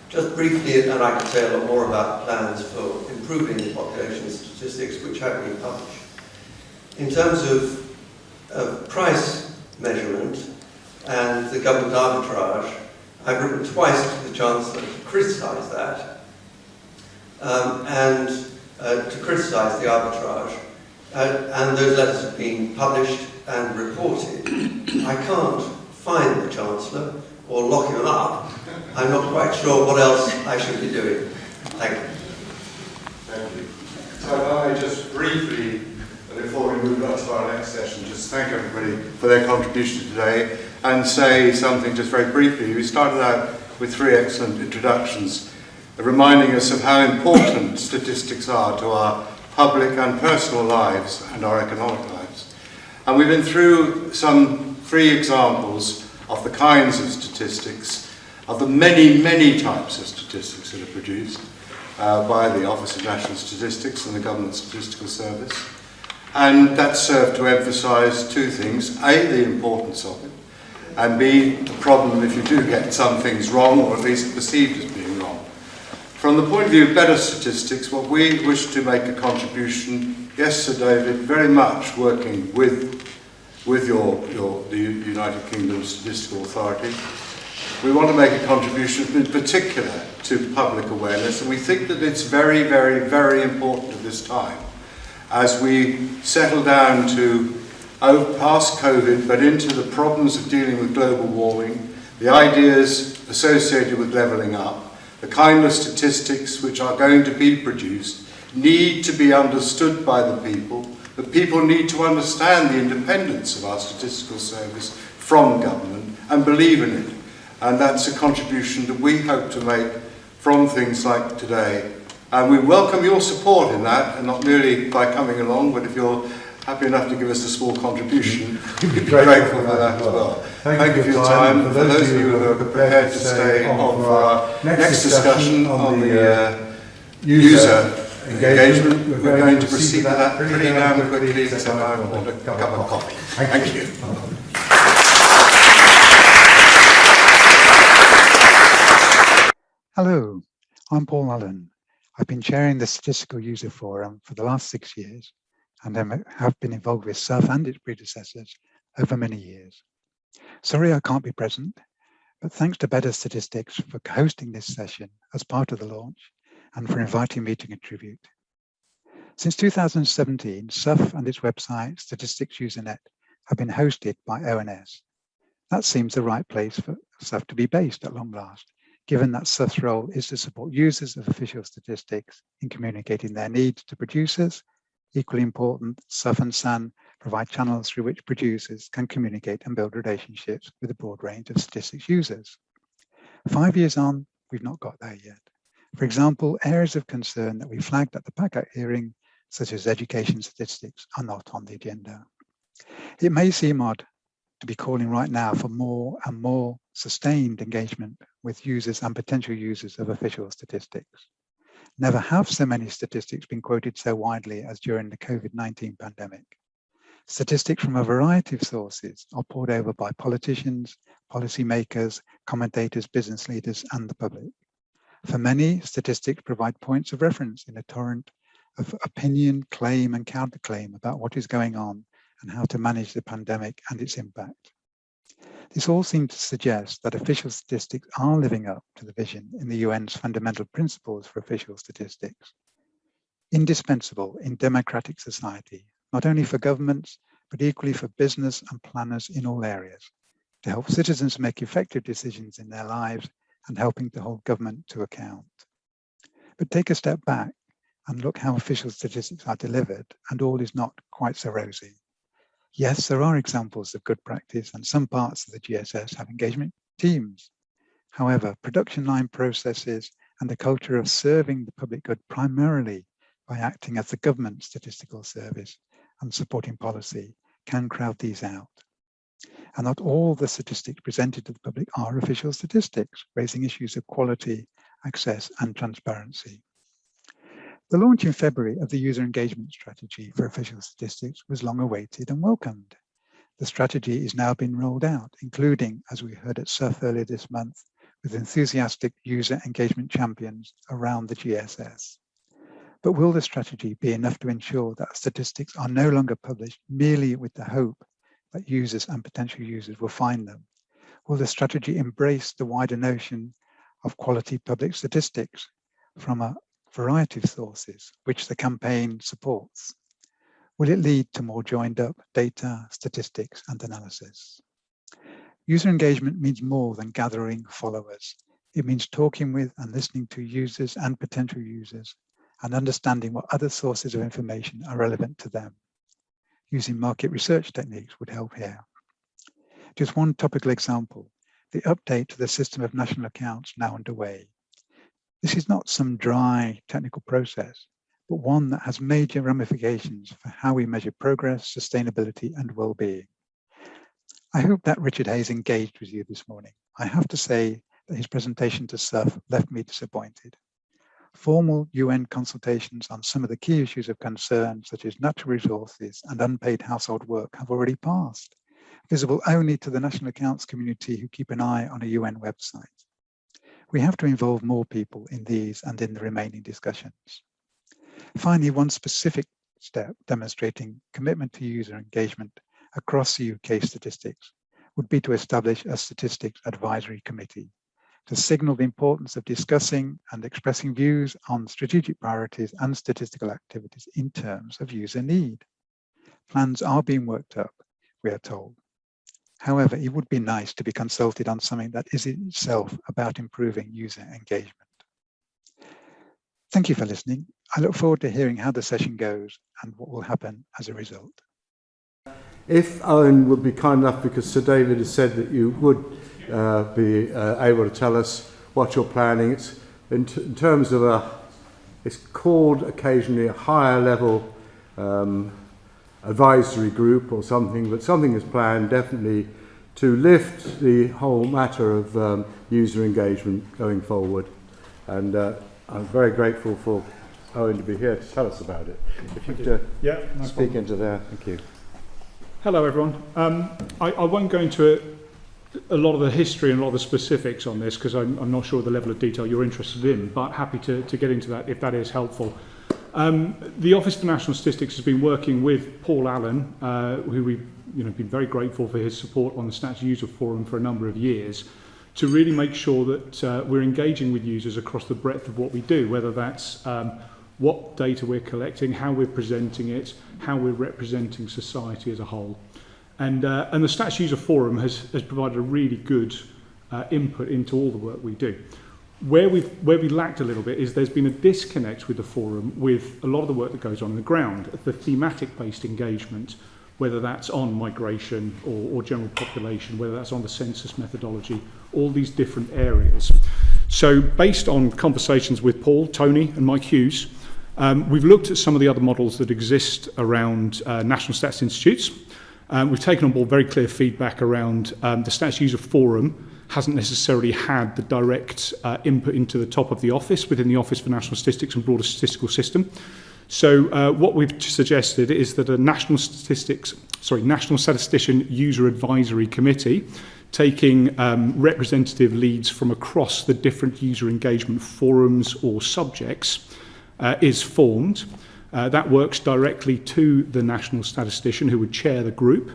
Speaker 7: Just briefly, and I could say a lot more about plans for improving the population statistics which have been published. In terms of price measurement and the government arbitrage, I've written twice to the Chancellor to criticise that and to criticise the arbitrage. And those letters have been published and reported. I can't find the Chancellor or lock him up. I'm not quite sure what else I should be doing. Thank you.
Speaker 1: Thank you. So if I may just briefly, before we move on to our next session, just thank everybody for their contribution today and say something just very briefly. We started out with 3 excellent introductions, reminding us of how important statistics are to our public and personal lives and our economic lives. And we've been through some 3 examples of the kinds of statistics, of the many, many types of statistics that are produced by the Office of National Statistics and the Government Statistical Service. And that served to emphasise 2 things: A, the importance of it, and B, the problem if you do get some things wrong, or at least perceived as being wrong. From the point of view of better statistics, what we wish to make a contribution, yes, Sir David, very much working with the United Kingdom Statistical Authority. We want to make a contribution in particular to public awareness, and we think that it's very, very, very important at this time as we settle down to past COVID, but into the problems of dealing with global warming, the ideas associated with levelling up, the kind of statistics which are going to be produced need to be understood by the people. The people need to understand the independence of our statistical service from government and believe in it. And that's a contribution that we hope to make from things like today. And we welcome your support in that, and not merely by coming along, but if you're happy enough to give us a small contribution, we'd be grateful for that as well. Thank you for your time. For those of you who are prepared to stay on for our next discussion on the user engagement, we're going to proceed with that pretty damn quickly, so I want a cup of coffee. Thank you.
Speaker 18: Hello, I'm Paul Allen. I've been chairing the Statistical User Forum for the last 6 years and have been involved with SUF and its predecessors over many years. Sorry I can't be present, But thanks to Better Statistics for hosting this session as part of the launch and for inviting me to contribute. Since 2017, SUF and its website, Statistics Usernet, have been hosted by ONS. That seems the right place for SUF to be based at long last, given that SUF's role is to support users of official statistics in communicating their needs to producers. Equally important, SUF and SAN provide channels through which producers can communicate and build relationships with a broad range of statistics users. 5 years on, we've not got there yet. For example, areas of concern that we flagged at the PACAC hearing, such as education statistics, are not on the agenda. It may seem odd to be calling right now for more and more sustained engagement with users and potential users of official statistics. Never have so many statistics been quoted so widely as during the COVID-19 pandemic. Statistics from a variety of sources are poured over by politicians, policymakers, commentators, business leaders, and the public. For many, statistics provide points of reference in a torrent of opinion, claim, and counterclaim about what is going on and how to manage the pandemic and its impact. This all seems to suggest that official statistics are living up to the vision in the UN's fundamental principles for official statistics. Indispensable in democratic society, not only for governments, but equally for business and planners in all areas, to help citizens make effective decisions in their lives and helping to hold government to account. But take a step back and look how official statistics are delivered, and all is not quite so rosy. Yes, there are examples of good practice, and some parts of the GSS have engagement teams. However, production line processes and the culture of serving the public good primarily by acting as the government statistical service and supporting policy can crowd these out. And not all the statistics presented to the public are official statistics, raising issues of quality, access, and transparency. The launch in February of the user engagement strategy for official statistics was long awaited and welcomed. The strategy is now being rolled out, including, as we heard at SUF earlier this month, with enthusiastic user engagement champions around the GSS. But will the strategy be enough to ensure that statistics are no longer published merely with the hope that users and potential users will find them? Will the strategy embrace the wider notion of quality public statistics from a variety of sources, which the campaign supports? Will it lead to more joined up data, statistics, and analysis? User engagement means more than gathering followers. It means talking with and listening to users and potential users and understanding what other sources of information are relevant to them. Using market research techniques would help here. Just one topical example, the update to the system of national accounts now underway. This is not some dry technical process, but one that has major ramifications for how we measure progress, sustainability, and well-being. I hope that Richard Hayes engaged with you this morning. I have to say that his presentation to SUF left me disappointed. Formal UN consultations on some of the key issues of concern, such as natural resources and unpaid household work, have already passed, visible only to the national accounts community who keep an eye on a UN website. We have to involve more people in these and in the remaining discussions. Finally, one specific step demonstrating commitment to user engagement across the UK statistics would be to establish a statistics advisory committee to signal the importance of discussing and expressing views on strategic priorities and statistical activities in terms of user need. Plans are being worked up, we are told. However, it would be nice to be consulted on something that is itself about improving user engagement. Thank you for listening. I look forward to hearing how the session goes and what will happen as a result.
Speaker 1: If Owen would be kind enough, because Sir David has said that you would be able to tell us what you're planning. It's in terms of it's called occasionally a higher level advisory group or something, but something is planned definitely to lift the whole matter of user engagement going forward. And I'm very grateful for Owen to be here to tell us about it. If you could speak into there, thank you.
Speaker 19: Hello everyone. I won't go into a lot of the history and a lot of the specifics on this because I'm not sure the level of detail you're interested in, but happy to get into that if that is helpful. The Office for National Statistics has been working with Paul Allen, who we've been very grateful for his support on the Stats User Forum for a number of years, to really make sure that we're engaging with users across the breadth of what we do, whether that's what data we're collecting, how we're presenting it, how we're representing society as a whole. And the Stats User Forum has provided a really good input into all the work we do. Where we lacked a little bit is there's been a disconnect with the forum with a lot of the work that goes on the ground, the thematic-based engagement, whether that's on migration or general population, whether that's on the census methodology, all these different areas. So based on conversations with Paul, Tony and Mike Hughes, we've looked at some of the other models that exist around national stats institutes. We've taken on board very clear feedback around the Stats User Forum hasn't necessarily had the direct input into the top of the office within the Office for National Statistics and broader statistical system. So what we've suggested is that a National Statistician User Advisory Committee, taking representative leads from across the different user engagement forums or subjects, is formed. That works directly to the National Statistician, who would chair the group,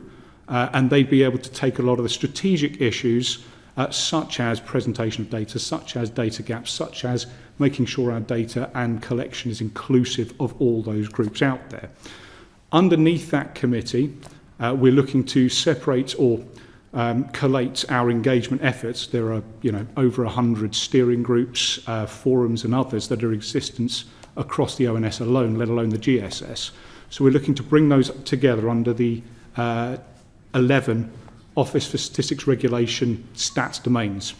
Speaker 19: and they'd be able to take a lot of the strategic issues such as presentation of data, such as data gaps, such as making sure our data and collection is inclusive of all those groups out there. Underneath that committee, we're looking to separate or collate our engagement efforts. There are, over 100 steering groups, forums and others that are in existence across the ONS alone, let alone the GSS. So we're looking to bring those together under the 11 Office for Statistics Regulation stats domains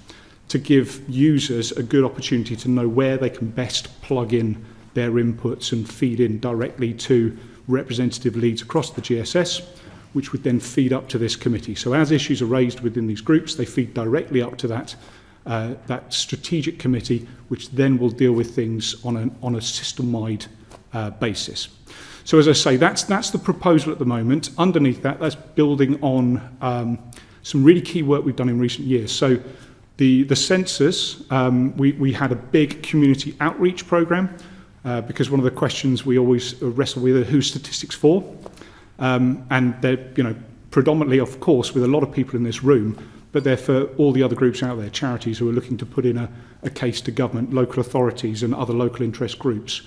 Speaker 19: to give users a good opportunity to know where they can best plug in their inputs and feed in directly to representative leads across the GSS, which would then feed up to this committee. So as issues are raised within these groups, they feed directly up to that strategic committee, which then will deal with things on a system-wide basis. So as I say, that's the proposal at the moment. Underneath that, that's building on some really key work we've done in recent years. So the census, we had a big community outreach program because one of the questions we always wrestle with are who's statistics for? And they're predominantly, of course, with a lot of people in this room, but they're for all the other groups out there, charities who are looking to put in a case to government, local authorities and other local interest groups.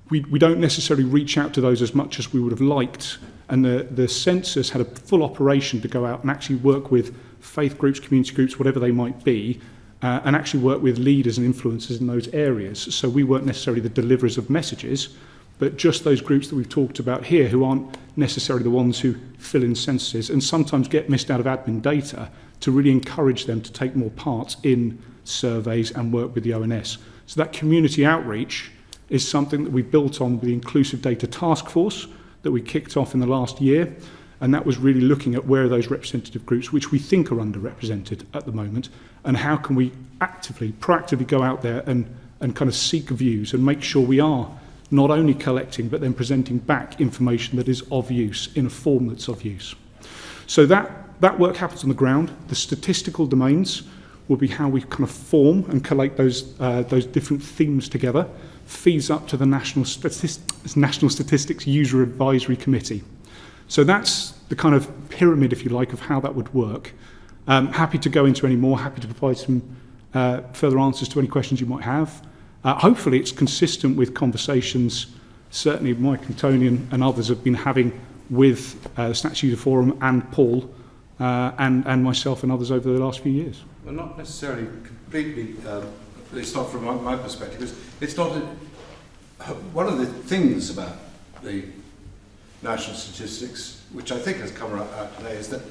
Speaker 19: We don't necessarily reach out to those as much as we would have liked, and the census had a full operation to go out and actually work with faith groups, community groups, whatever they might be, and actually work with leaders and influencers in those areas. So we weren't necessarily the deliverers of messages, but just those groups that we've talked about here who aren't necessarily the ones who fill in censuses and sometimes get missed out of admin data, to really encourage them to take more part in surveys and work with the ONS. So that community outreach is something that we built on with the Inclusive Data Task Force that we kicked off in the last year, and that was really looking at where are those representative groups which we think are underrepresented at the moment, and how can we proactively go out there and kind of seek views and make sure we are not only collecting but then presenting back information that is of use in a form that's of use. So that work happens on the ground. The statistical domains will be how we kind of form and collate those different themes together, feeds up to the National Statistics User Advisory Committee. So that's the kind of pyramid, if you like, of how that would work. Happy to go into any more, happy to provide some further answers to any questions you might have. Hopefully it's consistent with conversations certainly Mike and Tony and others have been having with the Stats User Forum and Paul and myself and others over the last few years.
Speaker 1: Well, not necessarily completely, it's not from my perspective, it's not one of the things about the national statistics, which I think has come out today, is that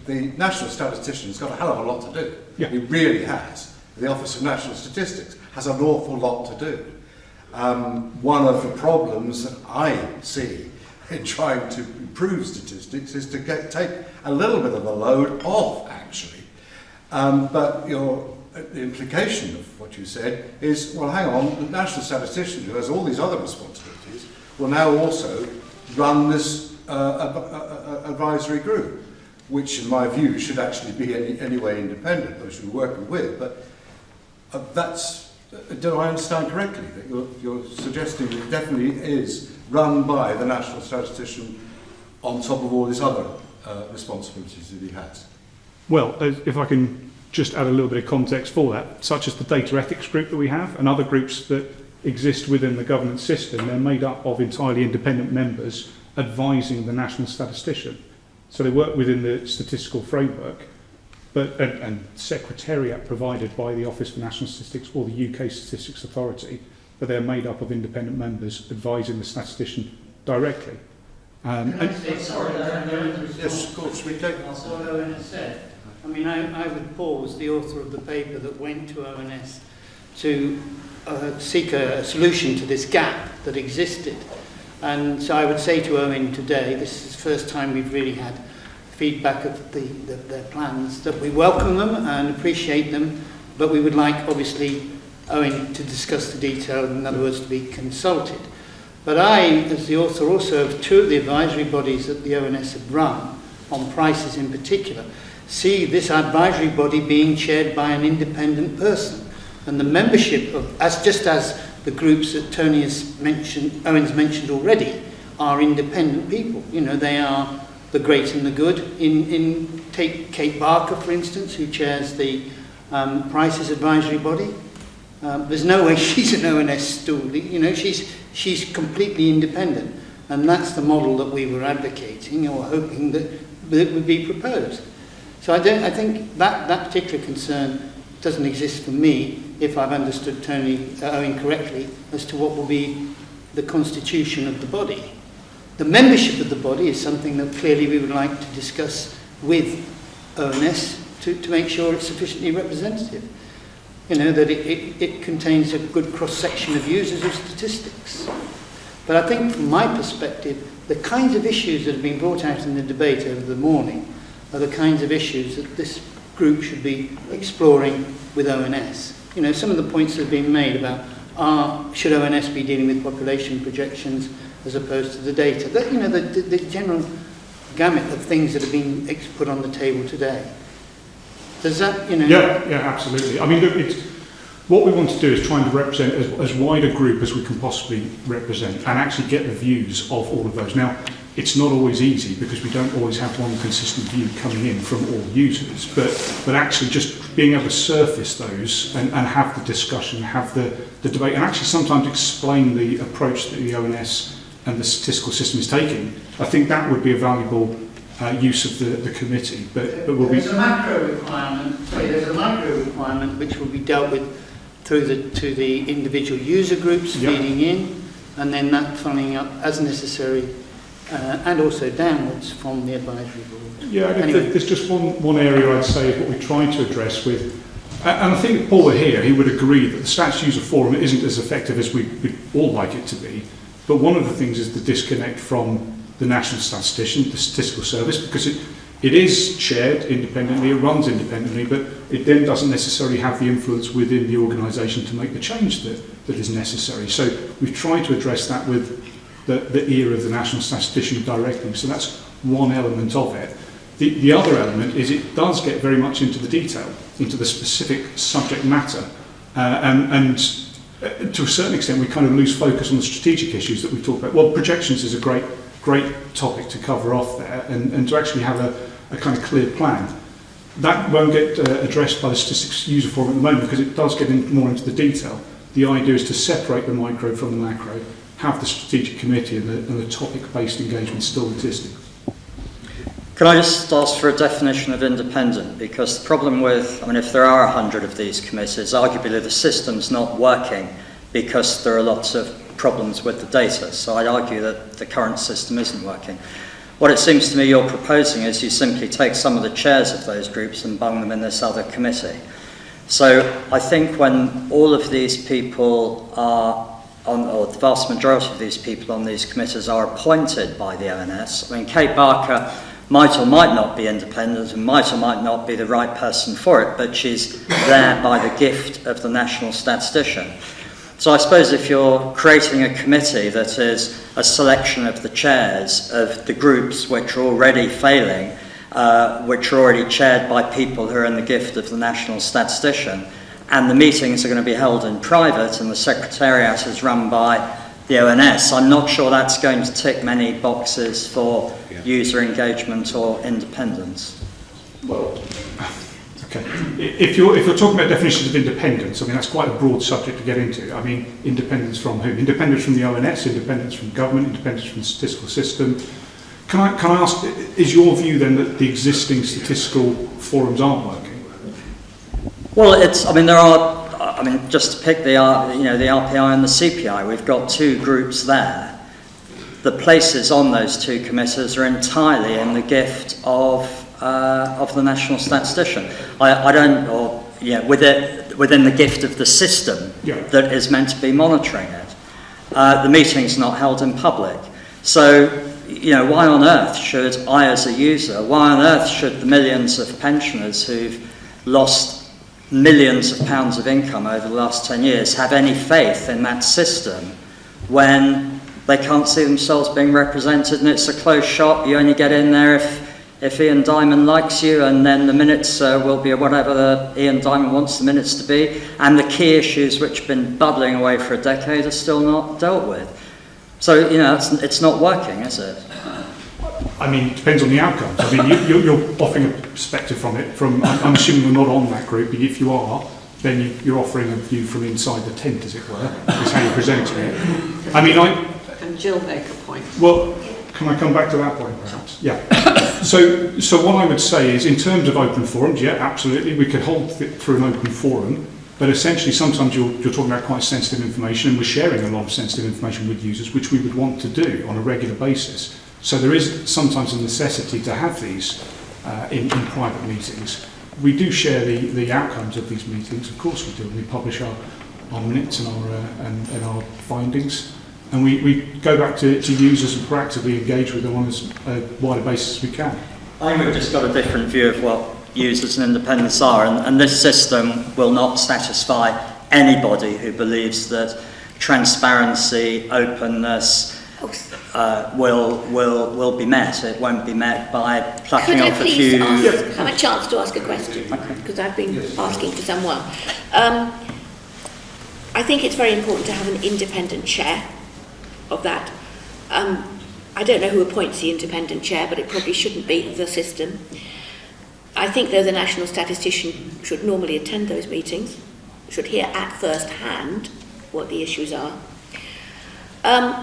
Speaker 1: the national statistician has got a hell of a lot to do. Yeah. He really has. The Office of National Statistics has an awful lot to do. One of the problems that I see in trying to improve statistics is to take a little bit of the load off, actually. But the implication of what you said is, well, hang on, the national statistician, who has all these other responsibilities, will now also run this advisory group, which, in my view, should actually be anyway independent, those you're working with. But do I understand correctly that you're suggesting that it definitely is run by the national statistician on top of all his other responsibilities that he has?
Speaker 19: Well, if I can just add a little bit of context for that, such as the data ethics group that we have and other groups that exist within the governance system. They're made up of entirely independent members advising the national statistician. So they work within the statistical framework, but and secretariat provided by the Office for National Statistics or the UK Statistics Authority, but they're made up of independent members advising the statistician directly.
Speaker 20: Yes, of course, we take what ONS said. I mean, I would pause the author of the paper that went to ONS to seek a solution to this gap that existed. And so I would say to Owen today, this is the first time we've really had feedback of their plans, that we welcome them and appreciate them, but we would like, obviously, Owen to discuss the detail, in other words, to be consulted. But I, as the author also of two of the advisory bodies that the ONS have run, on prices in particular, see this advisory body being chaired by an independent person. And the membership of, just as the groups that Tony has mentioned, Owen's mentioned already, are independent people. You know, they are the great and the good. Take Kate Barker, for instance, who chairs the prices advisory body. There's no way she's an ONS stool. You know, she's completely independent, and that's the model that we were advocating or hoping that would be proposed. So I think that particular concern doesn't exist for me, if I've understood Tony Owen correctly, as to what will be the constitution of the body. The membership of the body is something that clearly we would like to discuss with ONS to make sure it's sufficiently representative. You know, that it contains a good cross-section of users of statistics. But I think from my perspective, the kinds of issues that have been brought out in the debate over the morning are the kinds of issues that this group should be exploring with ONS. You know, some of the points that have been made about should ONS be dealing with population projections as opposed to the data. That, you know, the general gamut of things that have been put on the table today. Does that, you know...
Speaker 19: Yeah, absolutely. I mean, look, what we want to do is try and represent as wide a group as we can possibly represent and actually get the views of all of those. Now, it's not always easy because we don't always have one consistent view coming in from all users, but actually just being able to surface those and have the discussion, have the debate, and actually sometimes explain the approach that the ONS and the statistical system is taking, I think that would be a valuable use of the committee. But we'll
Speaker 20: there's a macro requirement, there's a micro requirement which will be dealt with through to the individual user groups feeding in, and then that funneling up as necessary, and also downwards from the advisory board.
Speaker 19: Yeah, anyway. There's just one area I'd say is what we try to address with, and I think if Paul were here, he would agree that the Stats User Forum isn't as effective as we'd all like it to be, but one of the things is the disconnect from the National Statistician, the Statistical Service, because it is chaired independently, it runs independently, but it then doesn't necessarily have the influence within the organisation to make the change that is necessary. So we've tried to address that with the ear of the National Statistician directly. So that's one element of it. The other element is it does get very much into the detail, into the specific subject matter, and to a certain extent we kind of lose focus on the strategic issues that we talk about. Well, projections is a great topic to cover off there, and to actually have a kind of clear plan. That won't get addressed by the Statistics User Forum at the moment because it does get more into the detail. The idea is to separate the micro from the macro, have the strategic committee and the topic-based engagement still existing.
Speaker 14: Can I just ask for a definition of independent? Because the problem with, I mean, if there are 100 of these committees, arguably the system's not working because there are lots of problems with the data. So I'd argue that the current system isn't working. What it seems to me you're proposing is you simply take some of the chairs of those groups and bung them in this other committee. So I think when all of these people are or the vast majority of these people on these committees are appointed by the ONS. I mean, Kate Barker might or might not be independent and might or might not be the right person for it, but she's there by the gift of the national statistician. So I suppose if you're creating a committee that is a selection of the chairs of the groups which are already failing, which are already chaired by people who are in the gift of the national statistician, and the meetings are going to be held in private and the secretariat is run by the ONS, I'm not sure that's going to tick many boxes for user engagement or independence.
Speaker 19: Well, Okay. If you're talking about definitions of independence, I mean, that's quite a broad subject to get into. I mean, independence from whom? Independence from the ONS, independence from government, independence from the statistical system. Can I ask, is your view then that the existing statistical forums aren't working?
Speaker 14: Well, just to pick the RPI and the CPI, we've got two groups there. The places on those two committees are entirely in the gift of the national statistician. Within the gift of the system that is meant to be monitoring it. The meeting's not held in public. So, why on earth should I as a user, why on earth should the millions of pensioners who've lost millions of pounds of income over the last 10 years have any faith in that system when they can't see themselves being represented and it's a closed shop? You only get in there if Ian Diamond likes you, and then the minutes will be whatever Ian Diamond wants the minutes to be, and the key issues which have been bubbling away for a decade are still not dealt with. So, it's not working, is it?
Speaker 19: I mean, it depends on the outcomes. I mean, you're offering a perspective from it. I'm assuming you're not on that group, but if you are, then you're offering a view from inside the tent, as it were, is how you're presenting it. I mean,
Speaker 15: And Jill make a point.
Speaker 19: Well, can I come back to that point, perhaps? Yeah. So what I would say is, in terms of open forums, yeah, absolutely, we could hold it through an open forum, but essentially sometimes you're talking about quite sensitive information, and we're sharing a lot of sensitive information with users, which we would want to do on a regular basis. So there is sometimes a necessity to have these in private meetings. We do share the outcomes of these meetings, of course we do. We publish our minutes and our findings. And we go back to users and proactively engage with them on as wide a basis as we can.
Speaker 14: I think we've just got a different view of what users and independents are, and this system will not satisfy anybody who believes that transparency, openness will be met. It won't be met by plucking off a few...
Speaker 21: Could I please have a chance to ask a question? Because I've been asking for some while. I think it's very important to have an independent chair of that. I don't know who appoints the independent chair, but it probably shouldn't be the system. I think, though, the national statistician should normally attend those meetings, should hear at first hand what the issues are.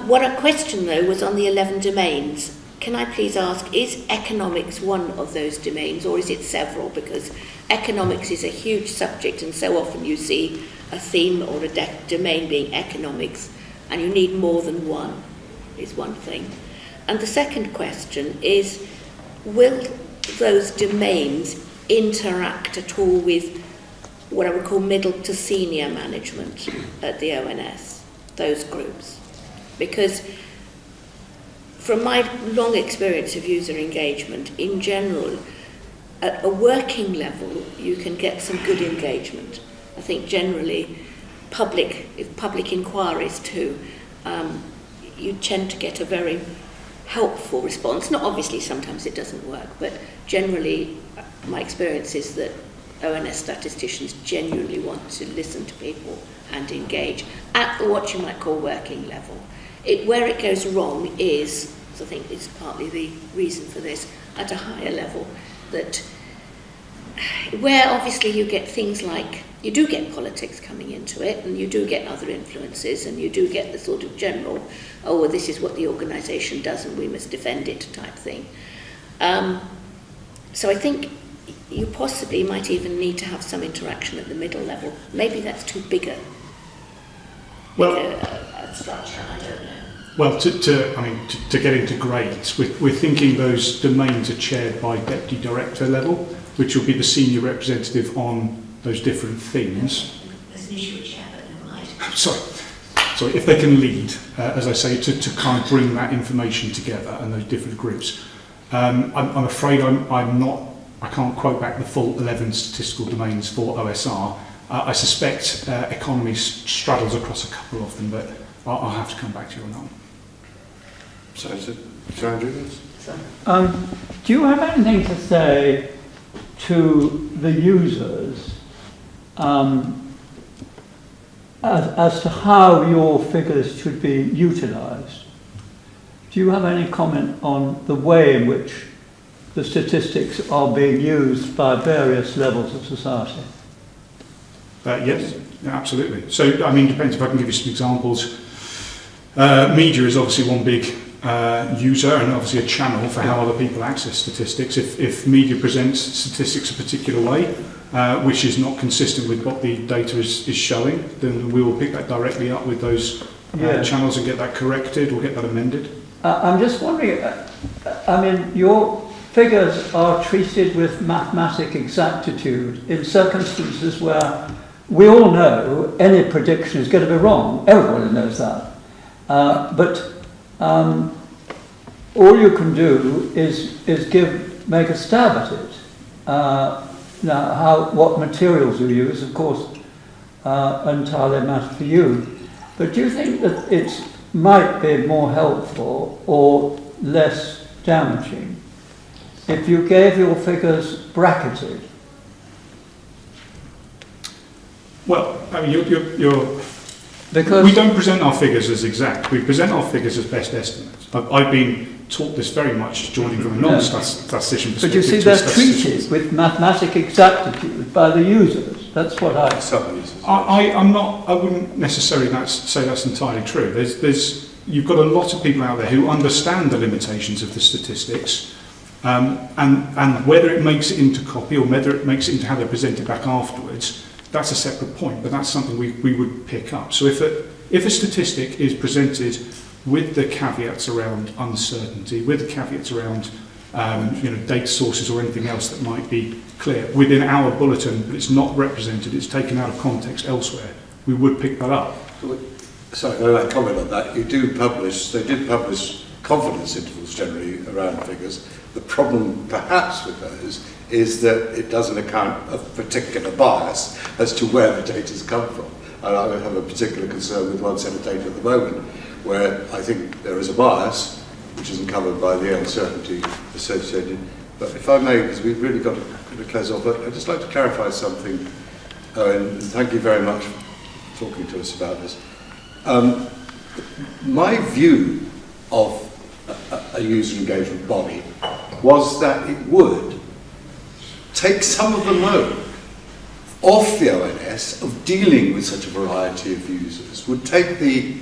Speaker 21: What a question, though, was on the 11 domains. Can I please ask, is economics one of those domains, or is it several? Because economics is a huge subject, and so often you see a theme or a domain being economics, and you need more than one, is one thing. And the second question is, will those domains interact at all with what I would call middle to senior management at the ONS, those groups? Because from my long experience of user engagement, in general, at a working level, you can get some good engagement. I think generally, public inquiries too, you tend to get a very helpful response. Not obviously, sometimes it doesn't work, but generally, my experience is that ONS statisticians genuinely want to listen to people and engage at what you might call working level. Where it goes wrong is, I think it's partly the reason for this, at a higher level, that where obviously you get things like, you do get politics coming into it, and you do get other influences, and you do get the sort of general, oh, well, this is what the organisation does and we must defend it type thing. So I think you possibly might even need to have some interaction at the middle level. Maybe that's too big a structure, I don't know.
Speaker 19: Well, to get into grades, we're thinking those domains are chaired by deputy director level, which will be the senior representative on those different things.
Speaker 21: There's an issue with chair, but never mind.
Speaker 19: Sorry, if they can lead, as I say, to kind of bring that information together and those different groups. I'm afraid I can't quote back the full 11 statistical domains for OSR. I suspect economy straddles across a couple of them, but I'll have to come back to you on that one.
Speaker 1: So is it, shall I do this?
Speaker 16: Do you have anything to say to the users as to how your figures should be utilised? Do you have any comment on the way in which the statistics are being used by various levels of society?
Speaker 19: Yes, absolutely. So, I mean, depends if I can give you some examples. Media is obviously one big user and obviously a channel for how other people access statistics. If media presents statistics a particular way, which is not consistent with what the data is showing, then we will pick that directly up with those channels and get that corrected or get that amended.
Speaker 16: I'm just wondering, I mean, your figures are treated with mathematic exactitude in circumstances where we all know any prediction is going to be wrong. Everybody knows that. But all you can do is make a stab at it. Now, what materials you use, of course, entirely a matter for you. But do you think that it might be more helpful or less damaging if you gave your figures bracketed?
Speaker 19: Well, I mean, because we don't present our figures as exact. We present our figures as best estimates. I've been taught this very much, joining from a non-statistician perspective.
Speaker 16: But you see, they're treated with mathematic exactitude by the users. That's what I...
Speaker 19: I wouldn't necessarily say that's entirely true. You've got a lot of people out there who understand the limitations of the statistics, and whether it makes it into copy or whether it makes it into how they're presented back afterwards, that's a separate point, but that's something we would pick up. So if a statistic is presented with the caveats around uncertainty, with the caveats around data sources or anything else that might be clear within our bulletin, but it's not represented, it's taken out of context elsewhere, we would pick that up.
Speaker 4: Sorry, can I comment on that? They did publish confidence intervals generally around figures. The problem perhaps with those is that it doesn't account of particular bias as to where the data's come from. And I have a particular concern with one set of data at the moment, where I think there is a bias, which isn't covered by the uncertainty associated. But if I may, because we've really got to close off, I'd just like to clarify something, and thank you very much for talking to us about this. My view of a user engagement body was that it would take some of the load off the ONS of dealing with such a variety of users, would take the,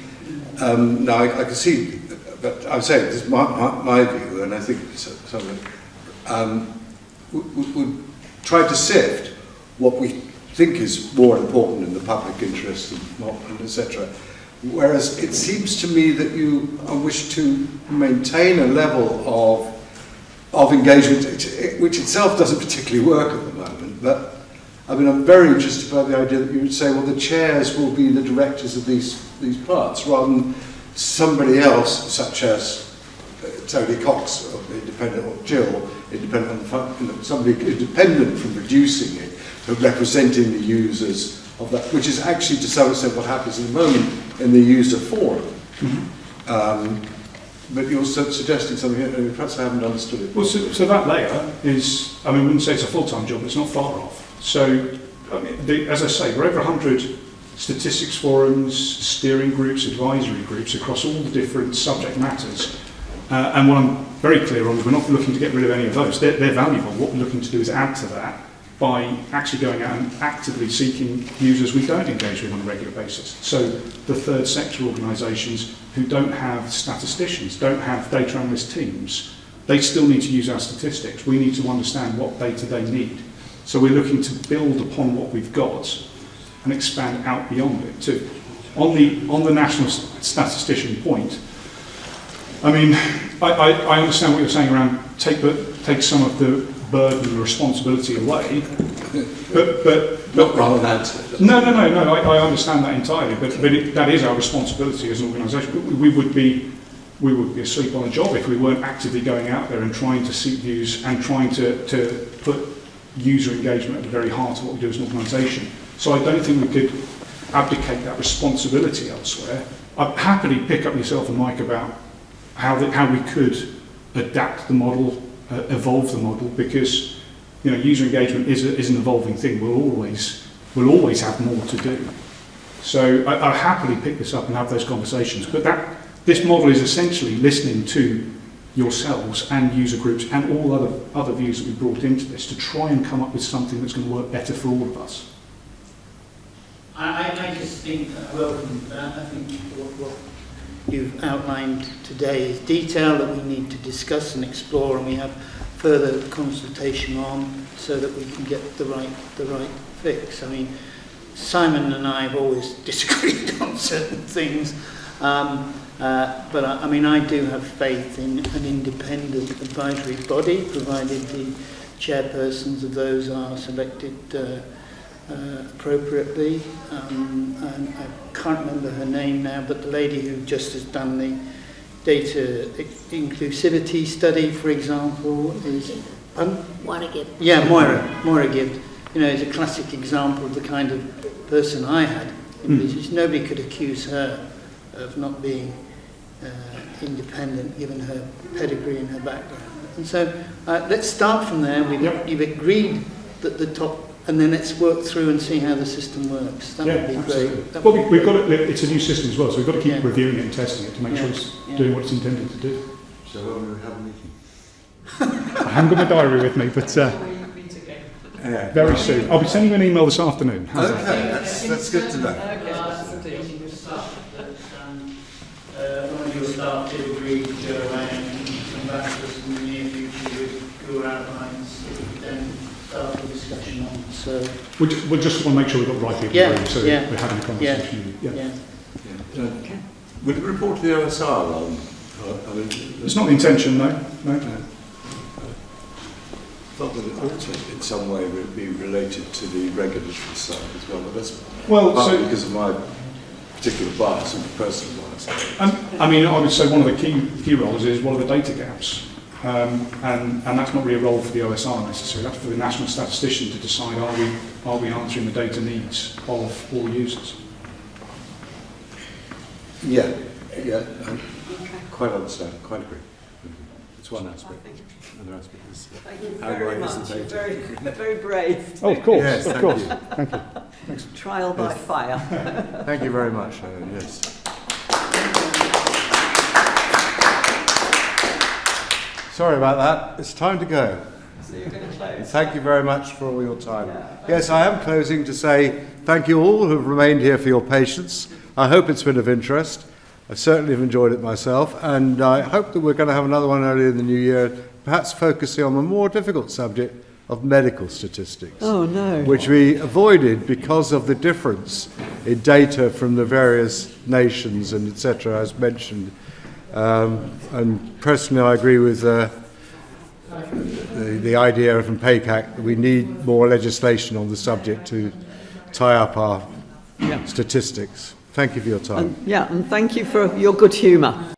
Speaker 4: now I can see, but I'm saying this is my view, and I think would try to sift what we think is more important in the public interest and etc. Whereas it seems to me that you wish to maintain a level of engagement, which itself doesn't particularly work at the moment. But I mean, I'm very interested by the idea that you would say, well, the chairs will be the directors of these parts, rather than somebody else, such as Tony Cox, or independent, or Jill, independent, somebody independent from producing it, but representing the users of that, which is actually to some extent what happens at the moment in the user forum. But you're suggesting something here, perhaps I haven't understood it.
Speaker 19: Well, so that layer is, I mean, I wouldn't say it's a full-time job, but it's not far off. So, I mean, as I say, we're over 100 statistics forums, steering groups, advisory groups across all the different subject matters. And what I'm very clear on is we're not looking to get rid of any of those. They're valuable. What we're looking to do is add to that by actually going out and actively seeking users we don't engage with on a regular basis. So the third sector organisations who don't have statisticians, don't have data analyst teams, they still need to use our statistics. We need to understand what data they need. So we're looking to build upon what we've got and expand out beyond it too. On the national statistician point, I mean, I understand what you're saying around take some of the burden and responsibility away, but
Speaker 4: not wrong answer.
Speaker 19: No. I understand that entirely, but that is our responsibility as an organisation. We would be asleep on a job if we weren't actively going out there and trying to seek views and trying to put user engagement at the very heart of what we do as an organisation. So I don't think we could abdicate that responsibility elsewhere. I'd happily pick up yourself and Mike about how we could adapt the model, evolve the model, because user engagement is an evolving thing. We'll always have more to do. So I'll happily pick this up and have those conversations. But this model is essentially listening to yourselves and user groups and all other views that we brought into this to try and come up with something that's going to work better for all of us.
Speaker 20: I just think, I welcome that. I think what you've outlined today is detail that we need to discuss and explore, and we have further consultation on so that we can get the right fix. I mean, Simon and I have always disagreed on certain things, but I mean, I do have faith in an independent advisory body, provided the chairpersons of those are selected appropriately. And I can't remember her name now, but the lady who just has done the data inclusivity study, for example, is
Speaker 21: Moira Gibb.
Speaker 20: Yeah, Moira Gibb. You know, is a classic example of the kind of person I had envisaged. Nobody could accuse her of not being independent, given her pedigree and her background. And so let's start from there. You've agreed that the top, and then let's work through and see how the system works. That would be great.
Speaker 19: Well, we've got it's a new system as well, so we've got to keep reviewing it and testing it to make sure it's doing what it's intended to do.
Speaker 4: So when we have a meeting?
Speaker 19: I haven't got my diary with me, but very soon. I'll be sending you an email this afternoon. How's that?
Speaker 4: That's good to know.
Speaker 20: When you start to agree to go away and come back to us in the near future with your outlines, then start the discussion on. So
Speaker 19: we'll just want to make sure we've got the right people in the room, so we're having a conversation.
Speaker 4: Okay. Will it report to the OSR on?
Speaker 19: It's not the intention, no.
Speaker 4: I thought that it ought to, in some way, be related to the regulatory side as well, but that's partly because of my particular bias and personal bias.
Speaker 19: I mean, I would say one of the key roles is what are the data gaps, and that's not really a role for the OSR necessarily. That's for the national statistician to decide are we answering the data needs of all users.
Speaker 4: Yeah, I quite understand, quite agree. It's one aspect. Another aspect is how do I use the data?
Speaker 2: Very brave.
Speaker 19: Oh, of course,
Speaker 4: yes,
Speaker 19: of course.
Speaker 4: Thank you.
Speaker 19: Thanks.
Speaker 2: Trial by fire.
Speaker 4: Thank you very much, yes. Sorry about that. It's time to go.
Speaker 2: So you're going to close.
Speaker 4: Thank you very much for all your time. Yes, I am closing to say thank you all who have remained here for your patience. I hope it's been of interest. I certainly have enjoyed it myself, and I hope that we're going to have another one early in the new year, perhaps focusing on the more difficult subject of medical statistics.
Speaker 2: Oh, no.
Speaker 4: Which we avoided because of the difference in data from the various nations and etc., as mentioned. And personally, I agree with the idea from PACAC that we need more legislation on the subject to tie up our statistics. Thank you for your time.
Speaker 2: And thank you for your good humour.